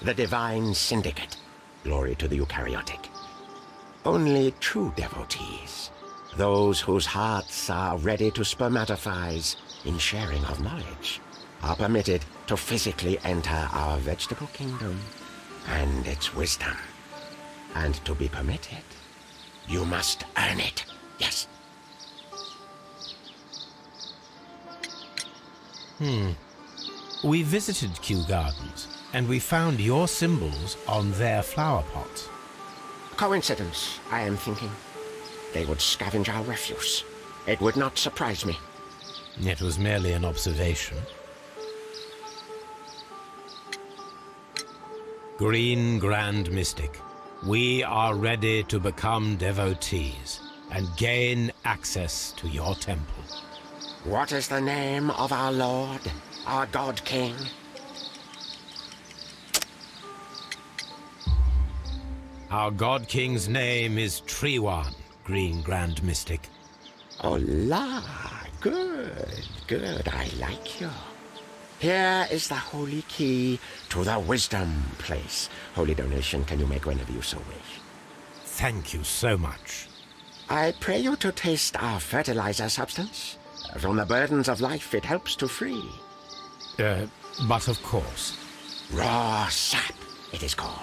the divine syndicate. Glory to the eukaryotic. Only true devotees, those whose hearts are ready to spermatophize in sharing of knowledge, are permitted to physically enter our vegetable kingdom and its wisdom. And to be permitted, you must earn it. Yes. We visited Kew Gardens, and we found your symbols on their flower pots. Coincidence, I am thinking. They would scavenge our refuse. It would not surprise me. It was merely an observation. Green Grand Mystic, we are ready to become devotees and gain access to your temple. What is the name of our Lord, our God King? Our God King's name is Treewan, Green Grand Mystic. Oh, la! Good, good. I like you. Here is the holy key to the wisdom place. Holy donation can you make whenever you so wish. Thank you so much. I pray you to taste our fertilizer substance. From the burdens of life it helps to free. But of course. Raw sap, it is called.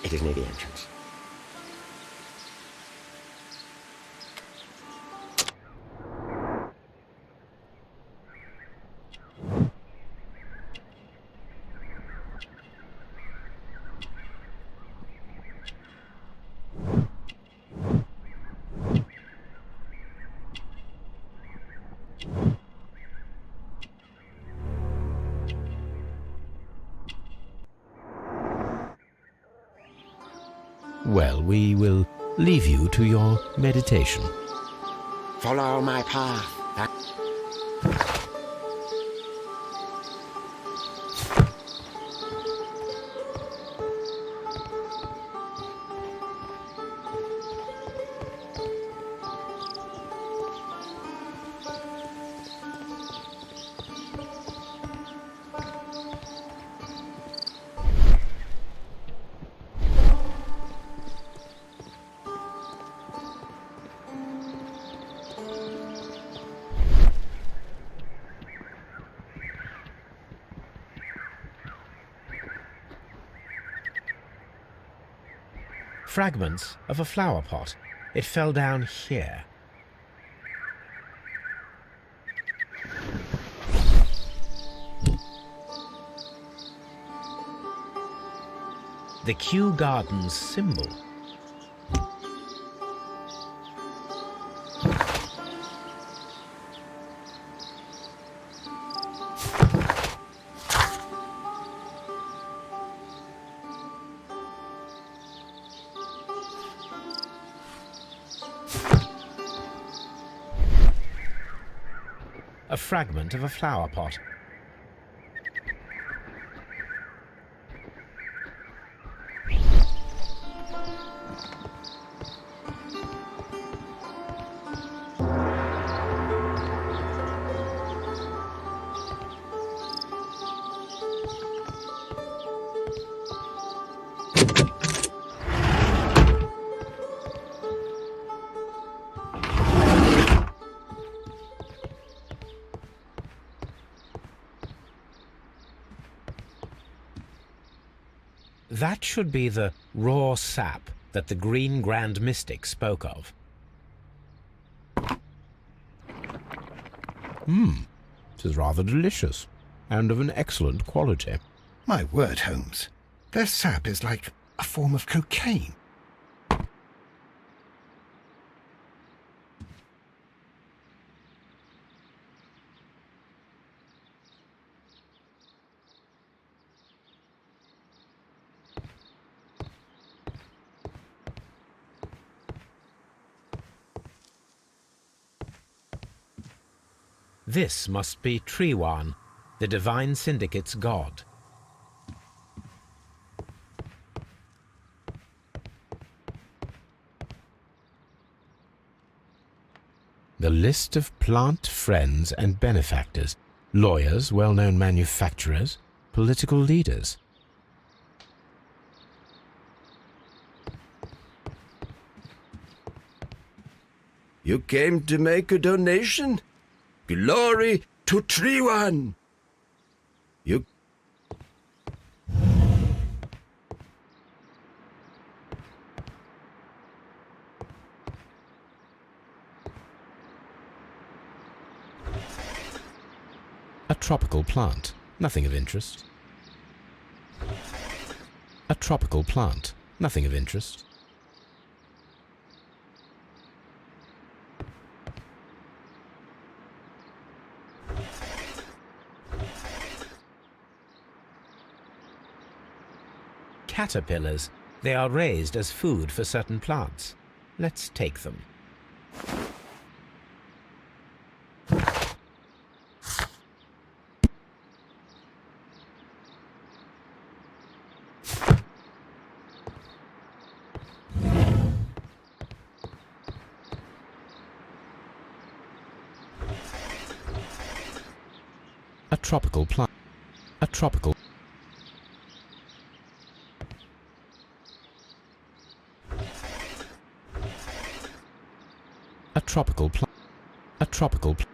It is near the entrance. Well, we will leave you to your meditation. Follow my path. Fragments of a flower pot. It fell down here. The Kew Gardens symbol. A fragment of a flower pot. That should be the raw sap that the Green Grand Mystic spoke of. It is rather delicious, and of an excellent quality. My word, Holmes. Their sap is like a form of cocaine. This must be Triwan, the Divine Syndicate's god. The list of plant friends and benefactors, lawyers, well-known manufacturers, political leaders. You came to make a donation? Glory to Triwan! You... A tropical plant, nothing of interest. A tropical plant, nothing of interest. Caterpillars. They are raised as food for certain plants. Let's take them. A tropical plant. A tropical. A tropical plant. A tropical plant.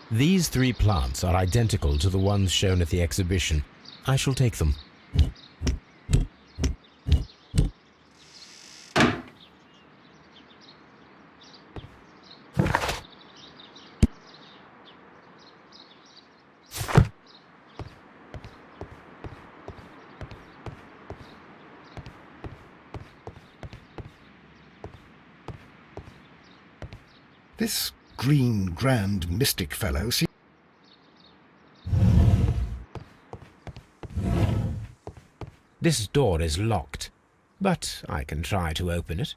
These three plants are identical to the ones shown at the exhibition. I shall take them. This green grand mystic fellow seems... This door is locked, but I can try to open it.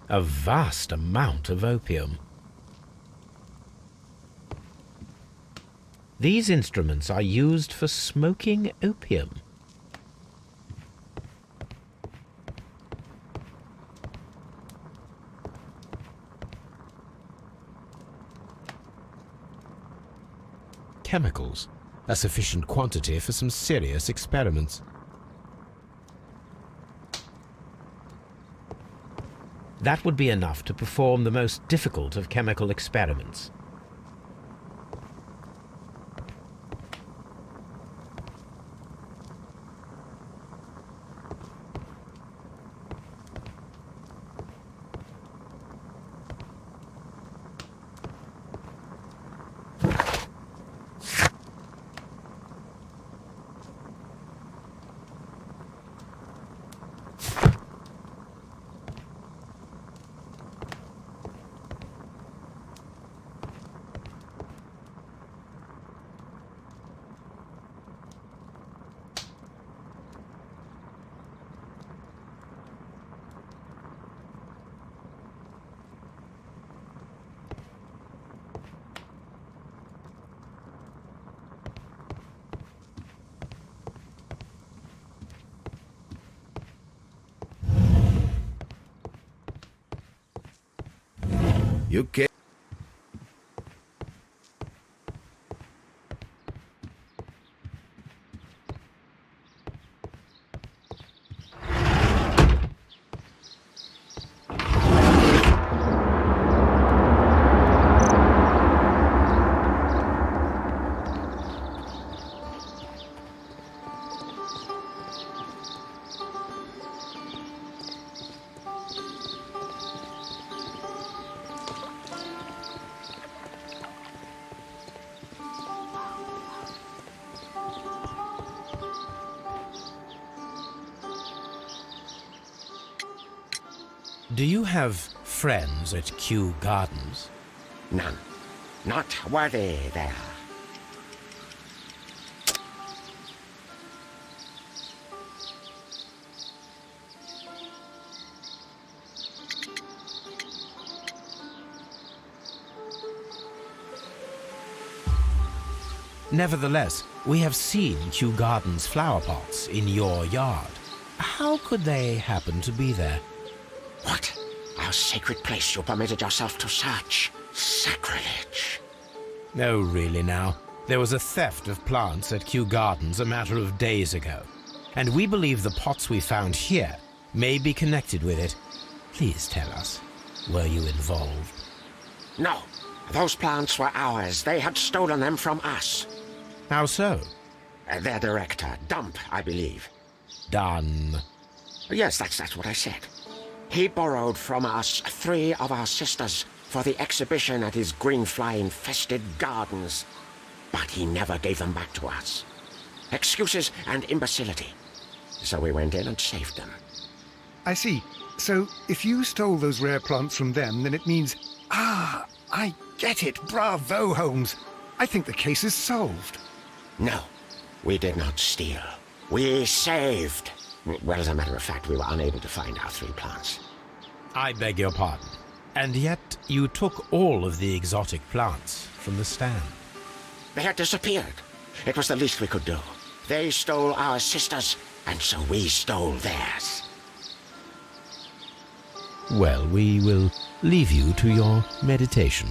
A vast amount of opium. These instruments are used for smoking opium. Chemicals, a sufficient quantity for some serious experiments. That would be enough to perform the most difficult of chemical experiments. You came... Do you have friends at Kew Gardens? None. Not worthy there. Nevertheless, we have seen Kew Gardens flower pots in your yard. How could they happen to be there? What? Our sacred place you permitted yourself to search? Sacrilege. No, really now. There was a theft of plants at Kew Gardens a matter of days ago, and we believe the pots we found here may be connected with it. Please tell us, were you involved? No. Those plants were ours. They had stolen them from us. How so? Their director, Dump, I believe. Done. Yes, that's what I said. He borrowed from us 3 of our sisters for the exhibition at his greenfly-infested gardens. But he never gave them back to us. Excuses and imbecility. So we went in and saved them. I see. So, if you stole those rare plants from them, then it means... Ah, I get it. Bravo, Holmes. I think the case is solved. No, we did not steal. We saved. Well, as a matter of fact, we were unable to find our 3 plants. I beg your pardon. And yet you took all of the exotic plants from the stand. They had disappeared. It was the least we could do. They stole our sisters, and so we stole theirs. Well, we will leave you to your meditation.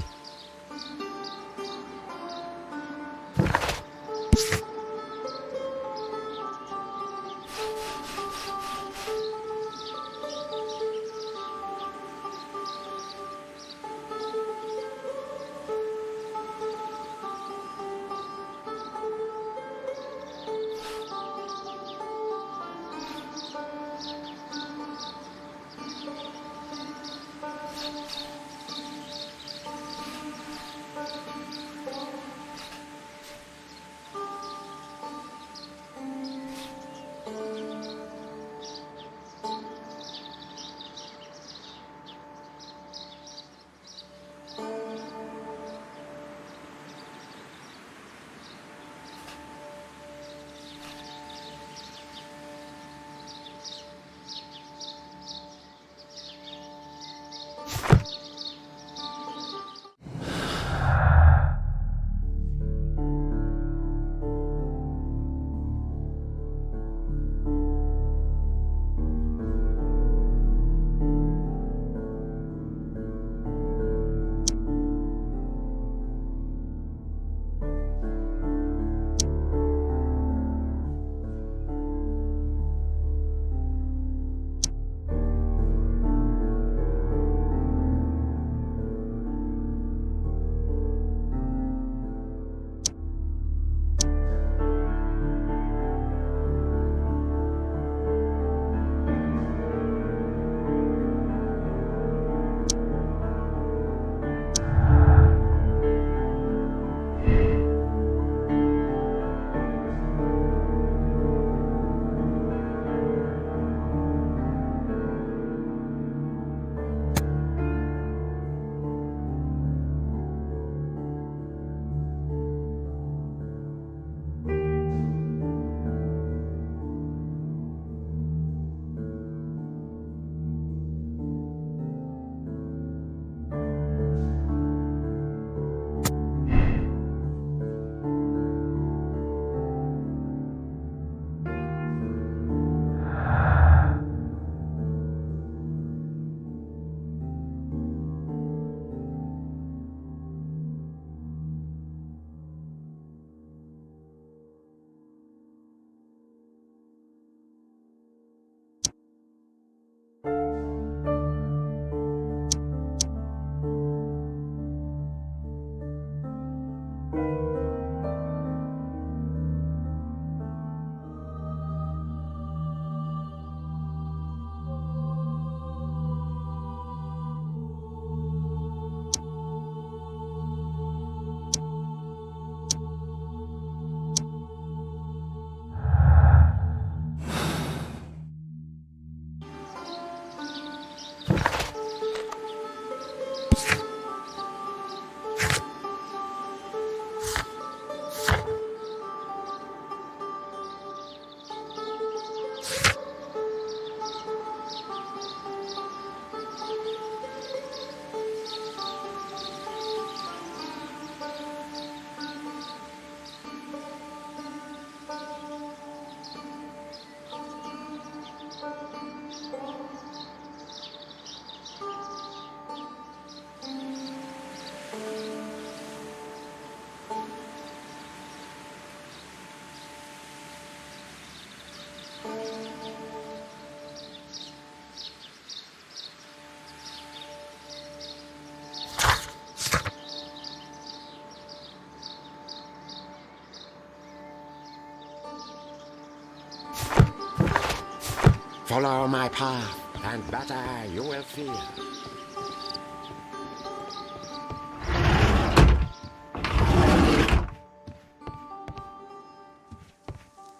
Follow my path, and better you will feel.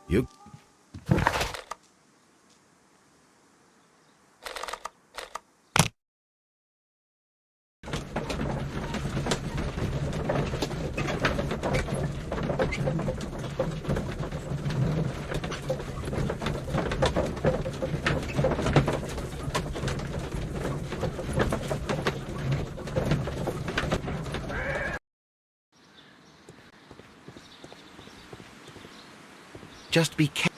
You... Just be careful.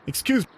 Excuse me.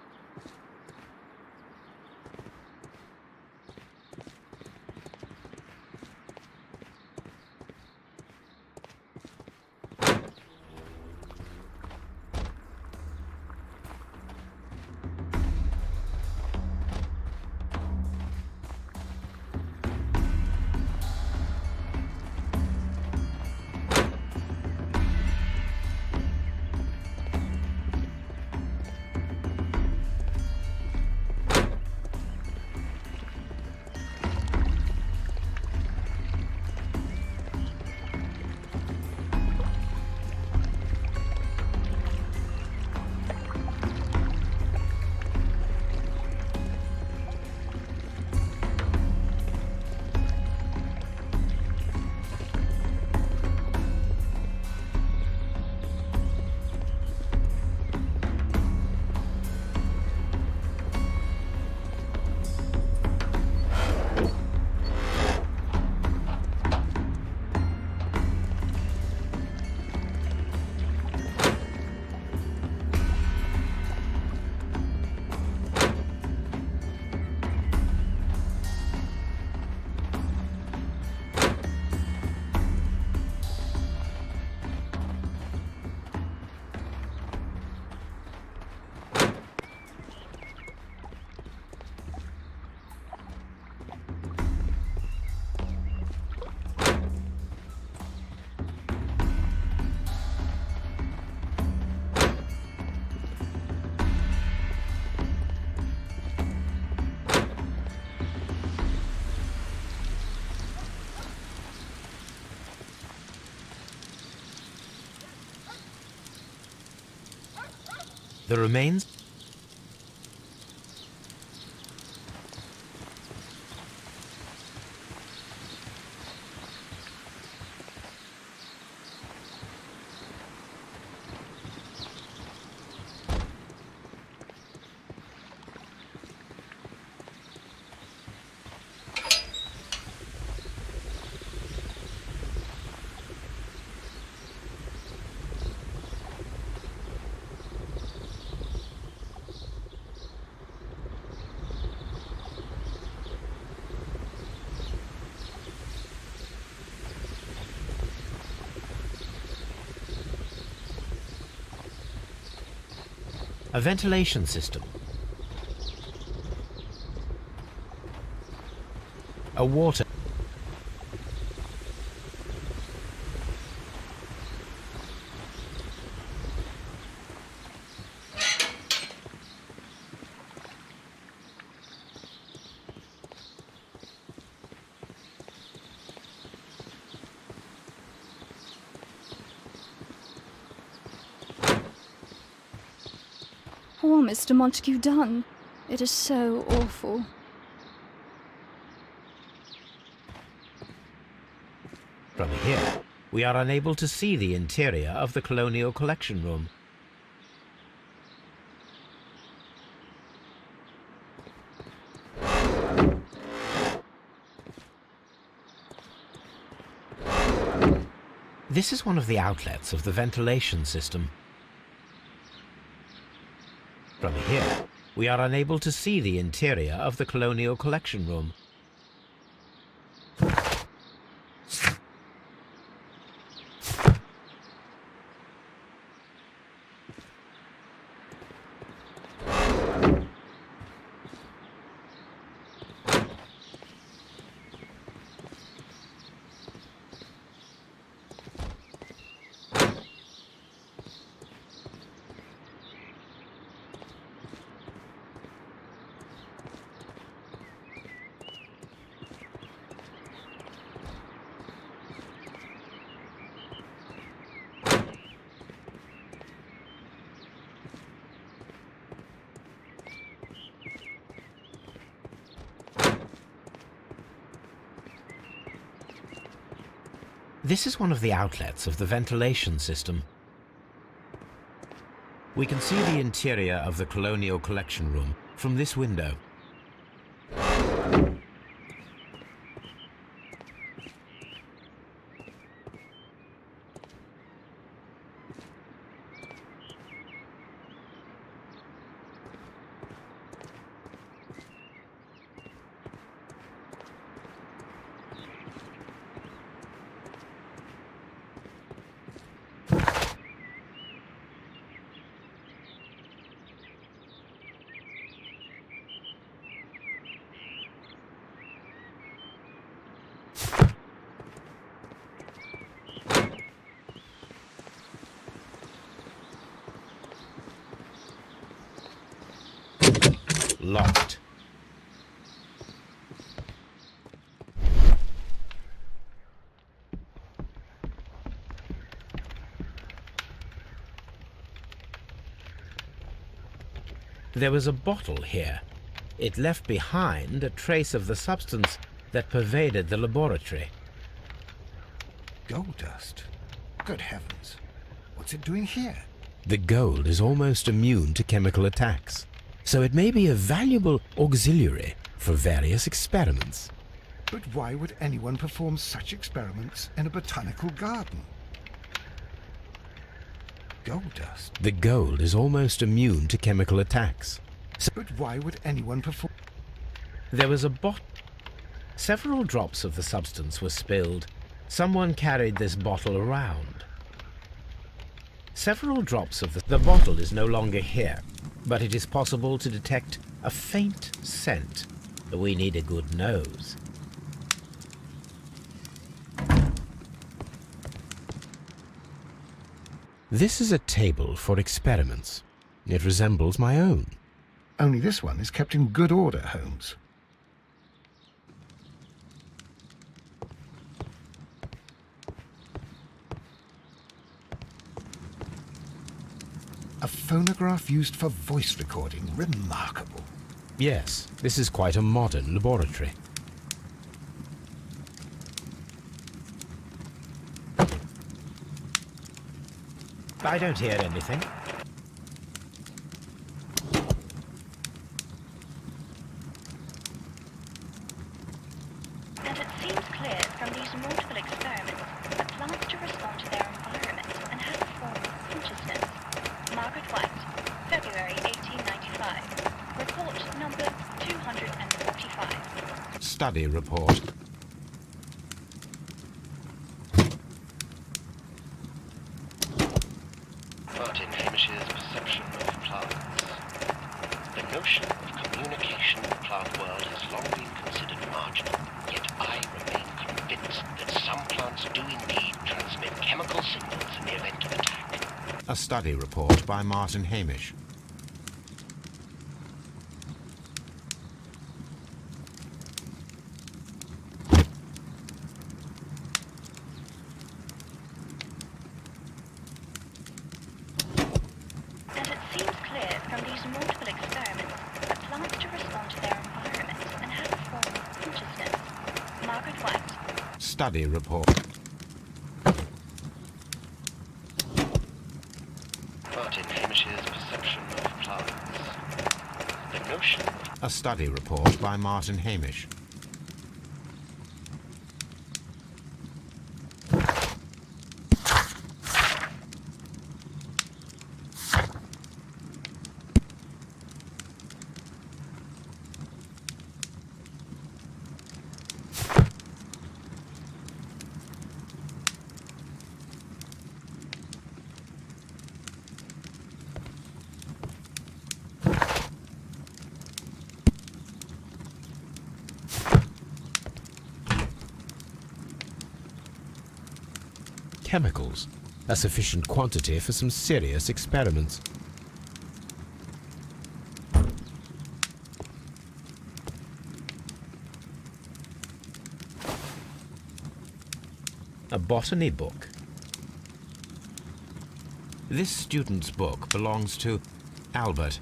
The remains a ventilation system, a water, Poor Mr. Montague Dunn. It is so awful. From here, we are unable to see the interior of the Colonial Collection Room. This is one of the outlets of the ventilation system. From here, we are unable to see the interior of the Colonial Collection Room. This is one of the outlets of the ventilation system. We can see the interior of the Colonial Collection Room from this window. Locked. There was a bottle here. It left behind a trace of the substance that pervaded the laboratory. Gold dust? Good heavens. What's it doing here? The gold is almost immune to chemical attacks, so it may be a valuable auxiliary for various experiments. But why would anyone perform such experiments in a botanical garden? Gold dust? The gold is almost immune to chemical attacks. But why would anyone perform... There was a bottle. Several drops of the substance were spilled. Someone carried this bottle around. Several drops of the bottle is no longer here, but it is possible to detect a faint scent. We need a good nose. This is a table for experiments. It resembles my own. Only this one is kept in good order, Holmes. A phonograph used for voice recording. Remarkable. Yes, this is quite a modern laboratory. I don't hear anything. And it seems clear from these multiple experiments that plants to respond to their environment and have a form of consciousness. Margaret White, February 1895. Report number 245. Study report. Martin Hamish's perception of plants. The notion of communication in the plant world has long been considered marginal, yet I remain convinced that some plants do indeed transmit chemical signals in the event of attack. A study report by Martin Hamish. And it seems clear from these multiple experiments that plants to respond to their environment and have a form of consciousness. Margaret White. Study report. Martin Hamish's perception of plants. The notion of A study report by Martin Hamish. chemicals, a sufficient quantity for some serious experiments. A botany book. This student's book belongs to Albert.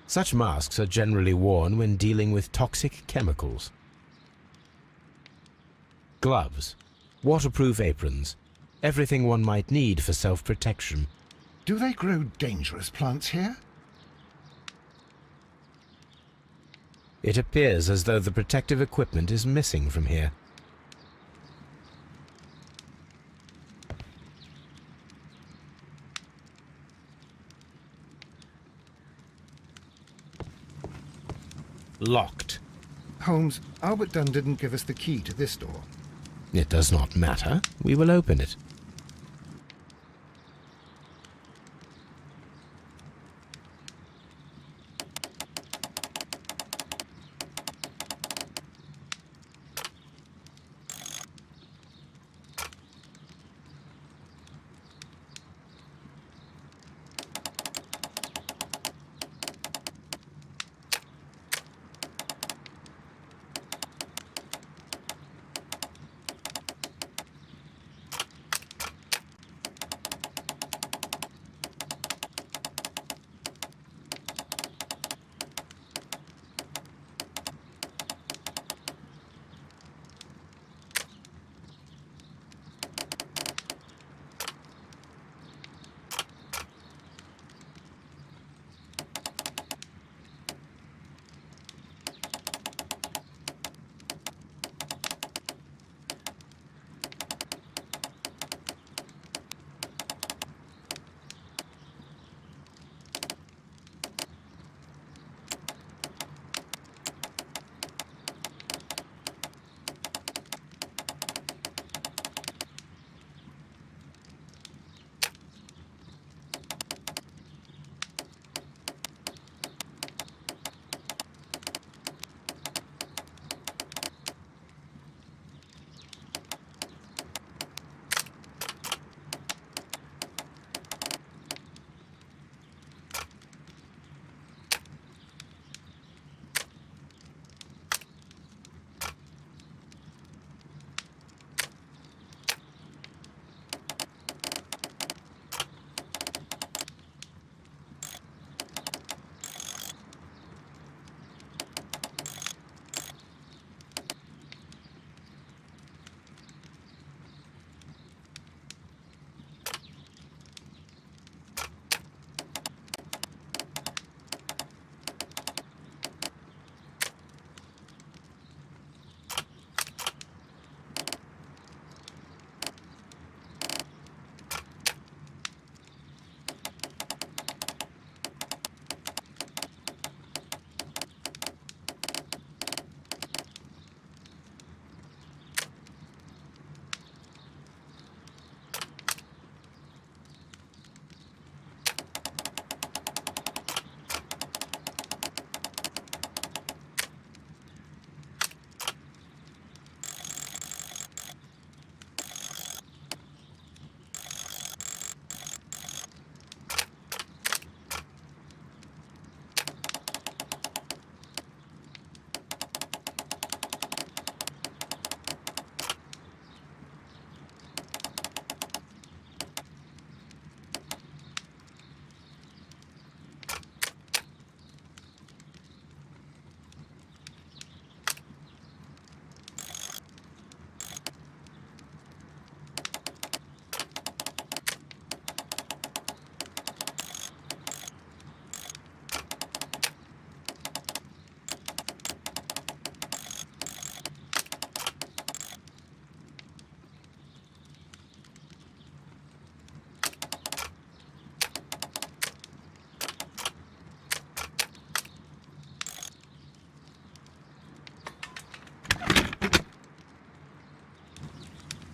Such masks are generally worn when dealing with toxic chemicals. Gloves, waterproof aprons, everything one might need for self-protection. Do they grow dangerous plants here? It appears as though the protective equipment is missing from here. Locked. Holmes, Albert Dunn didn't give us the key to this door. It does not matter. We will open it.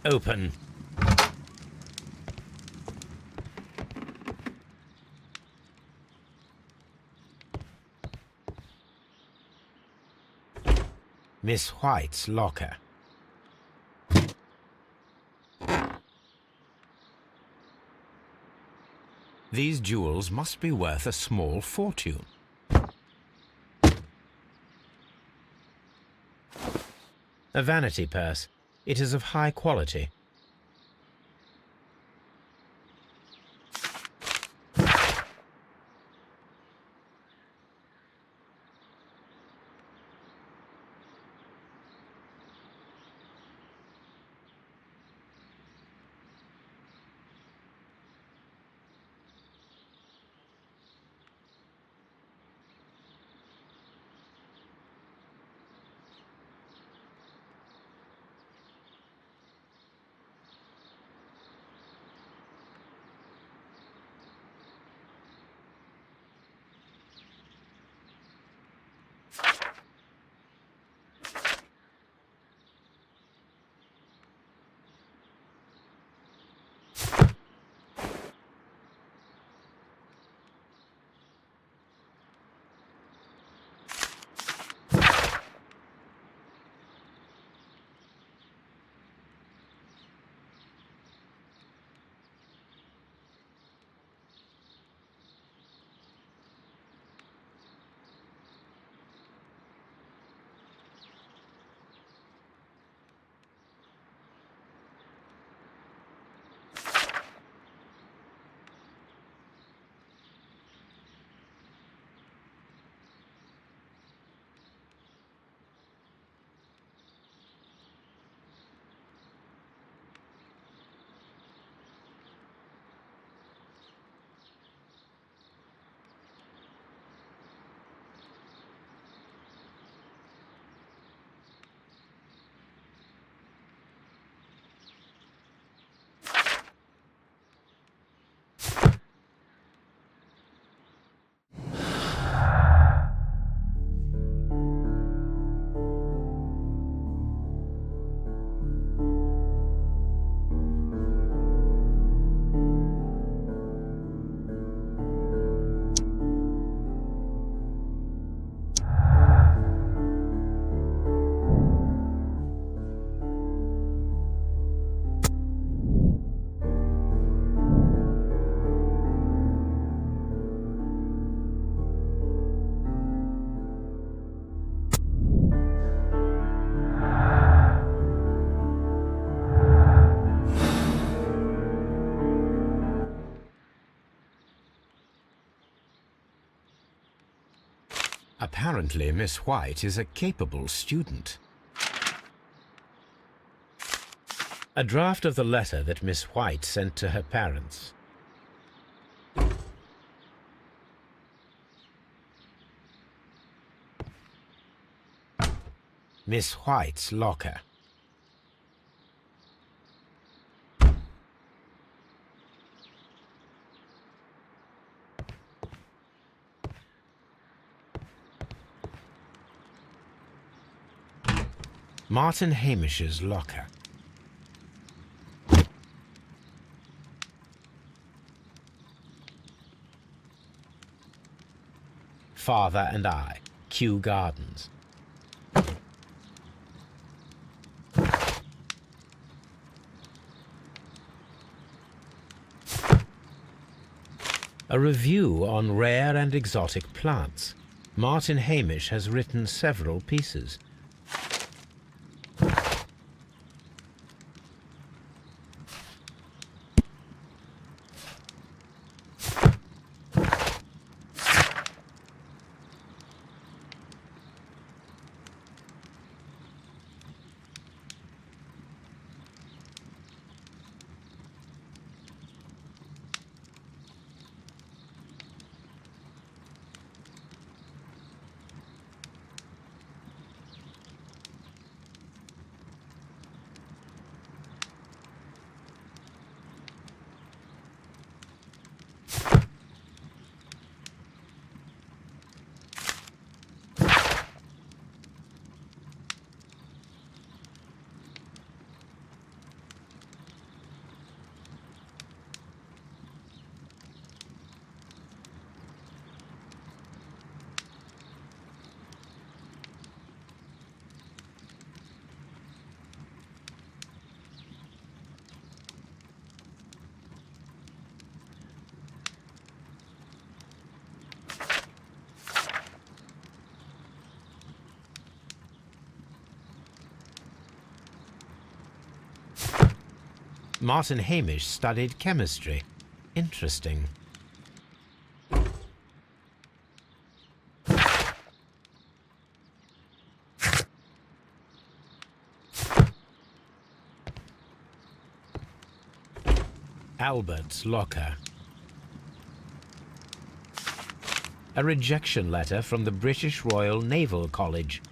Open. Miss White's locker. These jewels must be worth a small fortune. A vanity purse. It is of high quality. Apparently, Miss White is a capable student. A draft of the letter that Miss White sent to her parents. Miss White's locker. Martin Hamish's locker. Father and I, Kew Gardens. A review on rare and exotic plants. Martin Hamish has written several pieces. Martin Hamish studied chemistry. Interesting. Albert's locker. A rejection letter from the British Royal Naval College.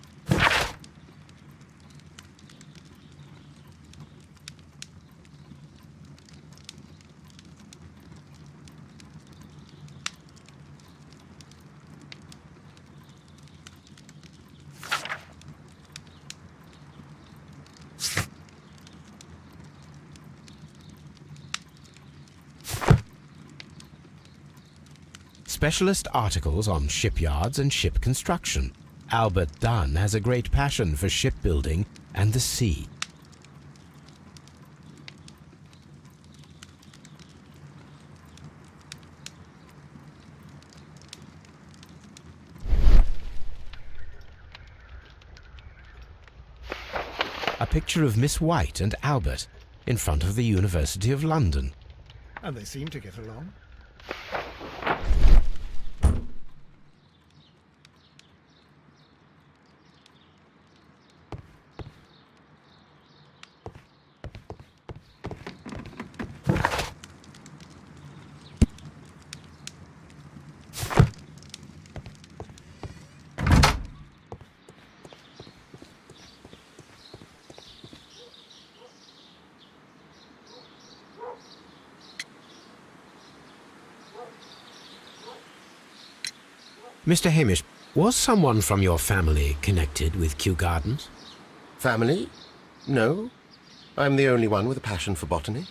Specialist articles on shipyards and ship construction. Albert Dunn has a great passion for shipbuilding and the sea. A picture of Miss White and Albert in front of the University of London. And they seem to get along. Mr. Hamish, was someone from your family connected with Kew Gardens? Family? No. I'm the only one with a passion for botany.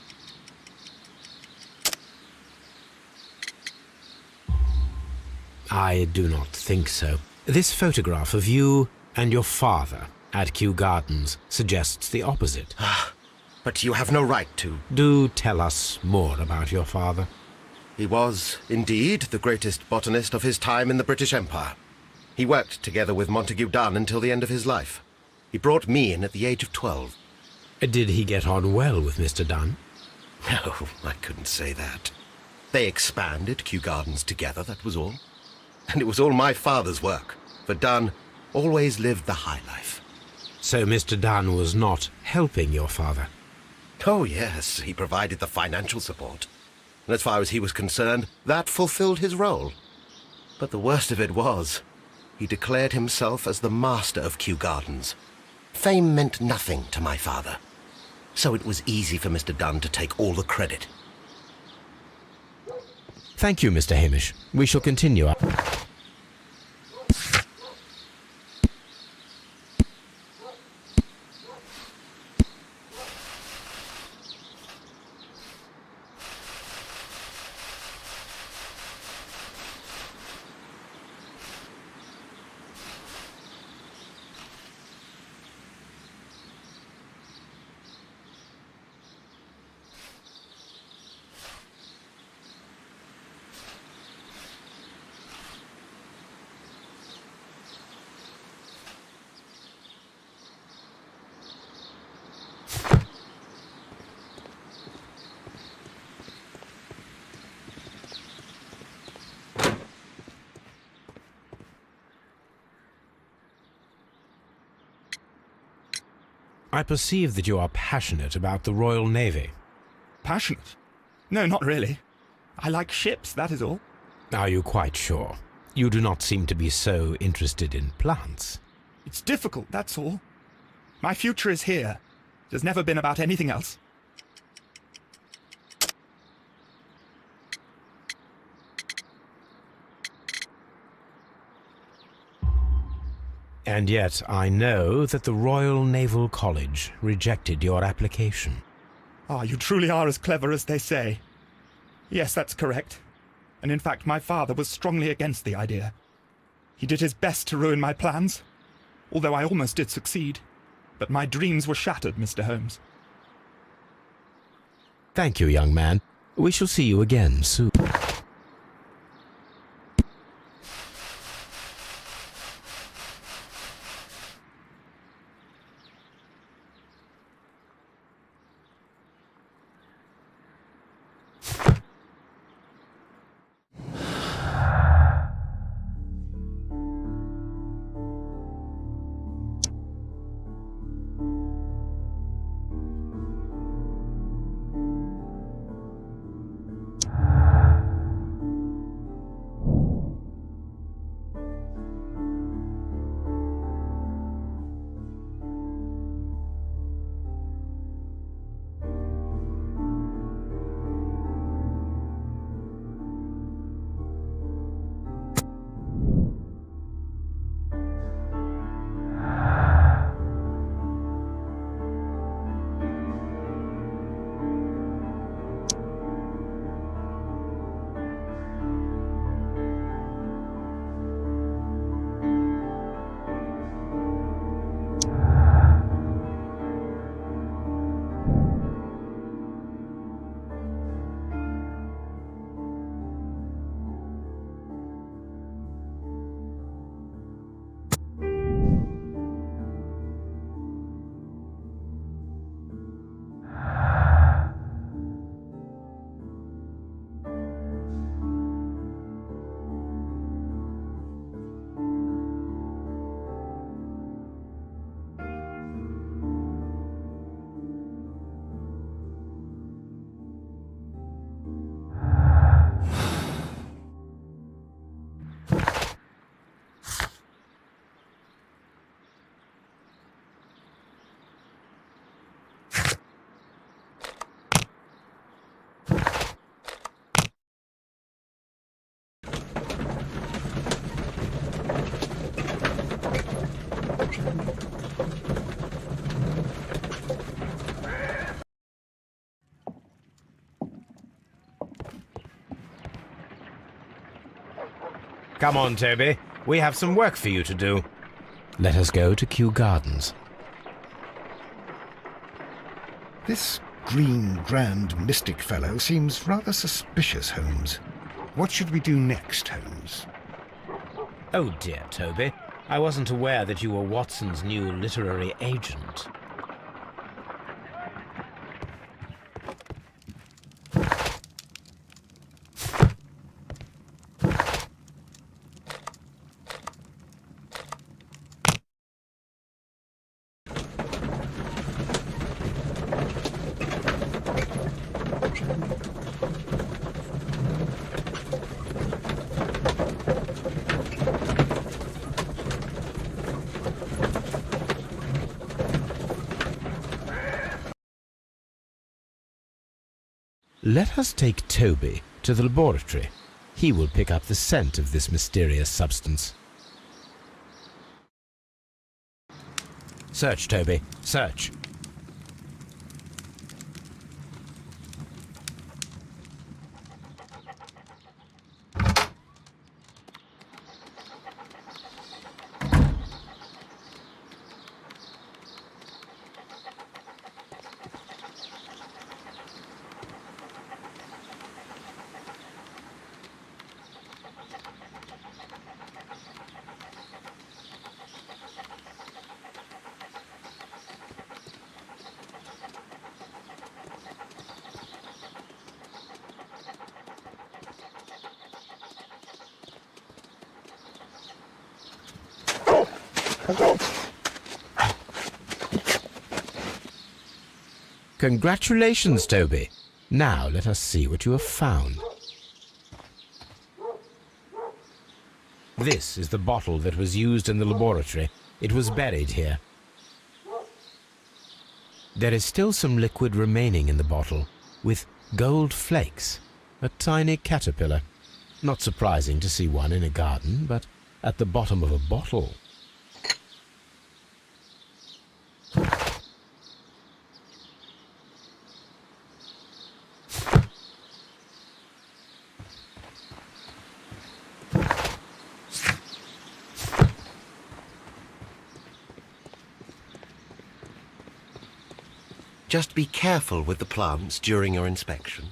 I do not think so. This photograph of you and your father at Kew Gardens suggests the opposite. But you have no right to. Do tell us more about your father. He was, indeed, the greatest botanist of his time in the British Empire. He worked together with Montague Dunn until the end of his life. He brought me in at the age of 12. Did he get on well with Mr. Dunn? No, I couldn't say that. They expanded Kew Gardens together, that was all. And it was all my father's work, for Dunn always lived the high life. So Mr. Dunn was not helping your father? Oh, yes, he provided the financial support. And as far as he was concerned, that fulfilled his role. But the worst of it was, he declared himself as the master of Kew Gardens. Fame meant nothing to my father, so it was easy for Mr. Dunn to take all the credit. Thank you, Mr. Hamish. We shall continue. I perceive that you are passionate about the Royal Navy. Passionate? No, not really. I like ships, that is all. Are you quite sure? You do not seem to be so interested in plants. It's difficult, that's all. My future is here. It has never been about anything else. And yet I know that the Royal Naval College rejected your application. Ah, you truly are as clever as they say. Yes, that's correct. And in fact, my father was strongly against the idea. He did his best to ruin my plans, although I almost did succeed. But my dreams were shattered, Mr. Holmes. Thank you, young man. We shall see you again soon. Come on, Toby. We have some work for you to do. Let us go to Kew Gardens. This green grand mystic fellow seems rather suspicious, Holmes. What should we do next, Holmes? Oh dear, Toby. I wasn't aware that you were Watson's new literary agent. Let us take Toby to the laboratory. He will pick up the scent of this mysterious substance. Search, Toby. Search. Congratulations, Toby. Now let us see what you have found. This is the bottle that was used in the laboratory. It was buried here. There is still some liquid remaining in the bottle, with gold flakes, a tiny caterpillar. Not surprising to see one in a garden, but at the bottom of a bottle. Just be careful with the plants during your inspection.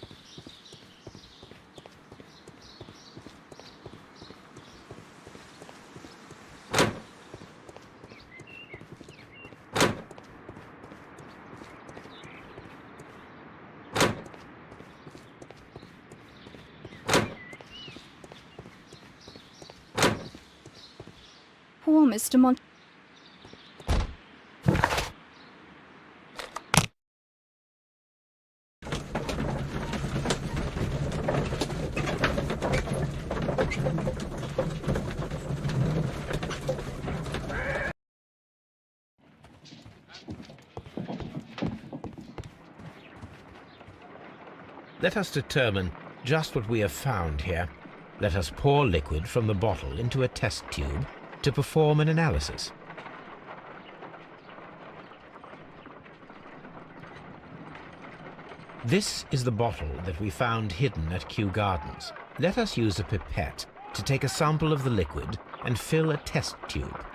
Poor Mr. Mont... Let us determine just what we have found here. Let us pour liquid from the bottle into a test tube to perform an analysis. This is the bottle that we found hidden at Kew Gardens. Let us use a pipette to take a sample of the liquid and fill a test tube.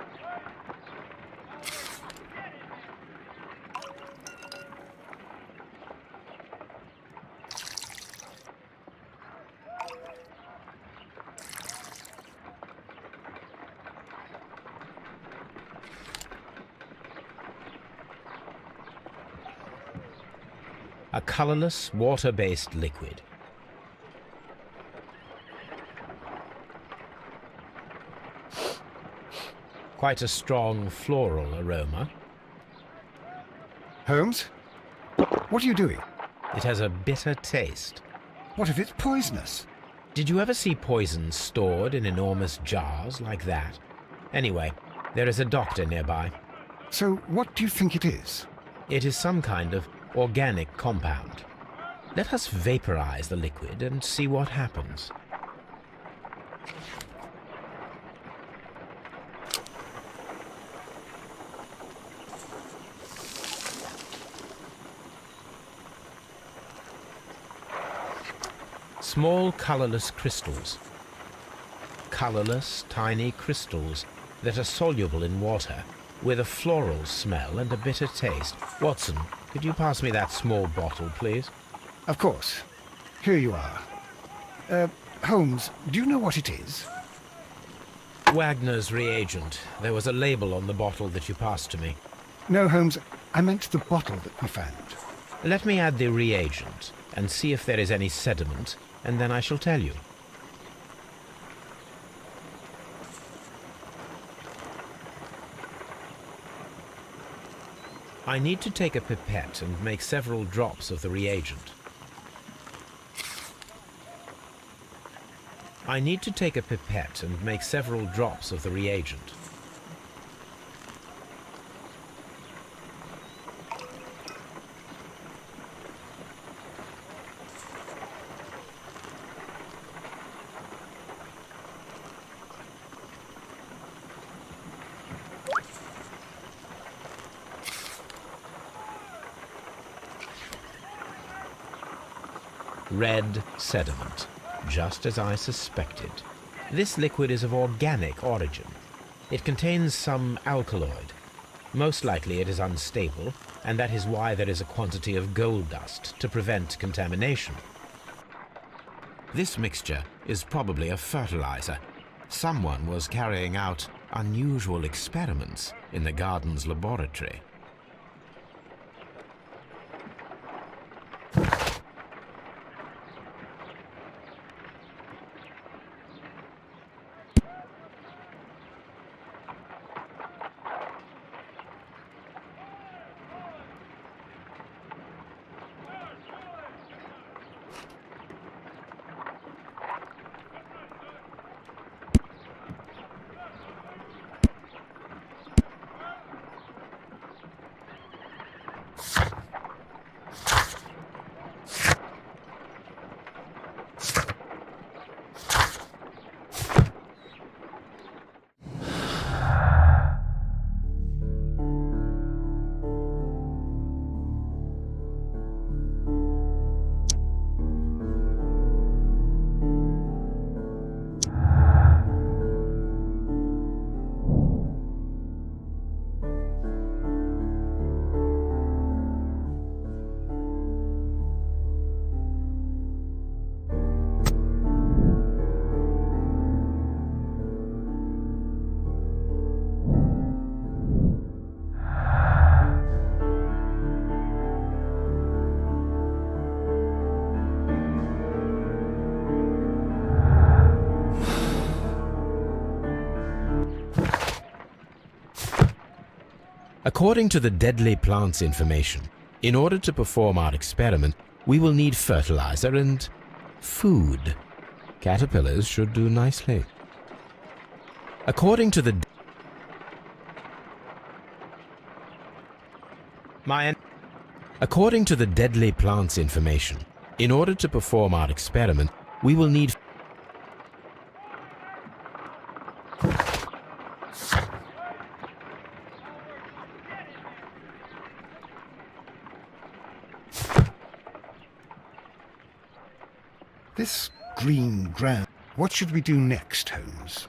A colorless, water-based liquid. Quite a strong floral aroma. Holmes? What are you doing? It has a bitter taste. What if it's poisonous? Did you ever see poison stored in enormous jars like that? Anyway, there is a doctor nearby. So what do you think it is? It is some kind of organic compound. Let us vaporize the liquid and see what happens. Small colorless crystals. colorless, tiny crystals that are soluble in water, with a floral smell and a bitter taste. Watson, could you pass me that small bottle, please? Of course. Here you are. Holmes, do you know what it is? Wagner's reagent. There was a label on the bottle that you passed to me. No, Holmes, I meant the bottle that we found. Let me add the reagent and see if there is any sediment, and then I shall tell you. I need to take a pipette and make several drops of the reagent. I need to take a pipette and make several drops of the reagent. Red sediment, just as I suspected. This liquid is of organic origin. It contains some alkaloid. Most likely it is unstable, and that is why there is a quantity of gold dust to prevent contamination. This mixture is probably a fertilizer. Someone was carrying out unusual experiments in the garden's laboratory. According to the deadly plants information, in order to perform our experiment, we will need fertilizer and food. Caterpillars should do nicely. According to the deadly plants information, in order to perform our experiment, we will need This green ground. What should we do next, Holmes?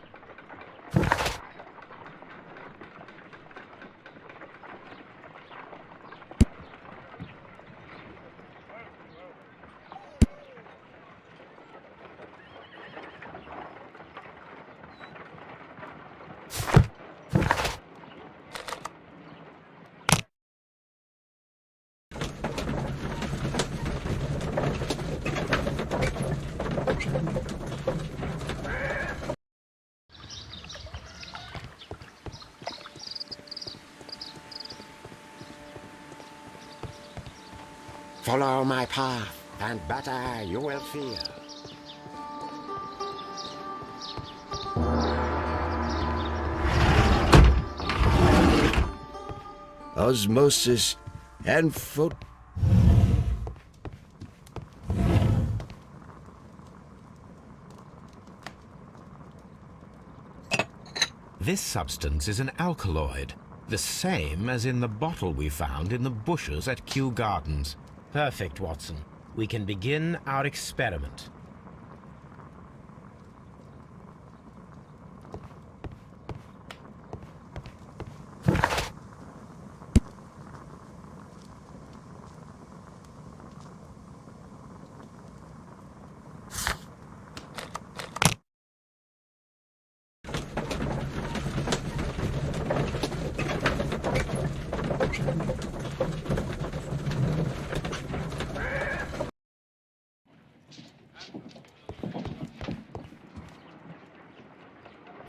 Follow my path, and better you will feel. Osmosis and This substance is an alkaloid, the same as in the bottle we found in the bushes at Kew Gardens. Perfect, Watson. We can begin our experiment.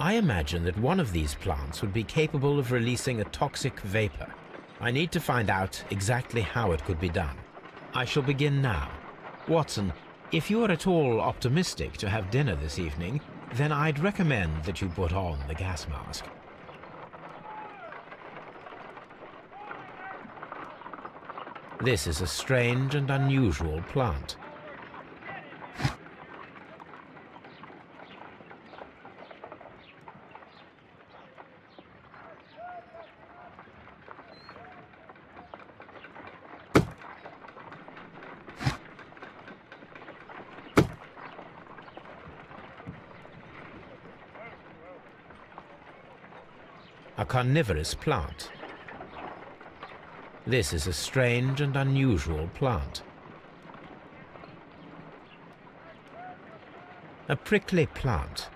I imagine that one of these plants would be capable of releasing a toxic vapor. I need to find out exactly how it could be done. I shall begin now. Watson, if you are at all optimistic to have dinner this evening, then I'd recommend that you put on the gas mask. This is a strange and unusual plant. A carnivorous plant. This is a strange and unusual plant. A prickly plant.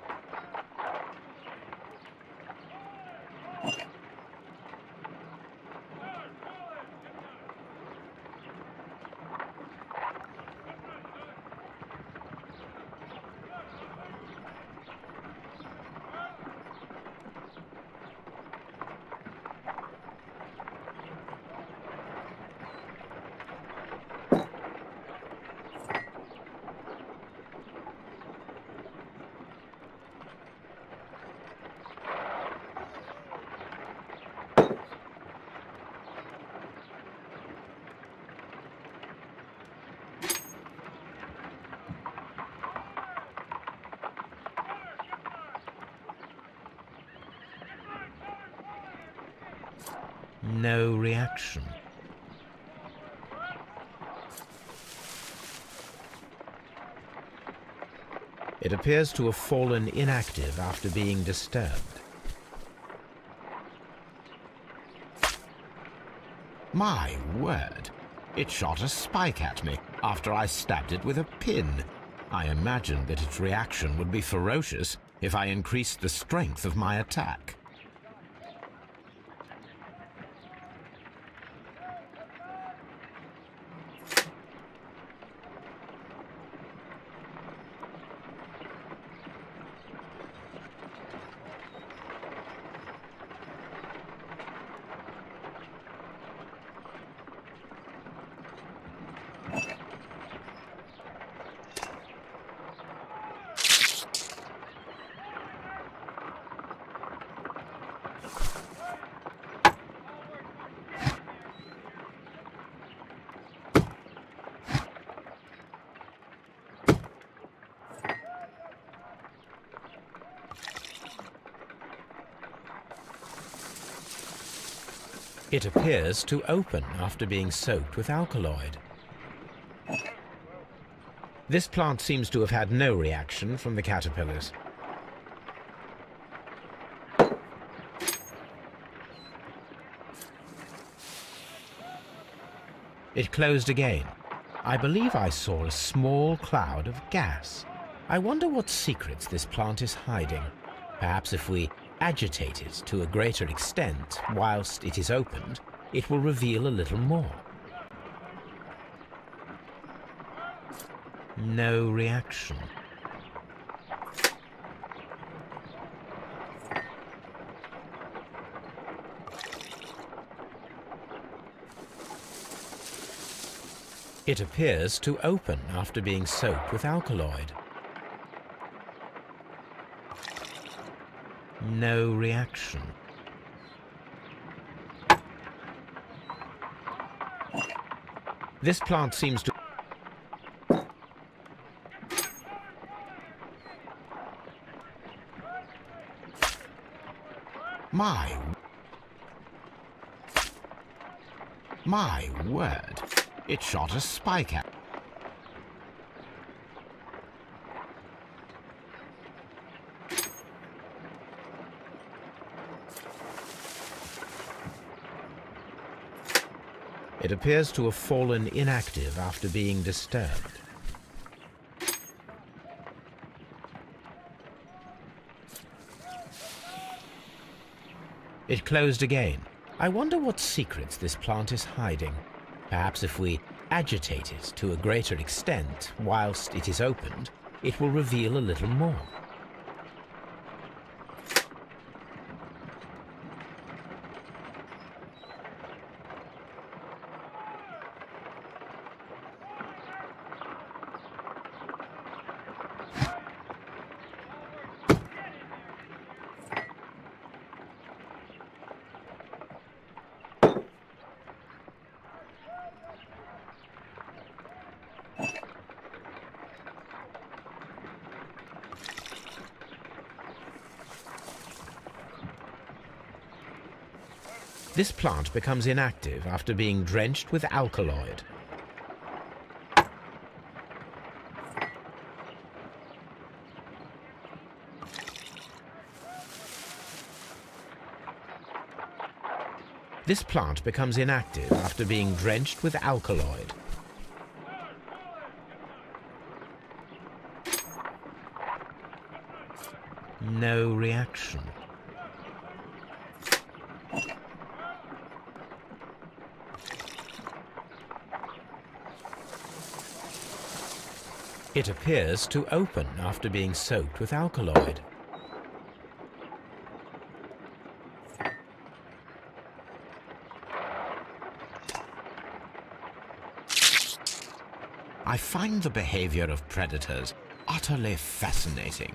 No reaction. It appears to have fallen inactive after being disturbed. My word! It shot a spike at me after I stabbed it with a pin. I imagined that its reaction would be ferocious if I increased the strength of my attack. It appears to open after being soaked with alkaloid. This plant seems to have had no reaction from the caterpillars. It closed again. I believe I saw a small cloud of gas. I wonder what secrets this plant is hiding. Perhaps if we agitate it to a greater extent whilst it is opened, it will reveal a little more. No reaction. It appears to open after being soaked with alkaloid. No reaction. This plant seems to... My word! It shot a spike at... It appears to have fallen inactive after being disturbed. It closed again. I wonder what secrets this plant is hiding. Perhaps if we agitate it to a greater extent whilst it is opened, it will reveal a little more. This plant becomes inactive after being drenched with alkaloid. This plant becomes inactive after being drenched with alkaloid. No reaction. It appears to open after being soaked with alkaloid. I find the behavior of predators utterly fascinating.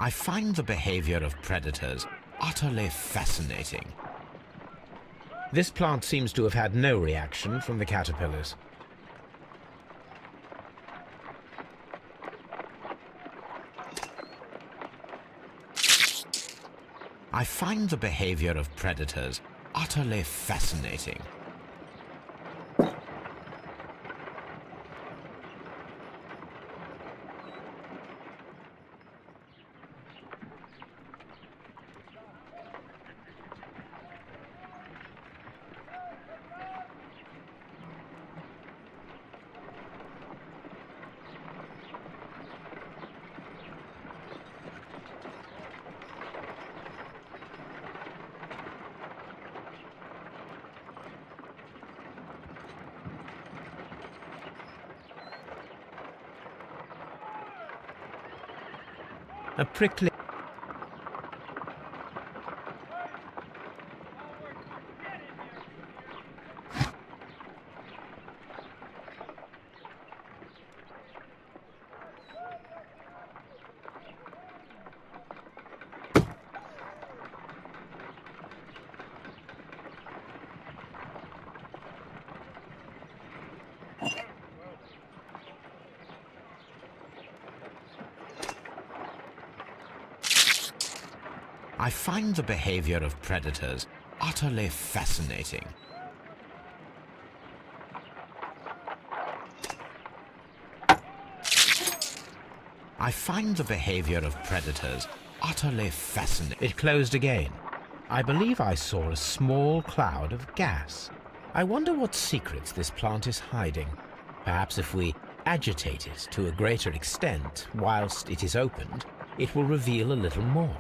I find the behavior of predators utterly fascinating. This plant seems to have had no reaction from the caterpillars. I find the behavior of predators utterly fascinating. A prickly I find the behavior of predators utterly fascinating. I find the behavior of predators utterly fascinating. It closed again. I believe I saw a small cloud of gas. I wonder what secrets this plant is hiding. Perhaps if we agitate it to a greater extent whilst it is opened, it will reveal a little more.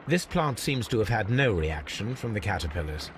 This plant seems to have had no reaction from the caterpillars.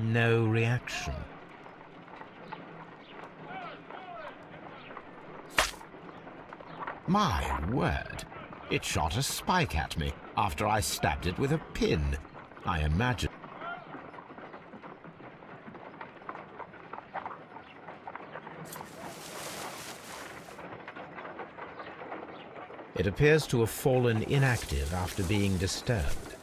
No reaction. My word! It shot a spike at me after I stabbed it with a pin. I imagine... It appears to have fallen inactive after being disturbed.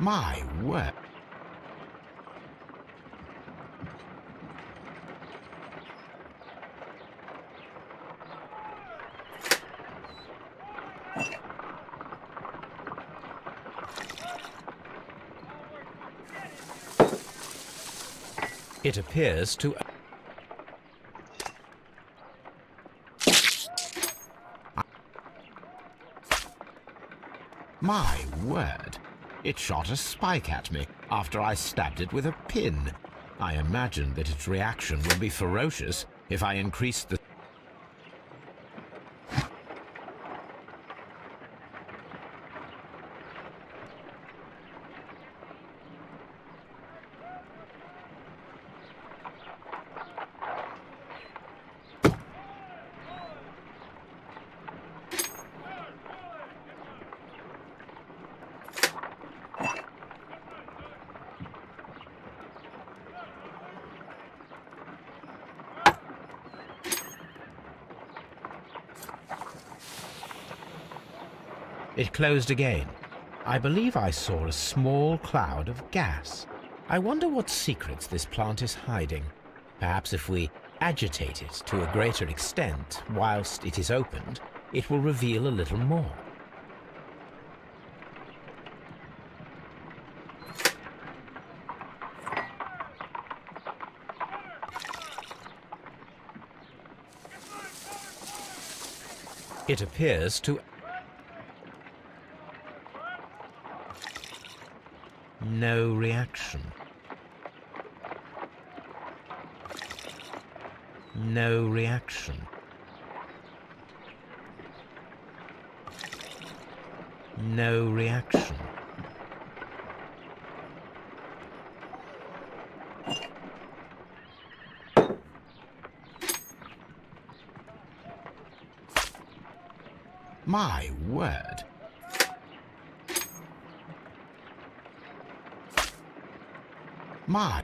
My word! It appears to... My word! It shot a spike at me after I stabbed it with a pin. I imagine that its reaction will be ferocious if I increase the... It closed again. I believe I saw a small cloud of gas. I wonder what secrets this plant is hiding. Perhaps if we agitate it to a greater extent whilst it is opened, it will reveal a little more. It appears to... No reaction. No reaction. No reaction. My word! My...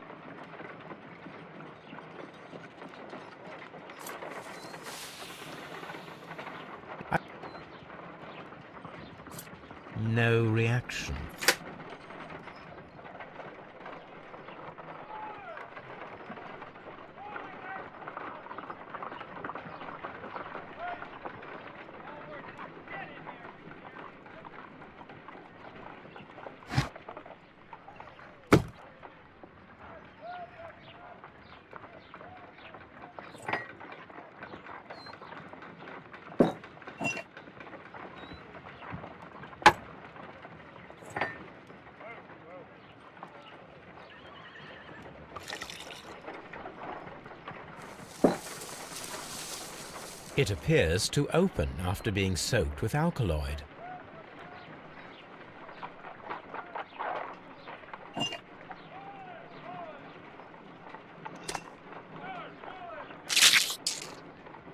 No reaction. It appears to open after being soaked with alkaloid.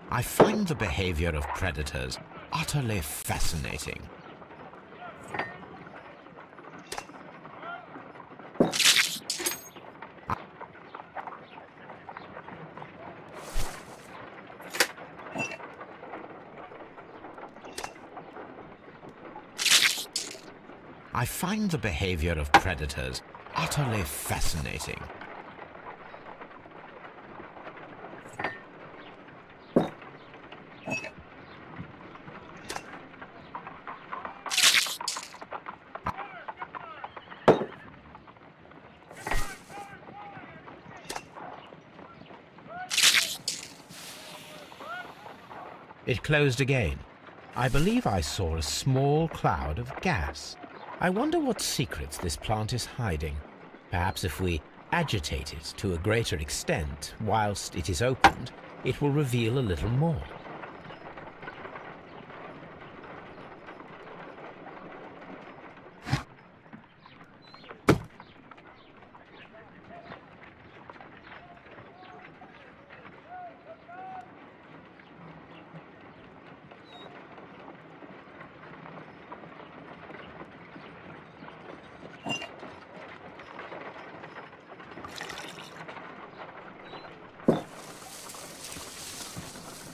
I find the behavior of predators utterly fascinating. I find the behavior of predators utterly fascinating. It closed again. I believe I saw a small cloud of gas. I wonder what secrets this plant is hiding. Perhaps if we agitate it to a greater extent whilst it is opened, it will reveal a little more.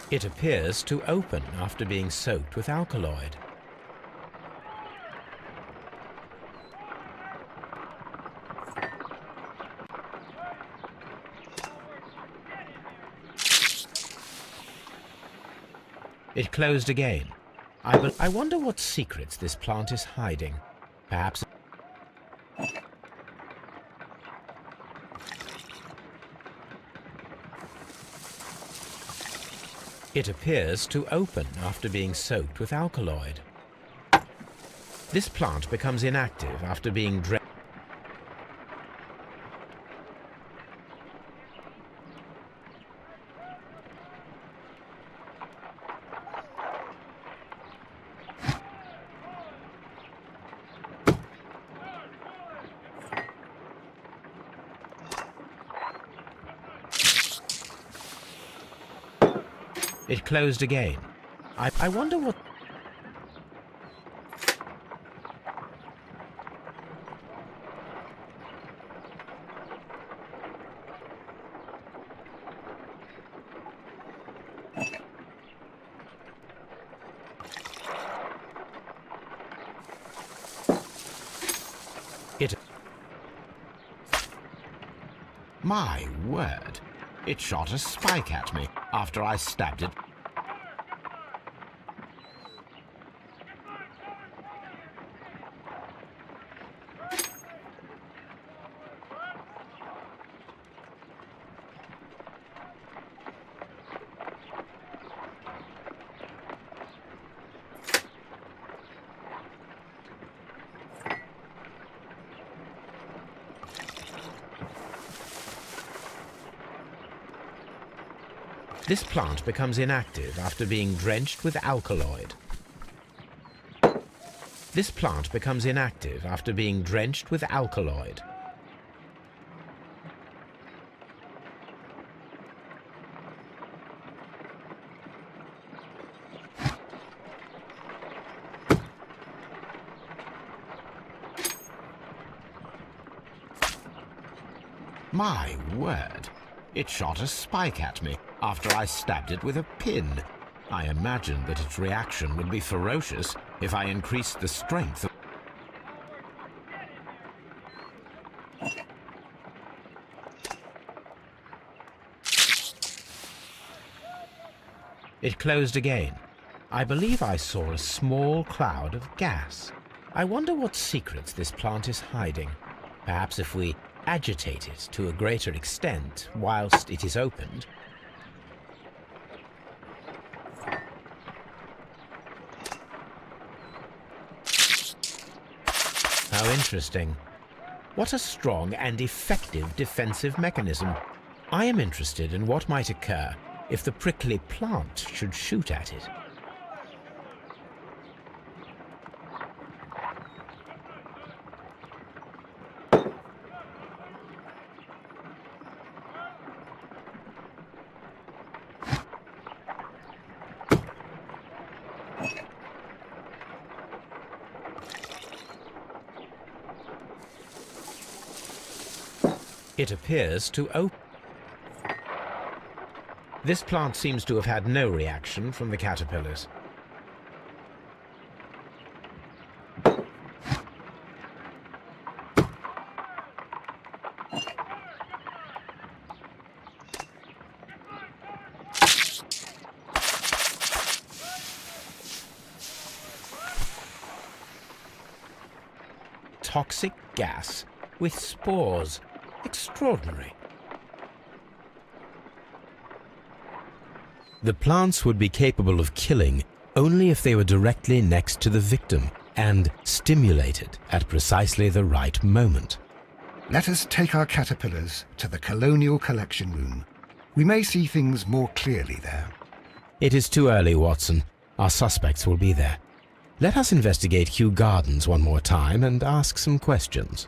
It appears to open after being soaked with alkaloid. It closed again. I wonder what secrets this plant is hiding. Perhaps... It appears to open after being soaked with alkaloid. This plant becomes inactive after being drenched. It closed again. I wonder what... My word! It shot a spike at me after I stabbed it. This plant becomes inactive after being drenched with alkaloid. This plant becomes inactive after being drenched with alkaloid. My word! It shot a spike at me after I stabbed it with a pin. I imagined that its reaction would be ferocious if I increased the strength of... It closed again. I believe I saw a small cloud of gas. I wonder what secrets this plant is hiding. Perhaps if we agitate it to a greater extent whilst it is opened. How interesting. What a strong and effective defensive mechanism. I am interested in what might occur if the prickly plant should shoot at it. It appears to open. This plant seems to have had no reaction from the caterpillars. toxic gas with spores. Extraordinary. The plants would be capable of killing only if they were directly next to the victim and stimulated at precisely the right moment. Let us take our caterpillars to the Colonial Collection Room. We may see things more clearly there. It is too early, Watson. Our suspects will be there. Let us investigate Kew Gardens one more time and ask some questions.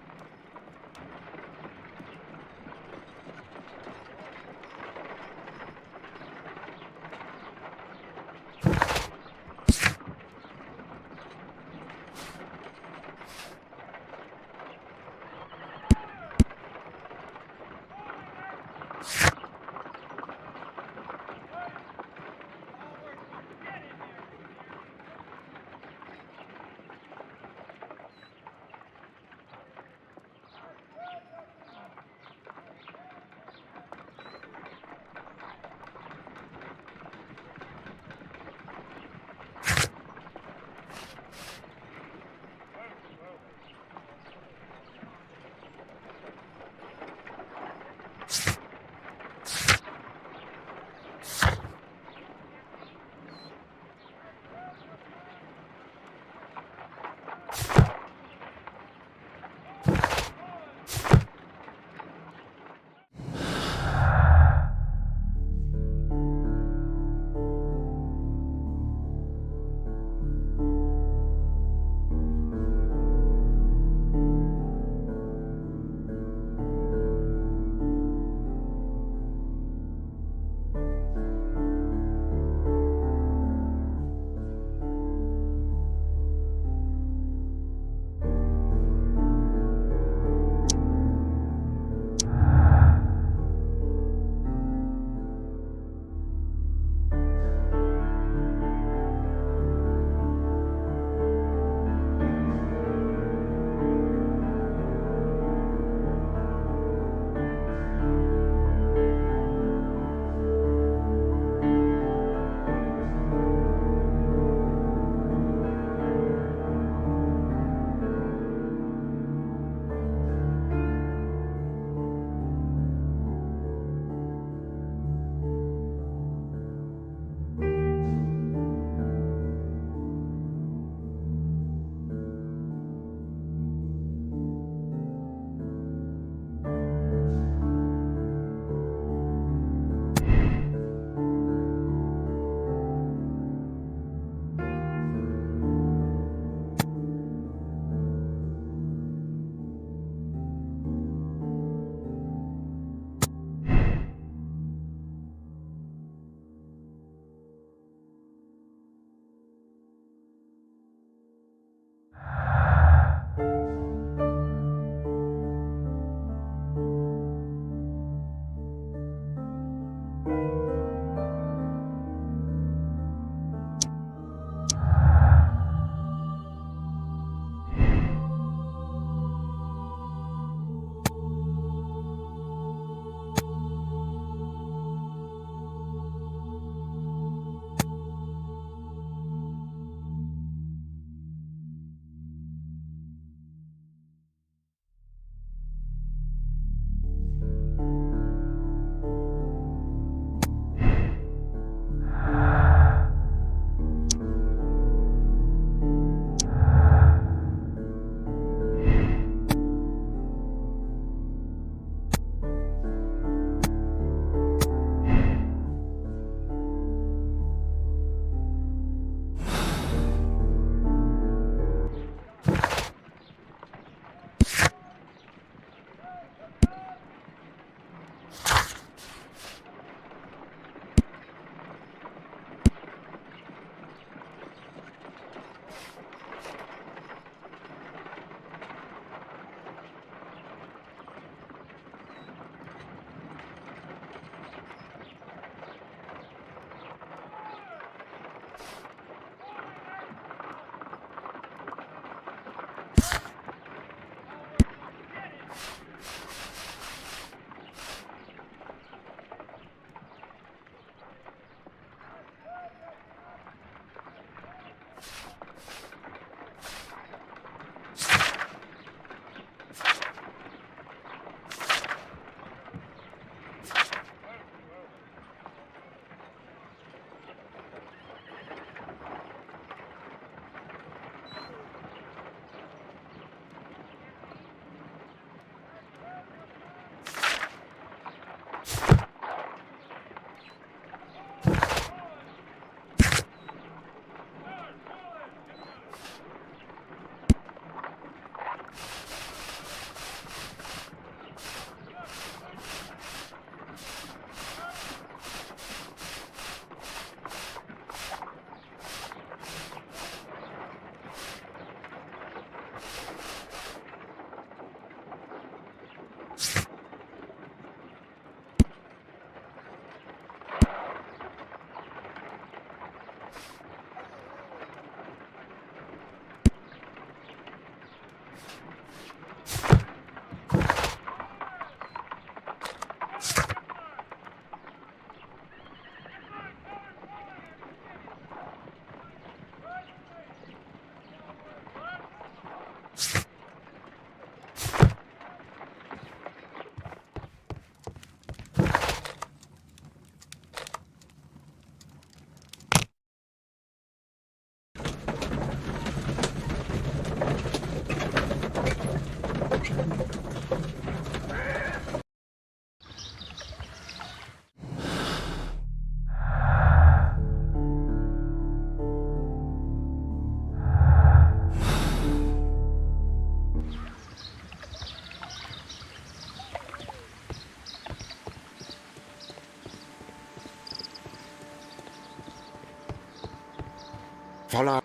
Follow.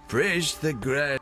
Praise the great.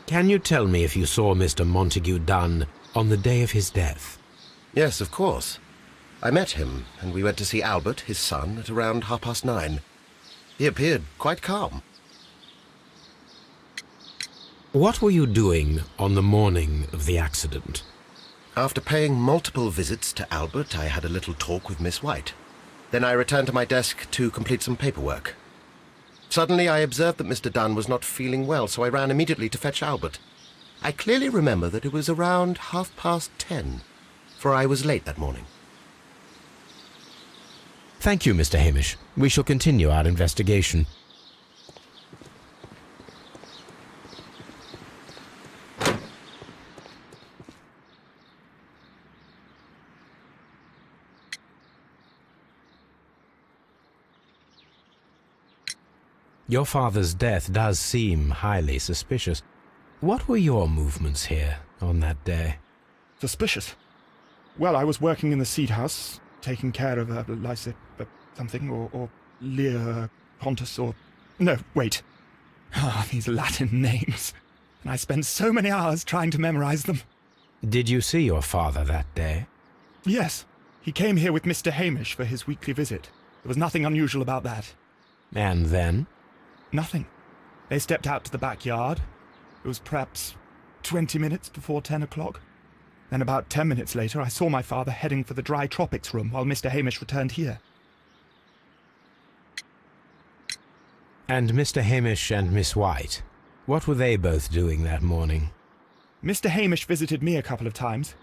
Can you tell me if you saw Mr. Montague Dunn on the day of his death? Yes, of course. I met him, and we went to see Albert, his son, at around 9:30. He appeared quite calm. What were you doing on the morning of the accident? After paying multiple visits to Albert, I had a little talk with Miss White. Then I returned to my desk to complete some paperwork. Suddenly I observed that Mr. Dunn was not feeling well, so I ran immediately to fetch Albert. I clearly remember that it was around 10:30, for I was late that morning. Thank you, Mr. Hamish. We shall continue our investigation. Your father's death does seem highly suspicious. What were your movements here on that day? Suspicious? Well, I was working in the seed house, taking care of something, or Lear Pontus, or... No, wait. These Latin names. And I spent so many hours trying to memorize them. Did you see your father that day? Yes. He came here with Mr. Hamish for his weekly visit. There was nothing unusual about that. And then? Nothing. They stepped out to the backyard. It was perhaps 20 minutes before 10 o'clock. Then about 10 minutes later, I saw my father heading for the dry tropics room while Mr. Hamish returned here. And Mr. Hamish and Miss White, what were they both doing that morning? Mr. Hamish visited me a couple of times.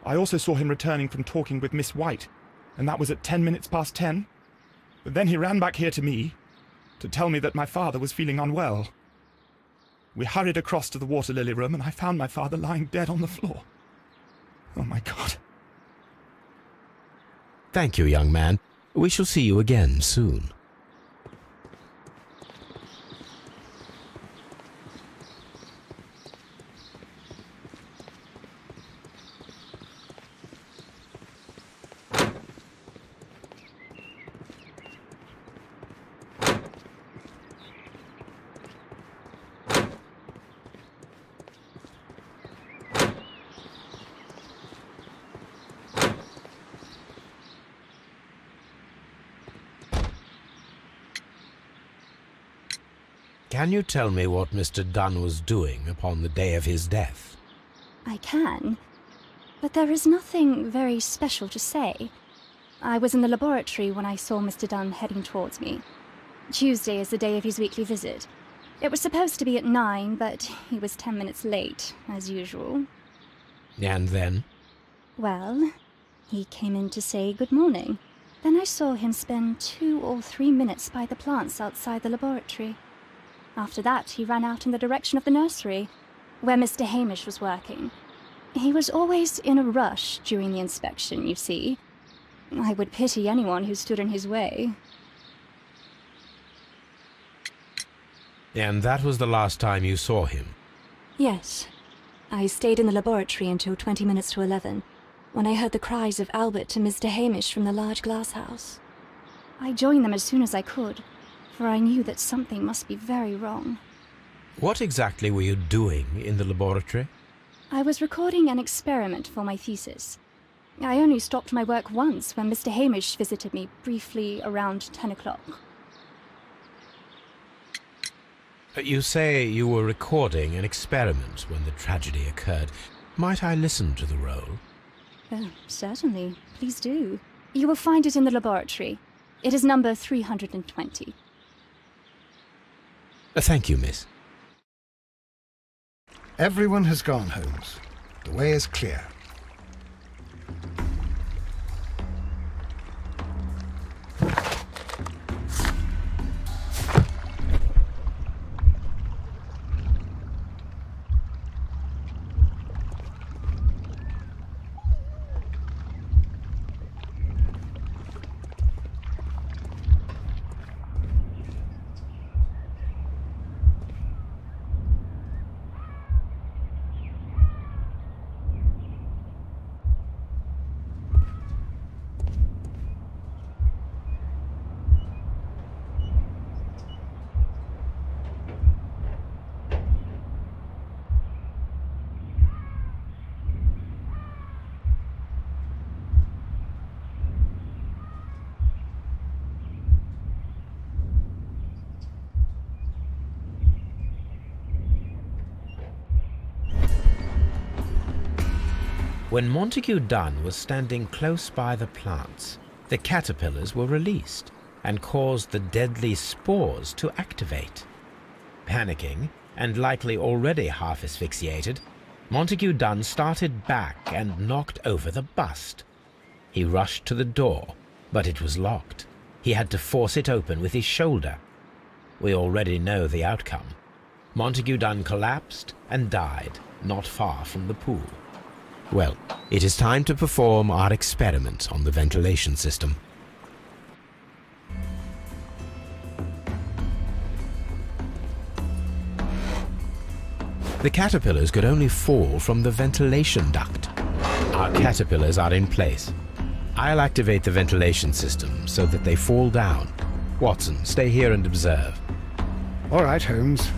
I also saw him returning from talking with Miss White, and that was at 10 minutes past 10. But then he ran back here to me to tell me that my father was feeling unwell. We hurried across to the water lily room, and I found my father lying dead on the floor. Oh, my God. Thank you, young man. We shall see you again soon. Can you tell me what Mr. Dunn was doing upon the day of his death? I can, but there is nothing very special to say. I was in the laboratory when I saw Mr. Dunn heading towards me. Tuesday is the day of his weekly visit. It was supposed to be at 9, but he was 10 minutes late, as usual. And then? Well, he came in to say good morning. Then I saw him spend 2 or 3 minutes by the plants outside the laboratory. After that, he ran out in the direction of the nursery, where Mr. Hamish was working. He was always in a rush during the inspection, you see. I would pity anyone who stood in his way. And that was the last time you saw him? Yes. I stayed in the laboratory until 20 minutes to 11, when I heard the cries of Albert and Mr. Hamish from the large glass house. I joined them as soon as I could, for I knew that something must be very wrong. What exactly were you doing in the laboratory? I was recording an experiment for my thesis. I only stopped my work once when Mr. Hamish visited me briefly around 10 o'clock. You say you were recording an experiment when the tragedy occurred. Might I listen to the roll? Certainly. Please do. You will find it in the laboratory. It is number 320. Thank you, miss. Everyone has gone, Holmes. The way is clear. When Montague Dunn was standing close by the plants, the caterpillars were released and caused the deadly spores to activate. Panicking, and likely already half asphyxiated, Montague Dunn started back and knocked over the bust. He rushed to the door, but it was locked. He had to force it open with his shoulder. We already know the outcome. Montague Dunn collapsed and died not far from the pool. Well, it is time to perform our experiment on the ventilation system. The caterpillars could only fall from the ventilation duct. Our caterpillars are in place. I'll activate the ventilation system so that they fall down. Watson, stay here and observe. All right, Holmes.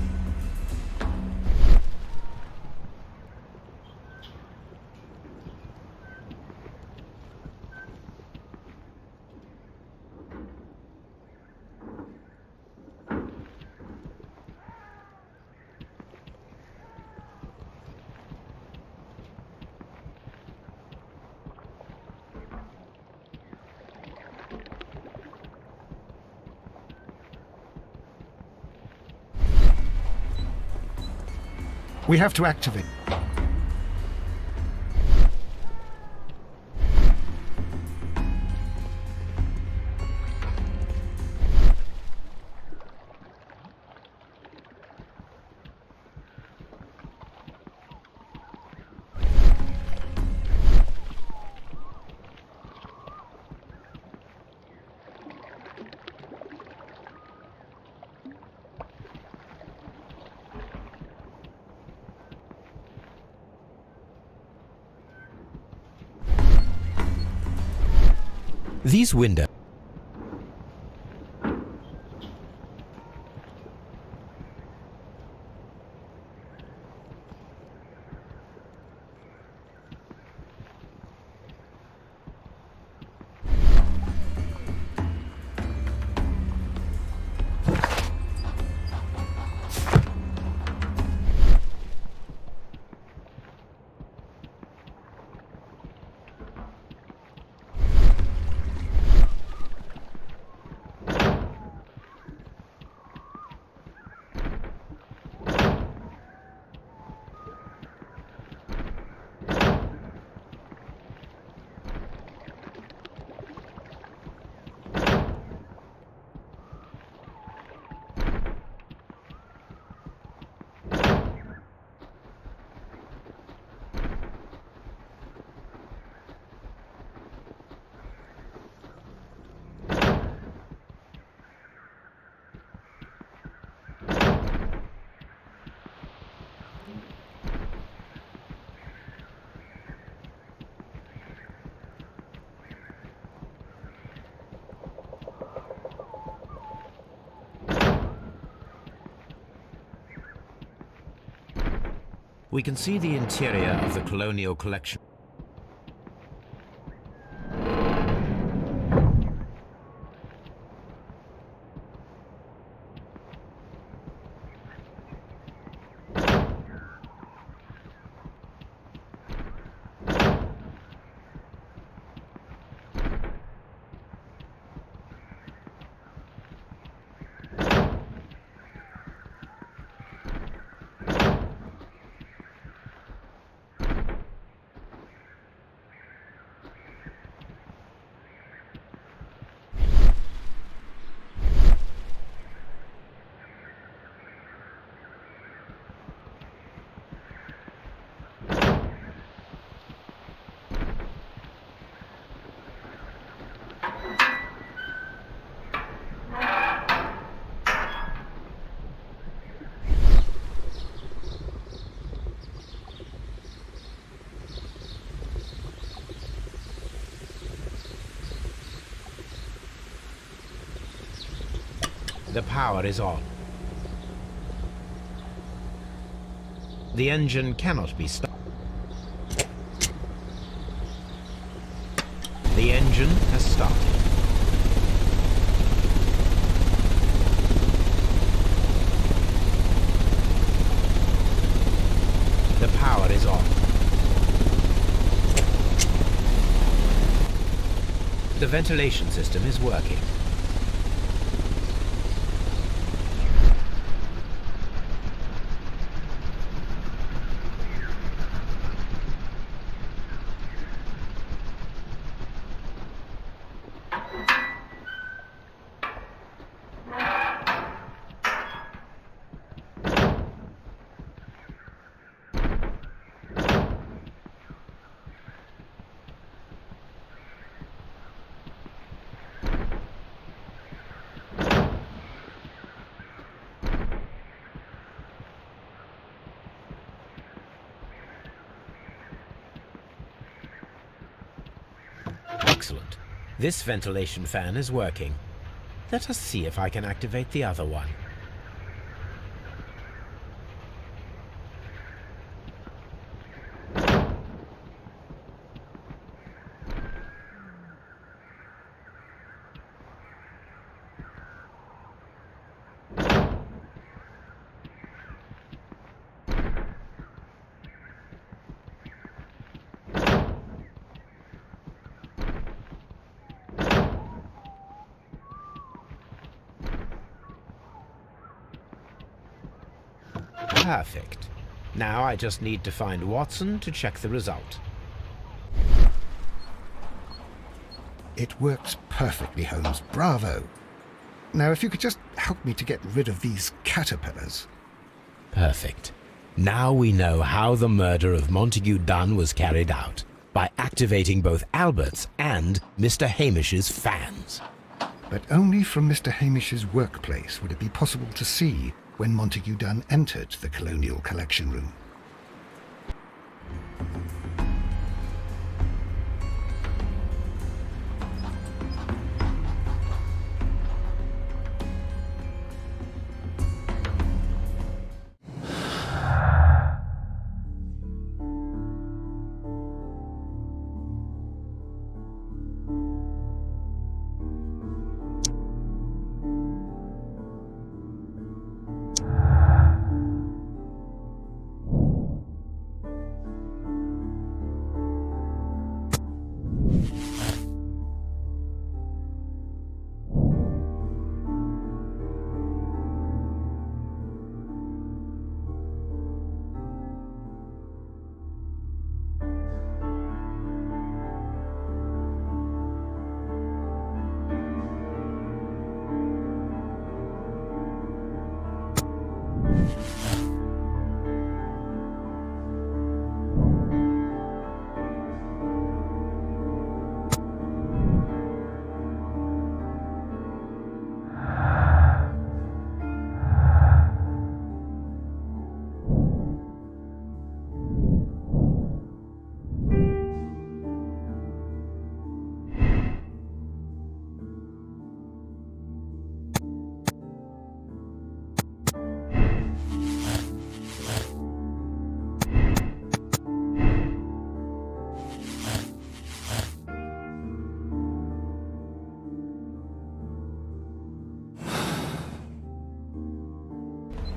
We have to activate. These windows. We can see the interior of the Colonial Collection. The power is on. The engine cannot be stopped. The engine has started. The power is on. The ventilation system is working. Excellent. This ventilation fan is working. Let us see if I can activate the other one. Perfect. Now I just need to find Watson to check the result. It works perfectly, Holmes. Bravo. Now, if you could just help me to get rid of these caterpillars. Perfect. Now we know how the murder of Montague Dunn was carried out, by activating both Albert's and Mr. Hamish's fans. But only from Mr. Hamish's workplace would it be possible to see when Montague Dunn entered the Colonial Collection Room.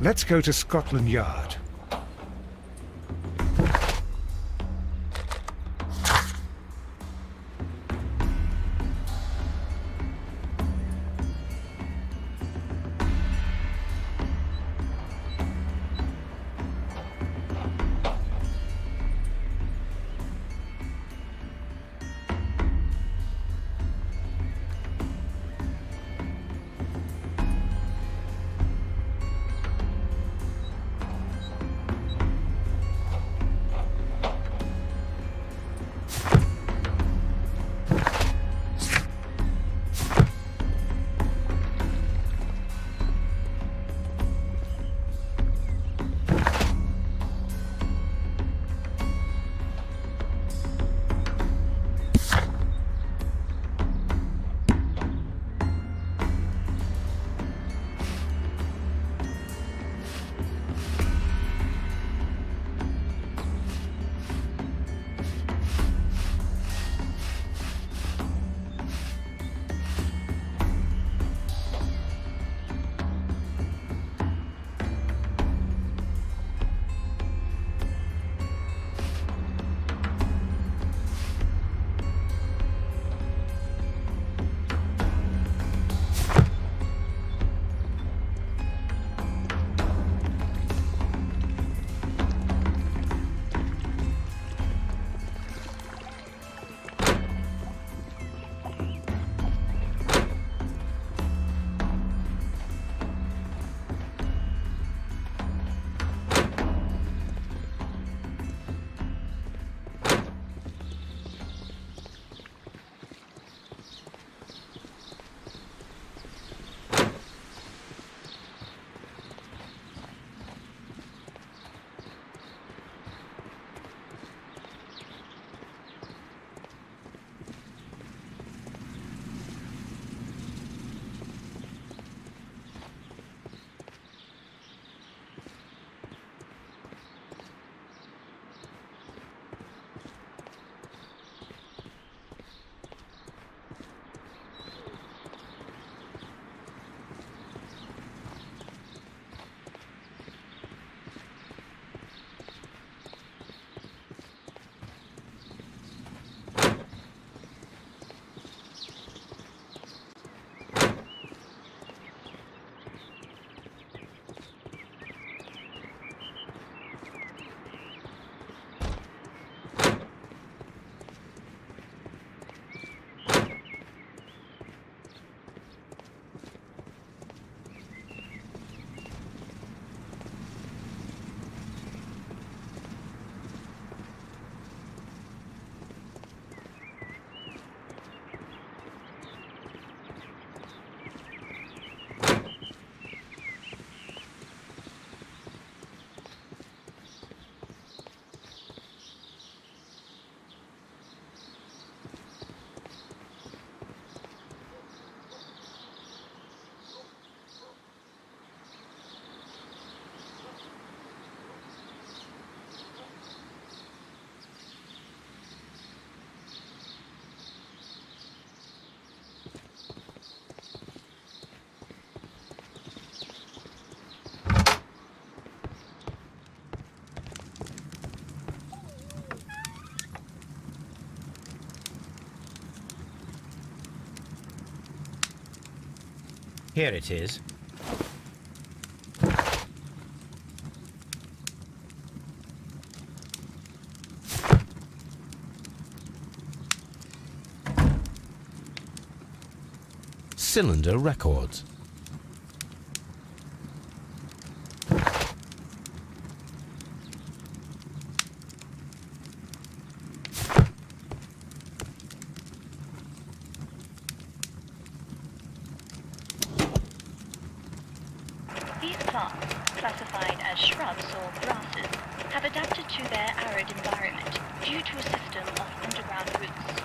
Let's go to Scotland Yard. Here it is. Cylinder Records. These plants, classified as shrubs or grasses, have adapted to their arid environment due to a system of underground roots.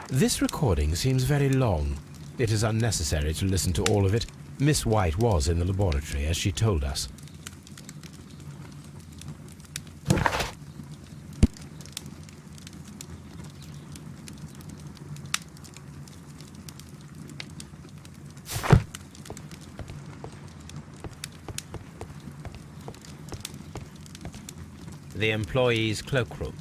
This recording seems very long. It is unnecessary to listen to all of it. Miss White was in the laboratory, as she told us. The employee's cloakroom.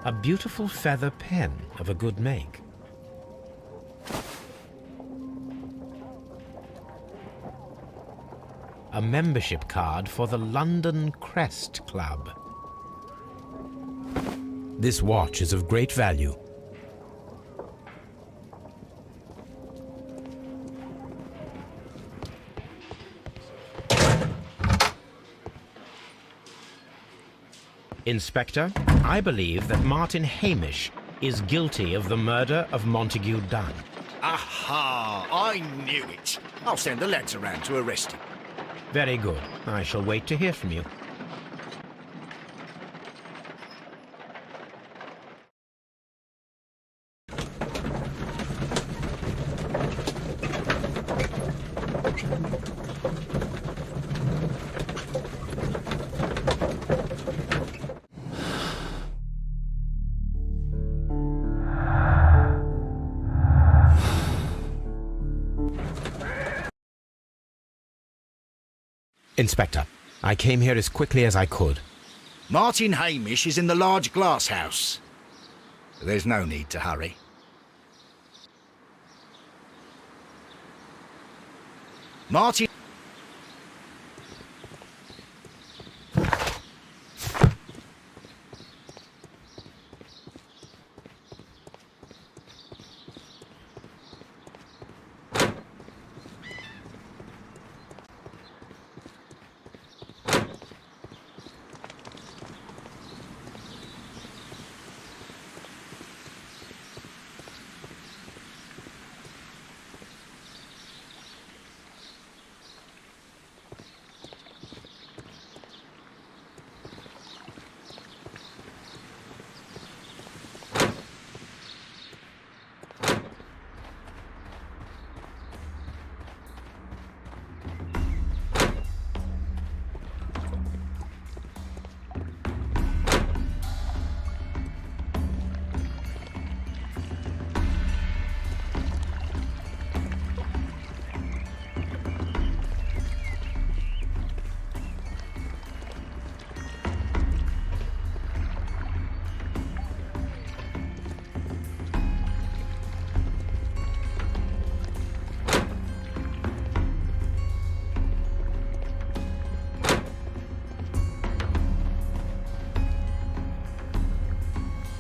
A beautiful feather pen of a good make. A membership card for the London Crest Club. This watch is of great value. Inspector, I believe that Martin Hamish is guilty of the murder of Montague Dunn. Aha! I knew it. I'll send a letter round to arrest him. Very good. I shall wait to hear from you. Inspector, I came here as quickly as I could. Martin Hamish is in the large glass house. There's no need to hurry. Martin...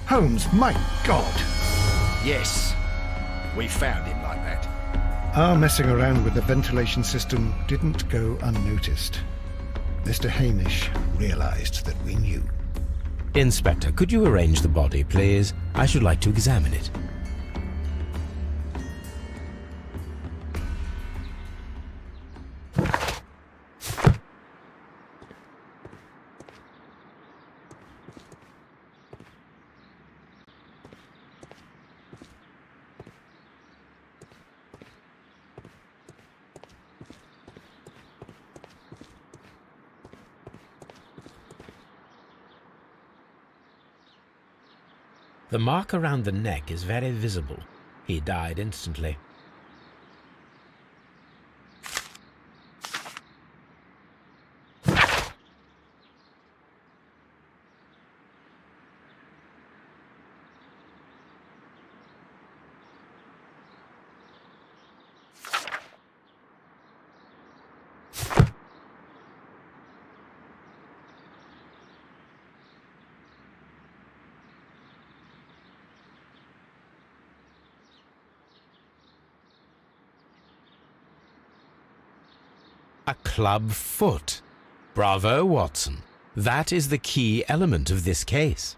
Holmes, my God! Yes, we found him like that. Our messing around with the ventilation system didn't go unnoticed. Mr. Hamish realized that we knew. Inspector, could you arrange the body, please? I should like to examine it. The mark around the neck is very visible. He died instantly. A club foot. Bravo, Watson. That is the key element of this case.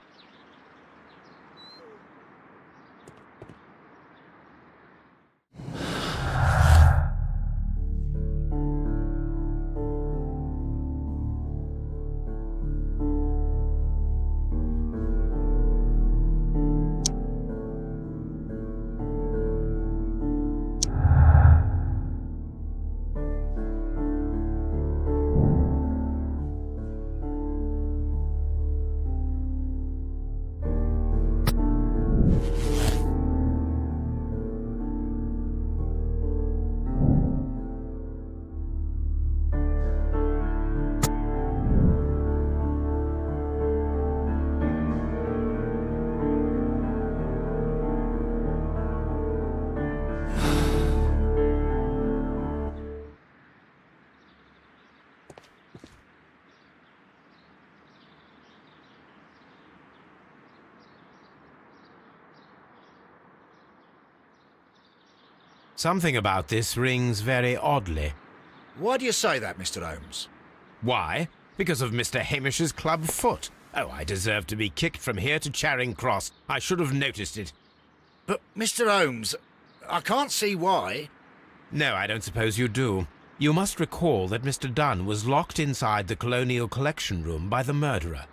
Something about this rings very oddly. Why do you say that, Mr. Holmes? Why? Because of Mr. Hamish's club foot. Oh, I deserve to be kicked from here to Charing Cross. I should have noticed it. But, Mr. Holmes, I can't see why. No, I don't suppose you do. You must recall that Mr. Dunn was locked inside the Colonial Collection Room by the murderer.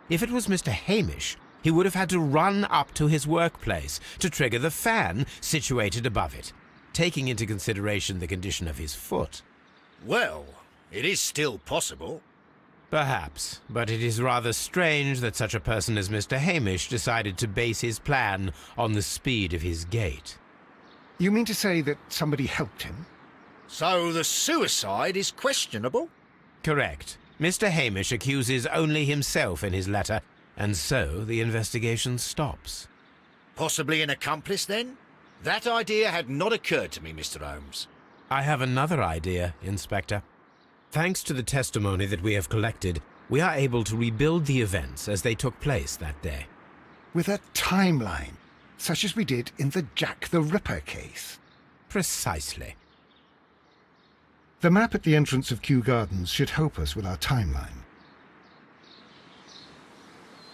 If it was Mr. Hamish, he would have had to run up to his workplace to trigger the fan situated above it, taking into consideration the condition of his foot. Well, it is still possible. Perhaps, but it is rather strange that such a person as Mr. Hamish decided to base his plan on the speed of his gait. You mean to say that somebody helped him? So the suicide is questionable? Correct. Mr. Hamish accuses only himself in his letter, and so the investigation stops. Possibly an accomplice, then? That idea had not occurred to me, Mr. Holmes. I have another idea, Inspector. Thanks to the testimony that we have collected, we are able to rebuild the events as they took place that day. With a timeline, such as we did in the Jack the Ripper case. Precisely. The map at the entrance of Kew Gardens should help us with our timeline.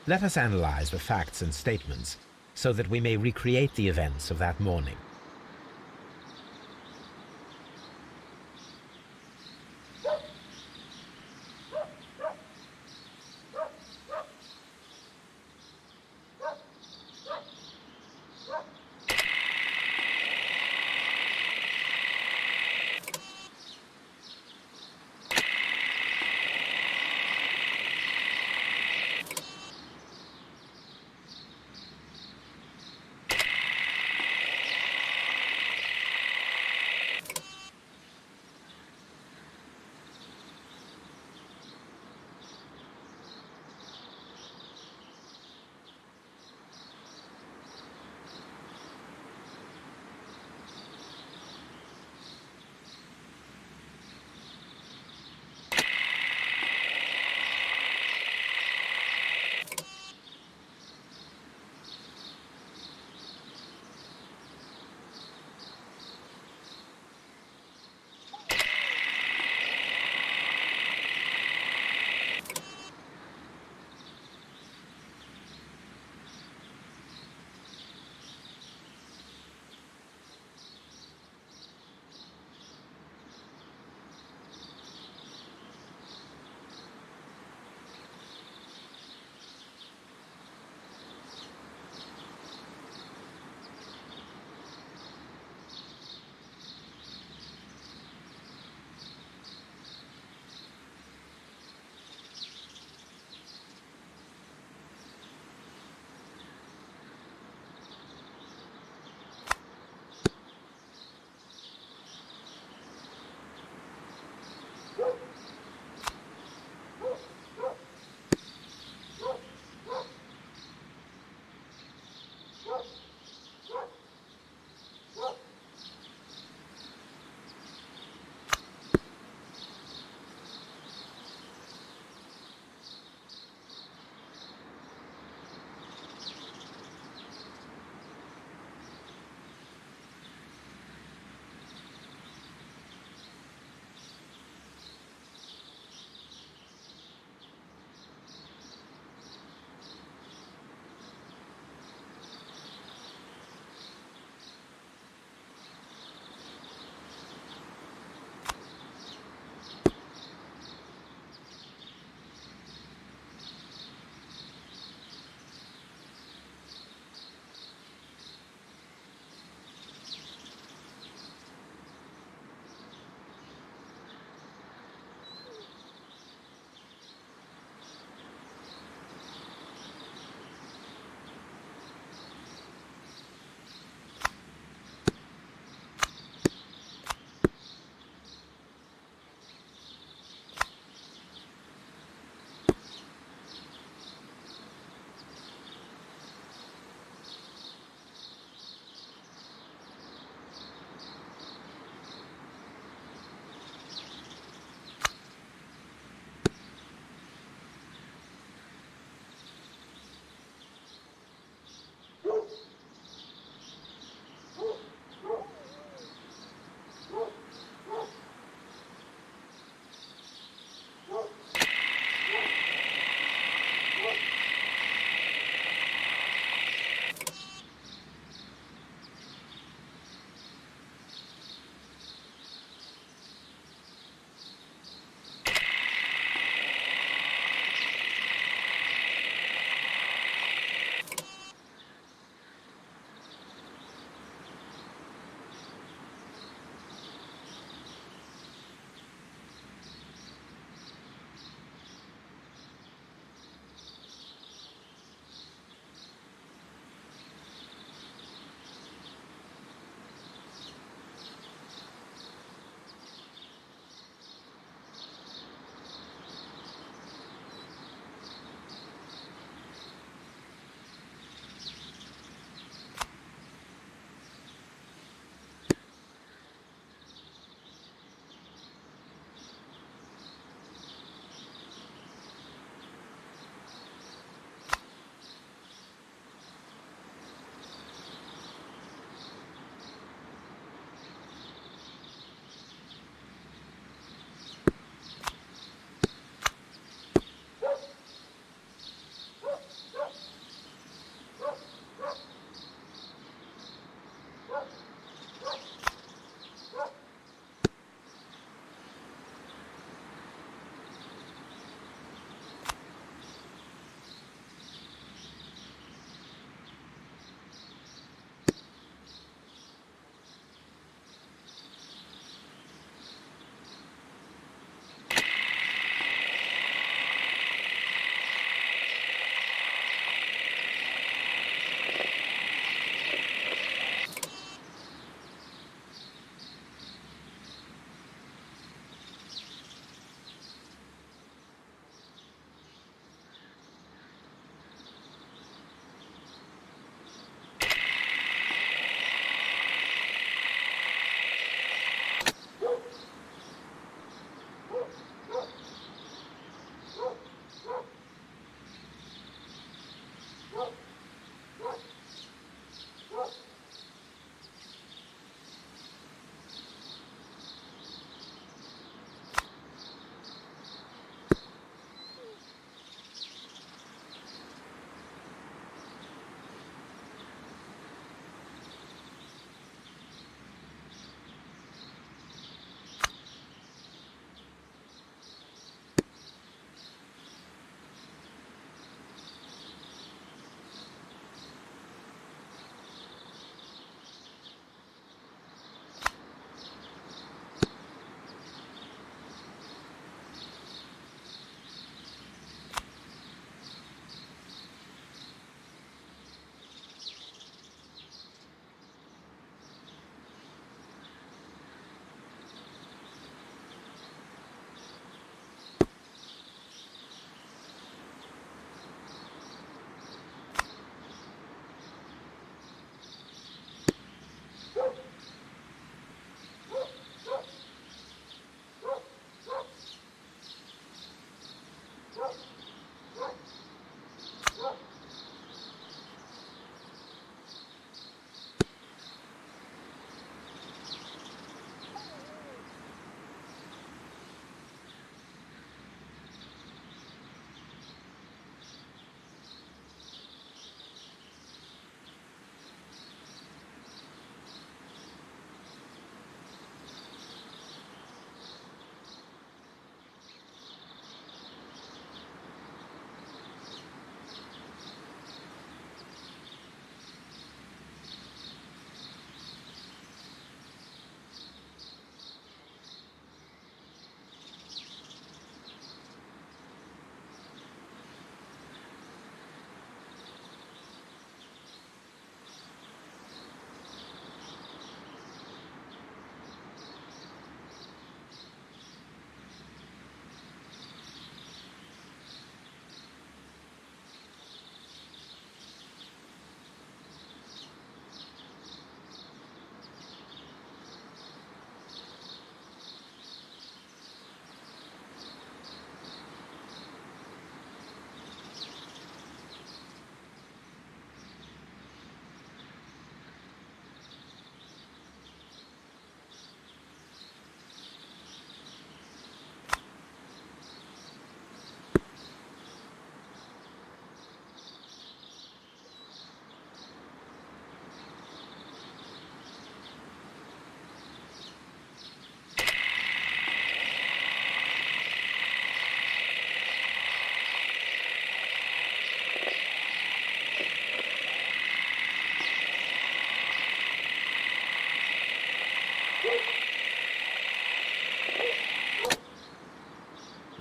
Let us analyze the facts and statements so that we may recreate the events of that morning.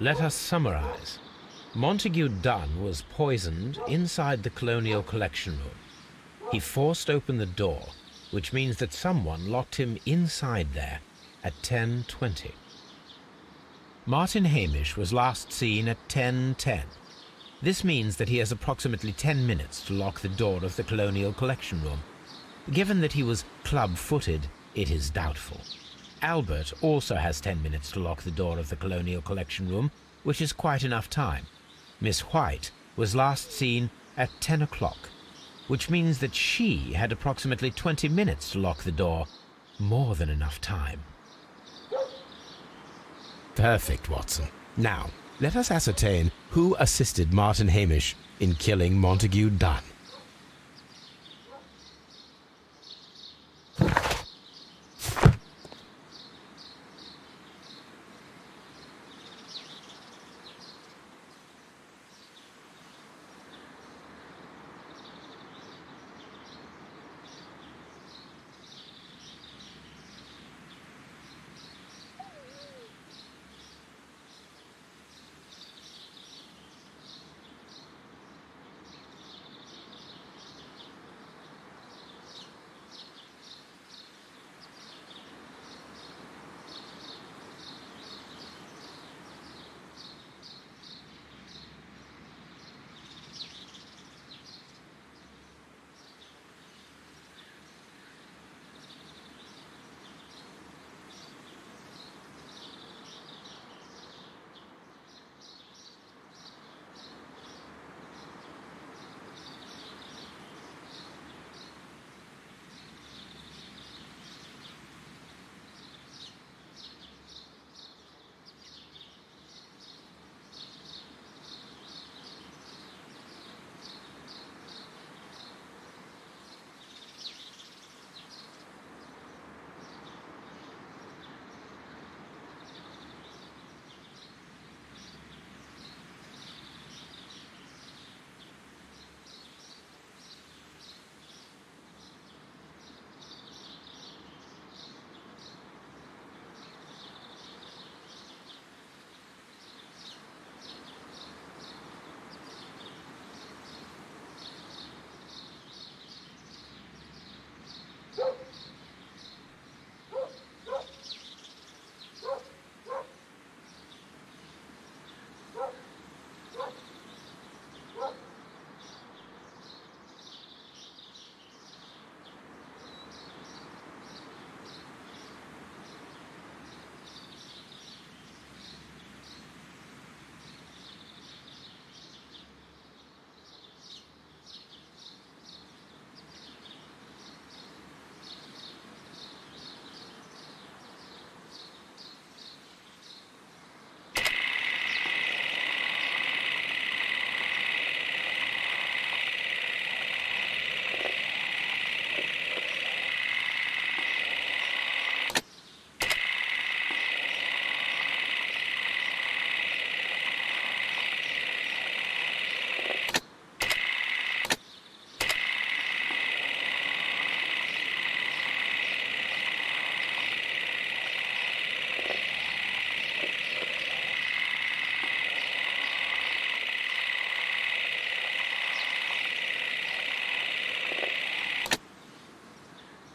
Let us summarize. Montague Dunn was poisoned inside the Colonial Collection Room. He forced open the door, which means that someone locked him inside there at 10:20. Martin Hamish was last seen at 10:10. This means that he has approximately 10 minutes to lock the door of the Colonial Collection Room. Given that he was club-footed, it is doubtful. Albert also has 10 minutes to lock the door of the Colonial Collection Room, which is quite enough time. Miss White was last seen at 10 o'clock, which means that she had approximately 20 minutes to lock the door. More than enough time. Perfect, Watson. Now, let us ascertain who assisted Martin Hamish in killing Montague Dunn.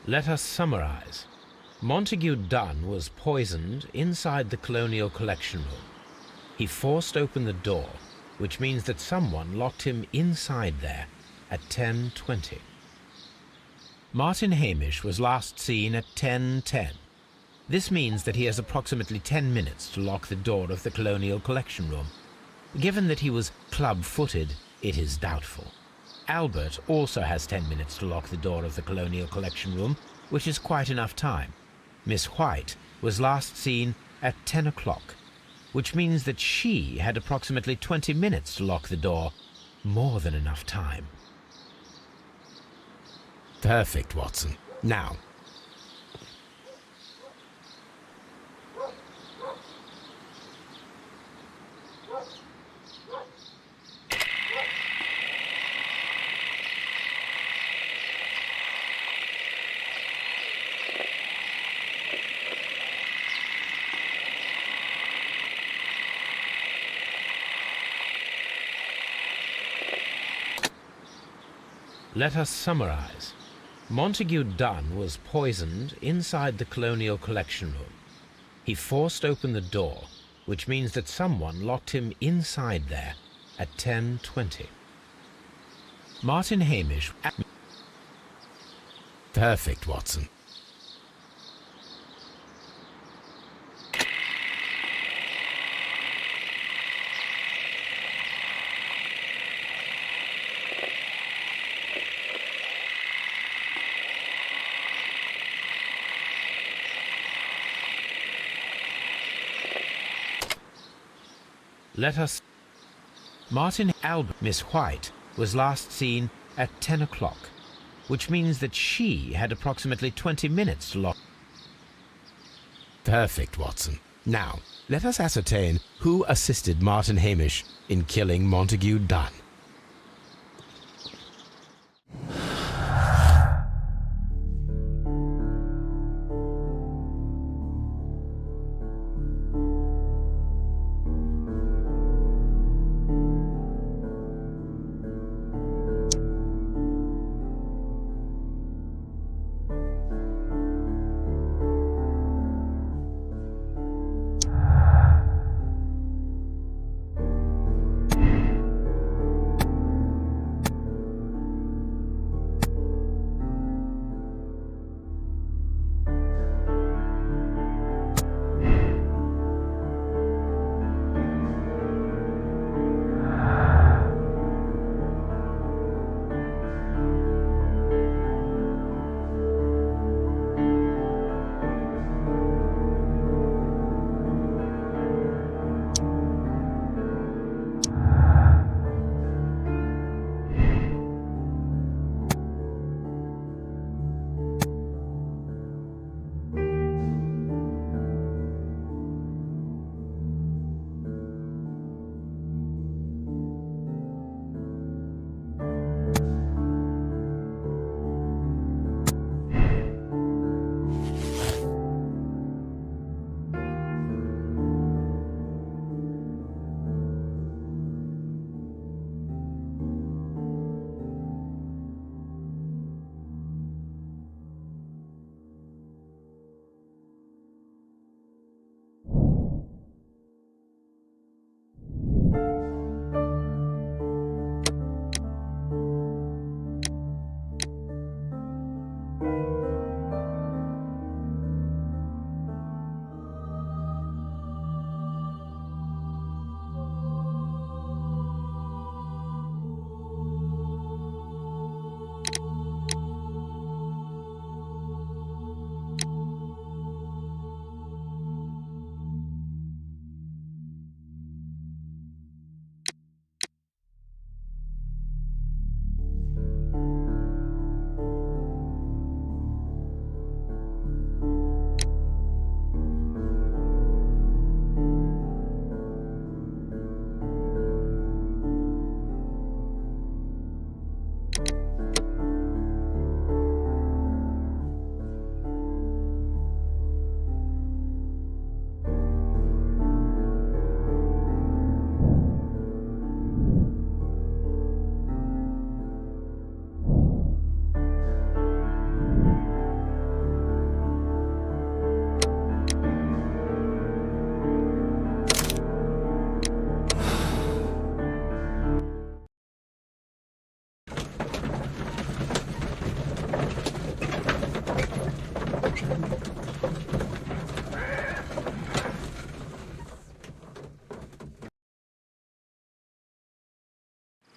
Let us summarize. Montague Dunn was poisoned inside the Colonial Collection Room. He forced open the door, which means that someone locked him inside there at 10:20. Martin Hamish was last seen at 10:10. This means that he has approximately 10 minutes to lock the door of the Colonial Collection Room. Given that he was club-footed, it is doubtful. Albert also has 10 minutes to lock the door of the Colonial Collection Room, which is quite enough time. Miss White was last seen at 10 o'clock, which means that she had approximately 20 minutes to lock the door. More than enough time. Perfect, Watson. Now, let us summarize. Montague Dunn was poisoned inside the Colonial Collection Room. He forced open the door, which means that someone locked him inside there at 10:20. Martin Hamish... perfect, Watson. Let us... Martin Albert... Miss White was last seen at 10 o'clock, which means that she had approximately 20 minutes to lock... Perfect, Watson. Now, let us ascertain who assisted Martin Hamish in killing Montague Dunn.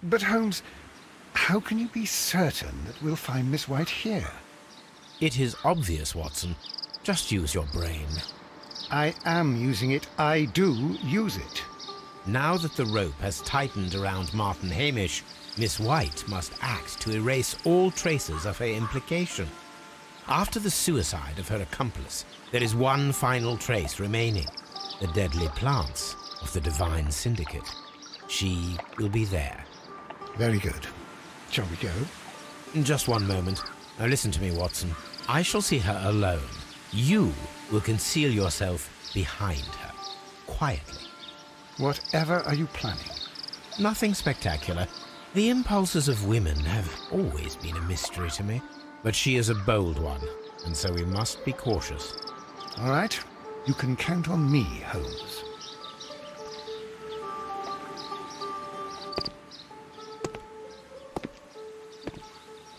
But Holmes, how can you be certain that we'll find Miss White here? It is obvious, Watson. Just use your brain. I am using it. I do use it. Now that the rope has tightened around Martin Hamish, Miss White must act to erase all traces of her implication. After the suicide of her accomplice, there is one final trace remaining, the deadly plants of the Divine Syndicate. She will be there. Very good. Shall we go? Just one moment. Now listen to me, Watson. I shall see her alone. You will conceal yourself behind her, quietly. Whatever are you planning? Nothing spectacular. The impulses of women have always been a mystery to me. But she is a bold one, and so we must be cautious. All right. You can count on me, Holmes.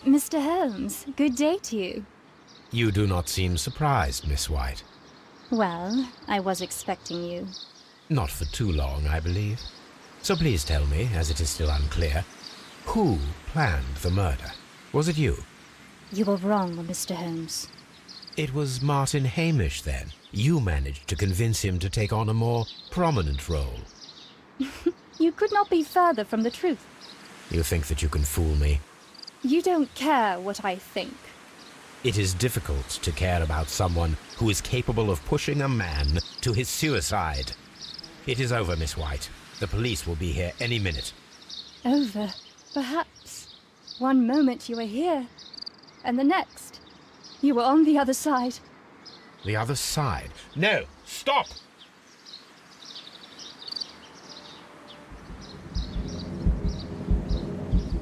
Mr. Holmes, good day to you. You do not seem surprised, Miss White. Well, I was expecting you. Not for too long, I believe. So please tell me, as it is still unclear, who planned the murder? Was it you? You were wrong, Mr. Holmes. It was Martin Hamish, then. You managed to convince him to take on a more prominent role. You could not be further from the truth. You think that you can fool me? You don't care what I think. It is difficult to care about someone who is capable of pushing a man to his suicide. It is over, Miss White. The police will be here any minute. Over, perhaps. One moment you were here, and the next, you were on the other side. The other side? No! Stop!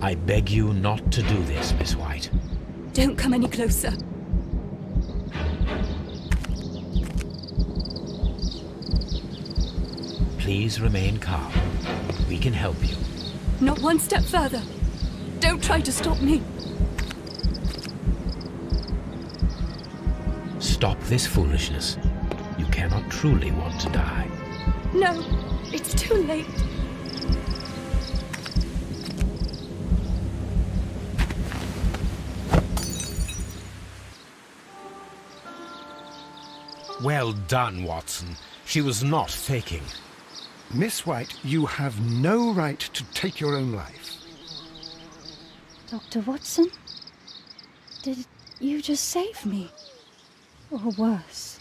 I beg you not to do this, Miss White. Don't come any closer. Please remain calm. We can help you. Not one step further. Don't try to stop me. Stop this foolishness. You cannot truly want to die. No, it's too late. Well done, Watson. She was not faking. Miss White, you have no right to take your own life. Dr. Watson? Did you just save me? Or worse?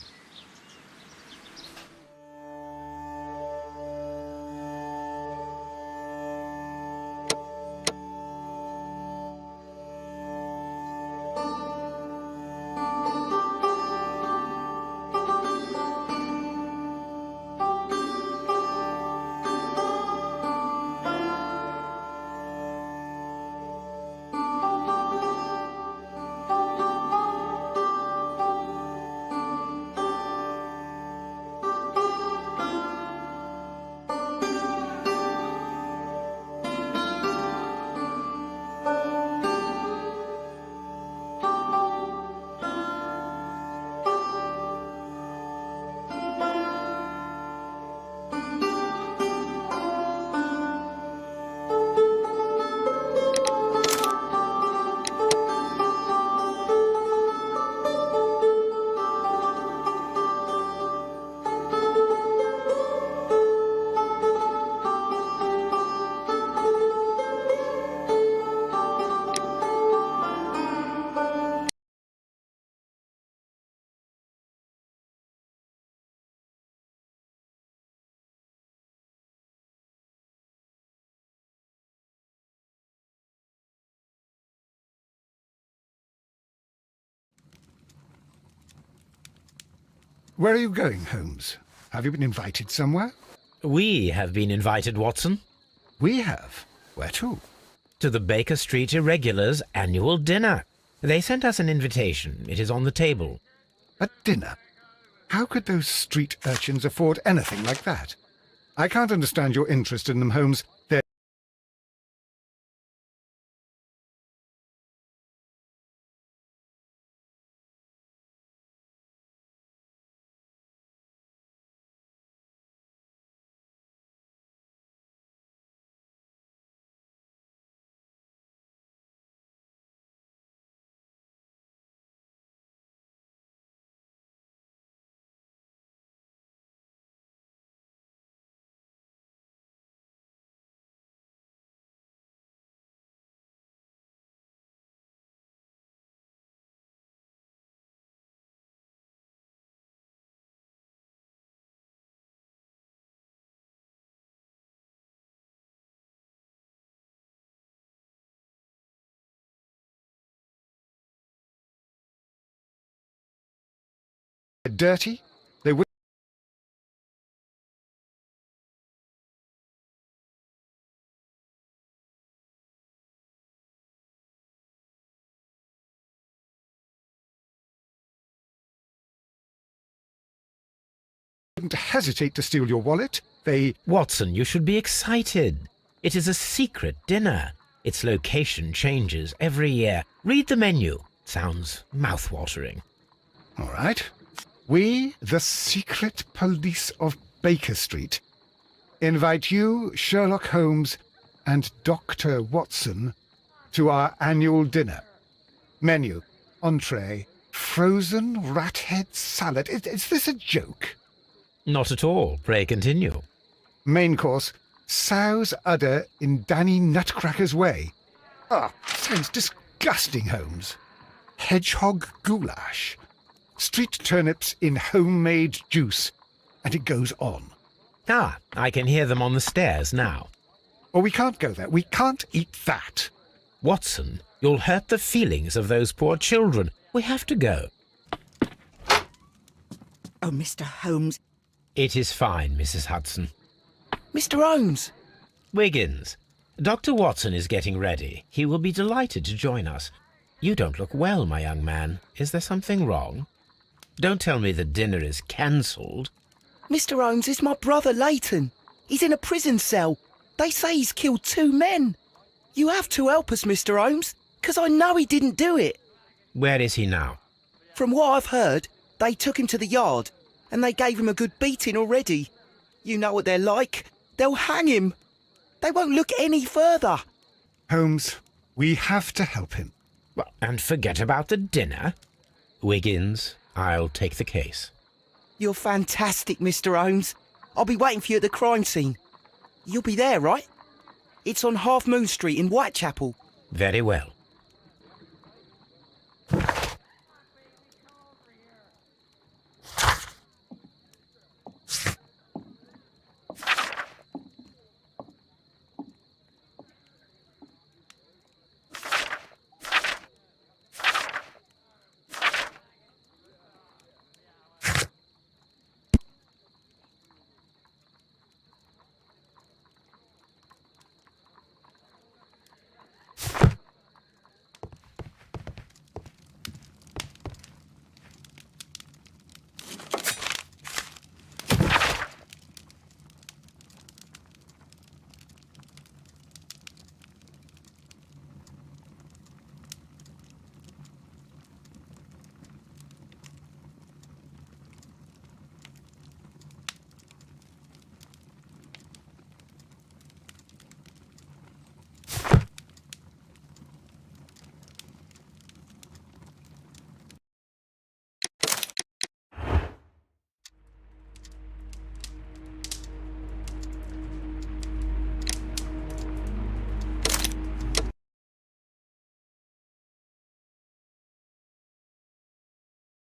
Where are you going, Holmes? Have you been invited somewhere? We have been invited, Watson. We have? Where to? To the Baker Street Irregulars' annual dinner. They sent us an invitation. It is on the table. A dinner? How could those street urchins afford anything like that? I can't understand your interest in them, Holmes. dirty, they wouldn't hesitate to steal your wallet. They... Watson, you should be excited. It is a secret dinner. Its location changes every year. Read the menu. Sounds mouth-watering. All right. We, the secret police of Baker Street, invite you, Sherlock Holmes, and Dr. Watson to our annual dinner. Menu, entree, frozen rat-head salad. Is this a joke? Not at all. Pray continue. Main course, sow's udder in Danny Nutcracker's way. Ah, sounds disgusting, Holmes. Hedgehog goulash. Street turnips in homemade juice. And it goes on. Ah, I can hear them on the stairs now. Oh, we can't go there. We can't eat that. Watson, you'll hurt the feelings of those poor children. We have to go. Oh, Mr. Holmes. It is fine, Mrs. Hudson. Mr. Holmes! Wiggins, Dr. Watson is getting ready. He will be delighted to join us. You don't look well, my young man. Is there something wrong? Don't tell me the dinner is cancelled. Mr. Holmes, it's my brother Leighton. He's in a prison cell. They say he's killed 2 men. You have to help us, Mr. Holmes, 'cause I know he didn't do it. Where is he now? From what I've heard, they took him to the yard, and they gave him a good beating already. You know what they're like. They'll hang him. They won't look any further. Holmes, we have to help him. Well, and forget about the dinner. Wiggins, I'll take the case. You're fantastic, Mr. Holmes. I'll be waiting for you at the crime scene. You'll be there, right? It's on Half Moon Street in Whitechapel. Very well.